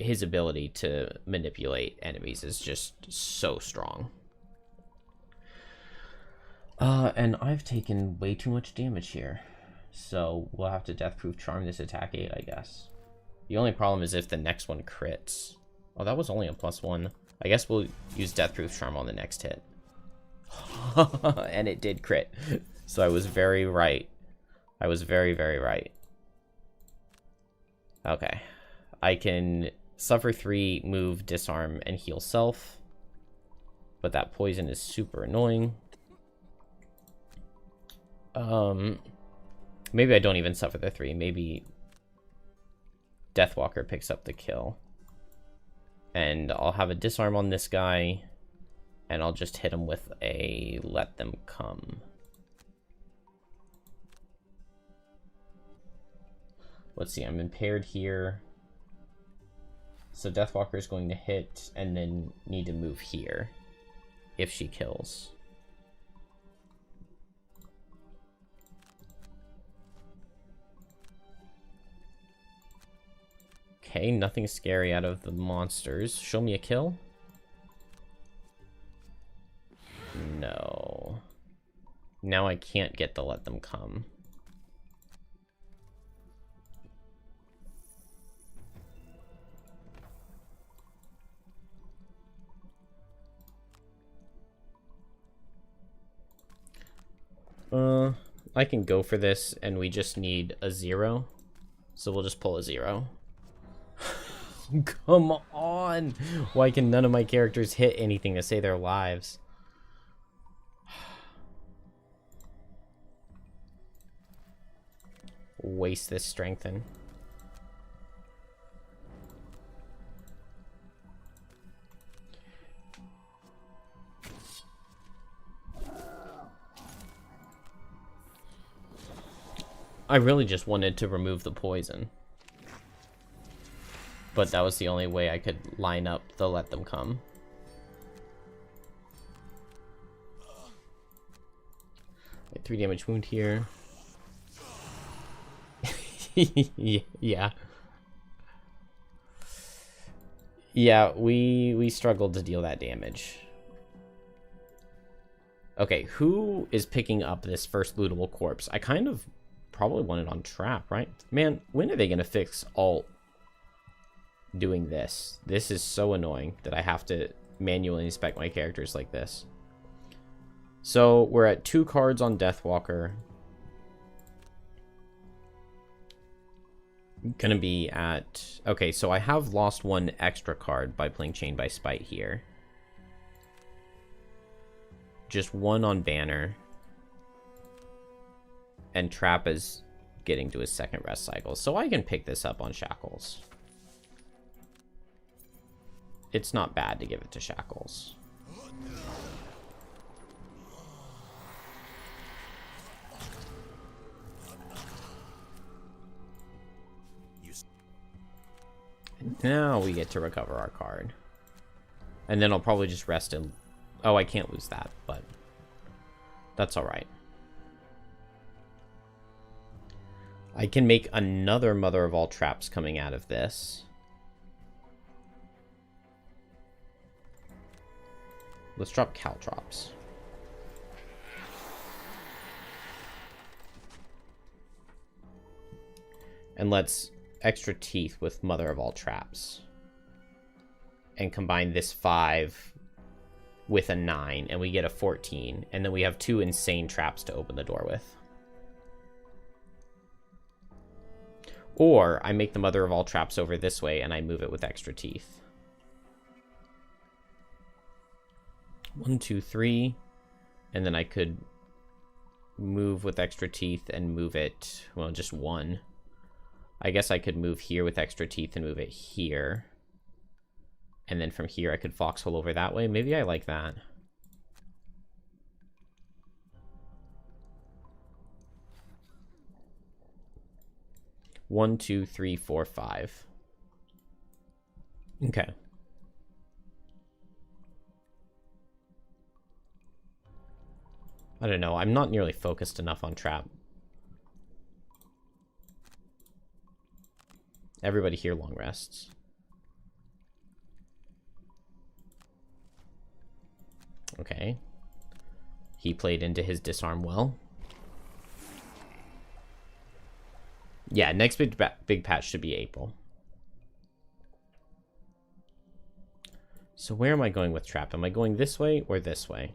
His ability to manipulate enemies is just so strong. And I've taken way too much damage here. So we'll have to Deathproof Charm this attack 8, I guess. The only problem is if the next one crits. Oh, that was only a +1. I guess we'll use Deathproof Charm on the next hit. And it did crit. So I was very right. I was very, very right. Okay. I can suffer 3, move, disarm, and heal self. But that poison is super annoying. Maybe I don't even suffer the 3. Maybe Deathwalker picks up the kill. And I'll have a disarm on this guy. And I'll just hit him with a Let Them Come. Let's see, I'm impaired here. So Deathwalker is going to hit and then need to move here if she kills. Okay, nothing scary out of the monsters. Show me a kill. No. Now I can't get to Let Them Come. I can go for this, and we just need a 0. So we'll just pull a 0. Come on! Why can none of my characters hit anything to save their lives? Waste this strengthen. I really just wanted to remove the poison. But that was the only way I could line up the Let Them Come. 3 damage wound here. Yeah. Yeah, we struggled to deal that damage. Okay, who is picking up this first lootable corpse? I kind of probably want it on trap, right? Man, when are they going to fix alt doing this? This is so annoying that I have to manually inspect my characters like this. So we're at 2 cards on Deathwalker. Gonna be at... Okay, so I have lost 1 extra card by playing Chained by Spite here. Just 1 on Banner. And Trap is getting to his 2nd rest cycle. So I can pick this up on Shackles. It's not bad to give it to Shackles. Now we get to recover our card. And then I'll probably just rest in... Oh, I can't lose that, but that's alright. I can make another Mother of All Traps coming out of this. Let's drop Caltrops. And let's extra teeth with Mother of All Traps. And combine this 5 with a 9, and we get a 14. And then we have 2 insane traps to open the door with. Or I make the Mother of All Traps over this way, and I move it with extra teeth. 1, 2, 3. And then I could move with extra teeth and move it, well, just 1. I guess I could move here with extra teeth and move it here. And then from here I could foxhole over that way. Maybe I like that. One, 2, 3, 4, 5. Okay. I don't know. I'm not nearly focused enough on trap. Everybody here long rests. Okay. He played into his disarm well. Yeah, next big patch should be April. So where am I going with trap? Am I going this way or this way?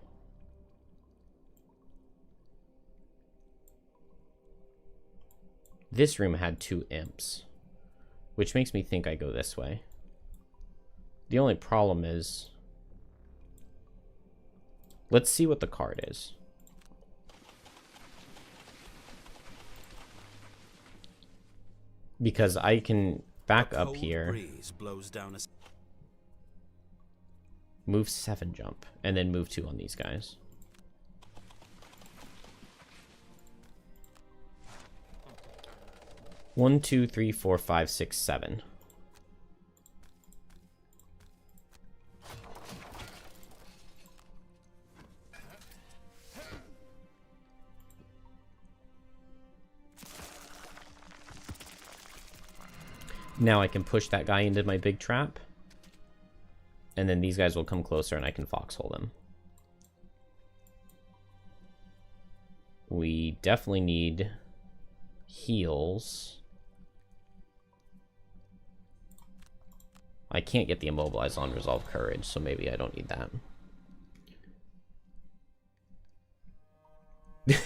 This room had 2 imps, which makes me think I go this way. The only problem is... Let's see what the card is. Because I can back up here, move 7 jump, and then move 2 on these guys. One, 2, 3, 4, 5, 6, 7. Now I can push that guy into my big trap. And then these guys will come closer and I can foxhole them. We definitely need heals. I can't get the immobilize on Resolve Courage, so maybe I don't need that.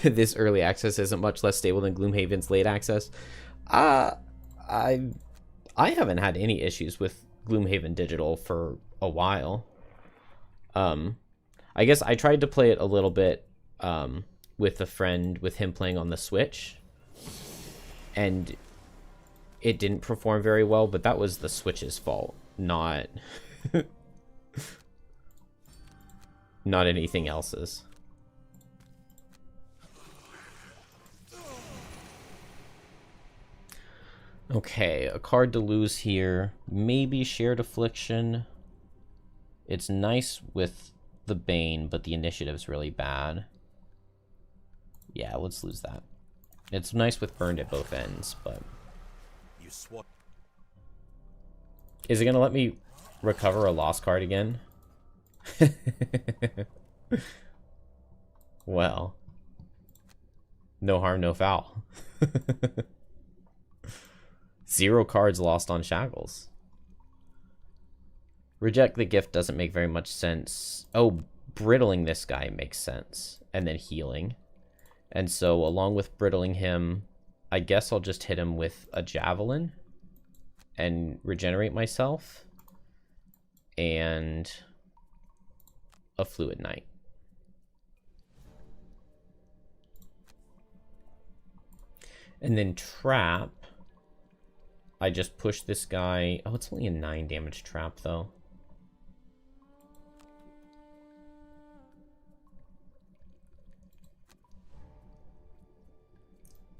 This early access isn't much less stable than Gloomhaven's late access. I haven't had any issues with Gloomhaven Digital for a while. I guess I tried to play it a little bit with a friend, with him playing on the Switch. And it didn't perform very well, but that was the Switch's fault, not not anything else's. Okay, a card to lose here. Maybe Shared Affliction. It's nice with the Bane, but the initiative's really bad. Yeah, let's lose that. It's nice with burned at both ends, but... You swat. Is it going to let me recover a lost card again? Well. No harm, no foul. 0 cards lost on Shackles. Reject the gift doesn't make very much sense. Oh, brittling this guy makes sense. And then healing. And so, along with brittling him, I guess I'll just hit him with a javelin and regenerate myself. And a fluid knight. And then trap. I just push this guy. Oh, it's only a 9 damage trap, though.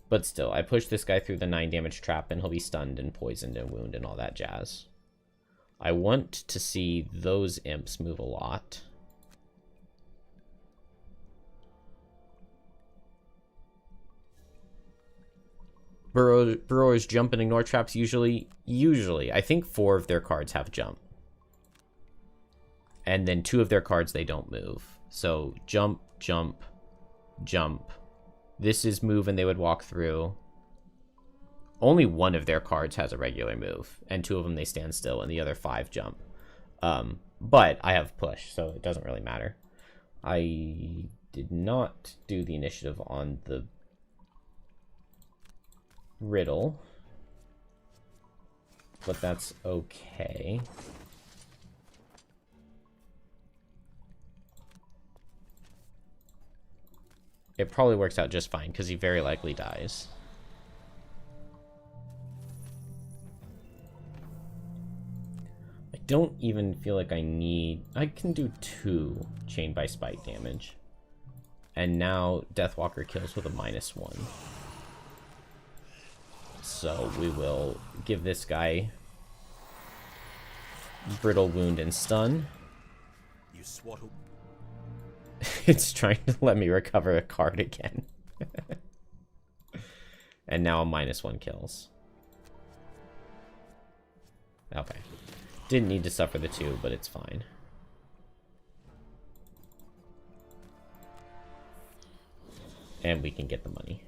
But still, I push this guy through the 9 damage trap, and he'll be stunned and poisoned and wounded and all that jazz. I want to see those imps move a lot. Burrowers jump and ignore traps usually. I think 4 of their cards have jump. And then 2 of their cards, they don't move. So jump, jump, jump. This is move and they would walk through. Only 1 of their cards has a regular move. And 2 of them, they stand still. And the other 5 jump. But I have push, so it doesn't really matter. I did not do the initiative on the riddle, but that's okay. It probably works out just fine because he very likely dies. I don't even feel like I can do 2 chain by spite damage, and now Deathwalker kills with a -1. So we will give this guy brittle wound and stun. You swaddle. It's trying to let me recover a card again. And now a -1 kills. Okay. Didn't need to suffer the 2, but it's fine. And we can get the money.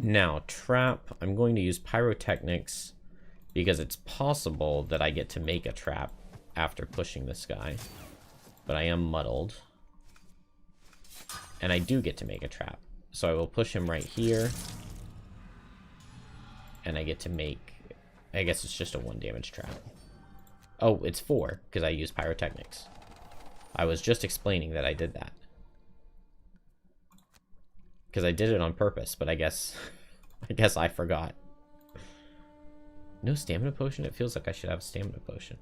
Now, trap. I'm going to use pyrotechnics because it's possible that I get to make a trap after pushing this guy. But I am muddled. And I do get to make a trap. So I will push him right here. And I get to make... I guess it's just a 1 damage trap. Oh, it's 4 because I use pyrotechnics. I was just explaining that I did that. Because I did it on purpose, but I guess I forgot. No stamina potion? It feels like I should have a stamina potion.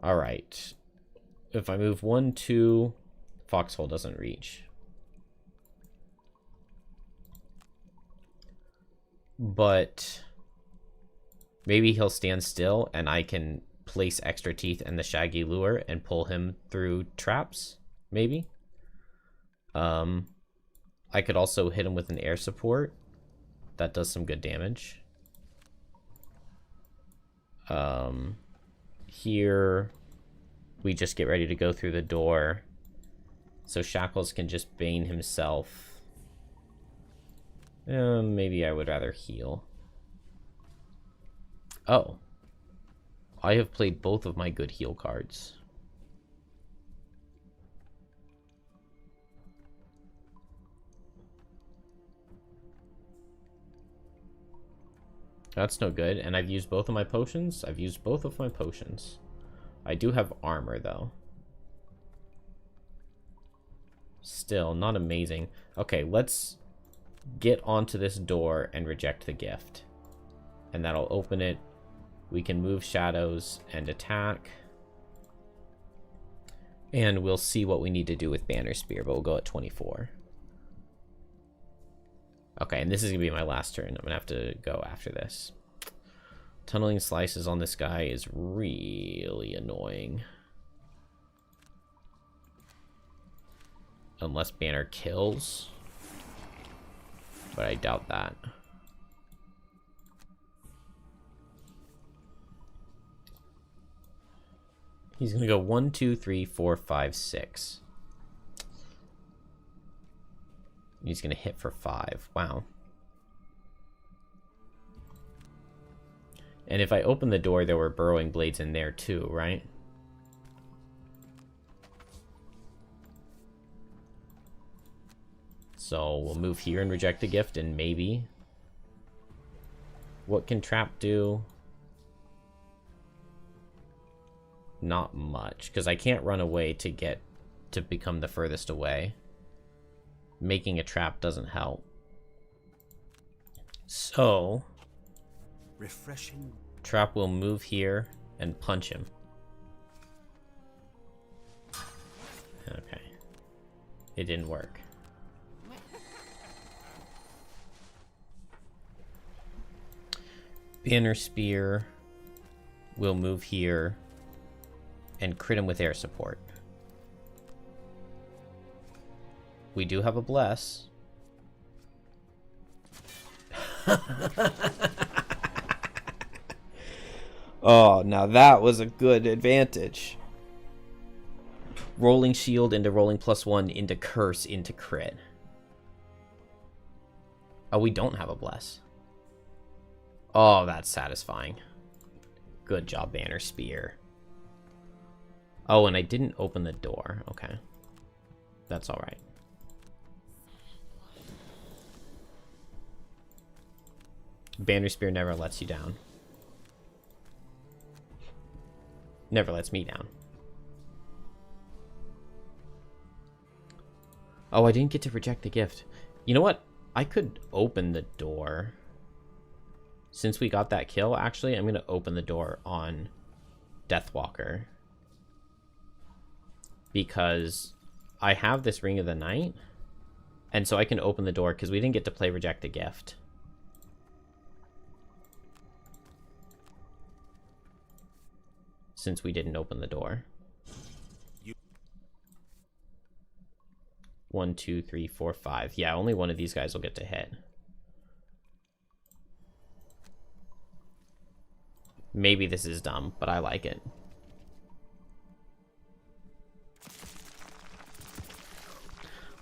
Alright. If I move 1, 2, Foxhole doesn't reach. But maybe he'll stand still and I can place extra teeth in the shaggy lure and pull him through traps, maybe. I could also hit him with an air support. That does some good damage. Here we just get ready to go through the door. So Shackles can just bane himself. Maybe I would rather heal. Oh. I have played both of my good heal cards. That's no good. And I've used both of my potions. I've used both of my potions. I do have armor, though. Still, not amazing. Okay, let's get onto this door and reject the gift. And that'll open it. We can move shadows and attack. And we'll see what we need to do with Banner Spear, but we'll go at 24. Okay, and this is going to be my last turn. I'm going to have to go after this. Tunneling slices on this guy is really annoying. Unless Banner kills. But I doubt that. He's gonna go 1, 2, 3, 4, 5, 6. He's gonna hit for 5. Wow. And if I open the door, there were burrowing blades in there too, right? So we'll move here and reject the gift, and maybe... What can trap do? Not much, because I can't run away to become the furthest away. Making a trap doesn't help. So... Refreshing. Trap will move here and punch him. Okay. It didn't work. Banner Spear will move here and crit him with air support. We do have a bless. Oh, now that was a good advantage. Rolling shield into rolling +1 into curse into crit. Oh, we don't have a bless. Oh, that's satisfying. Good job, Banner Spear. Oh, and I didn't open the door. Okay. That's alright. Banner Spear never lets you down. Never lets me down. Oh, I didn't get to reject the gift. You know what? I could open the door. Since we got that kill, actually, I'm going to open the door on Deathwalker. Because I have this Ring of the Night. And so I can open the door because we didn't get to play Reject the Gift. Since we didn't open the door. 1, 2, 3, 4, 5. Yeah, only one of these guys will get to hit. Maybe this is dumb, but I like it.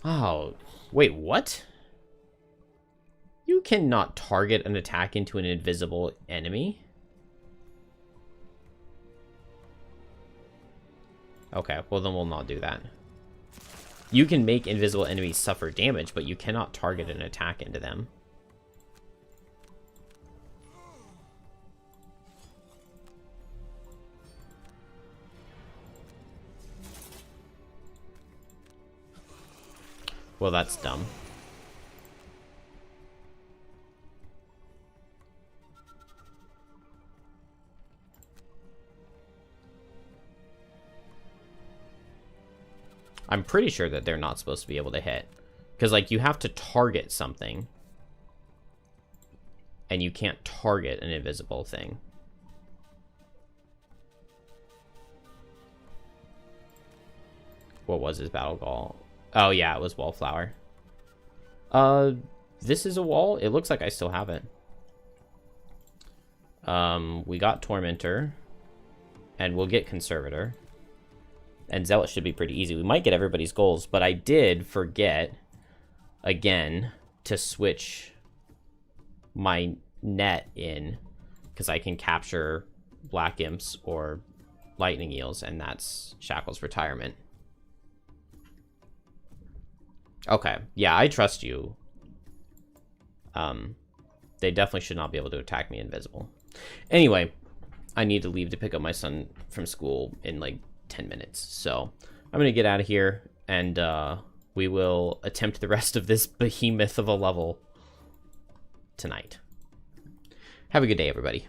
Oh, wait, what? You cannot target an attack into an invisible enemy? Okay, well then we'll not do that. You can make invisible enemies suffer damage, but you cannot target an attack into them. Well, that's dumb. I'm pretty sure that they're not supposed to be able to hit. Because, like, you have to target something. And you can't target an invisible thing. What was his battle call? Oh, yeah, it was Wallflower. This is a wall? It looks like I still have it. We got Tormentor. And we'll get Conservator. And Zealot should be pretty easy. We might get everybody's goals, but I did forget, again, to switch my net in, because I can capture Black Imps or Lightning Eels, and that's Shackle's retirement. Okay, yeah, I trust you. They definitely should not be able to attack me invisible. Anyway, I need to leave to pick up my son from school in, like, 10 minutes. So I'm going to get out of here, and we will attempt the rest of this behemoth of a level tonight. Have a good day, everybody.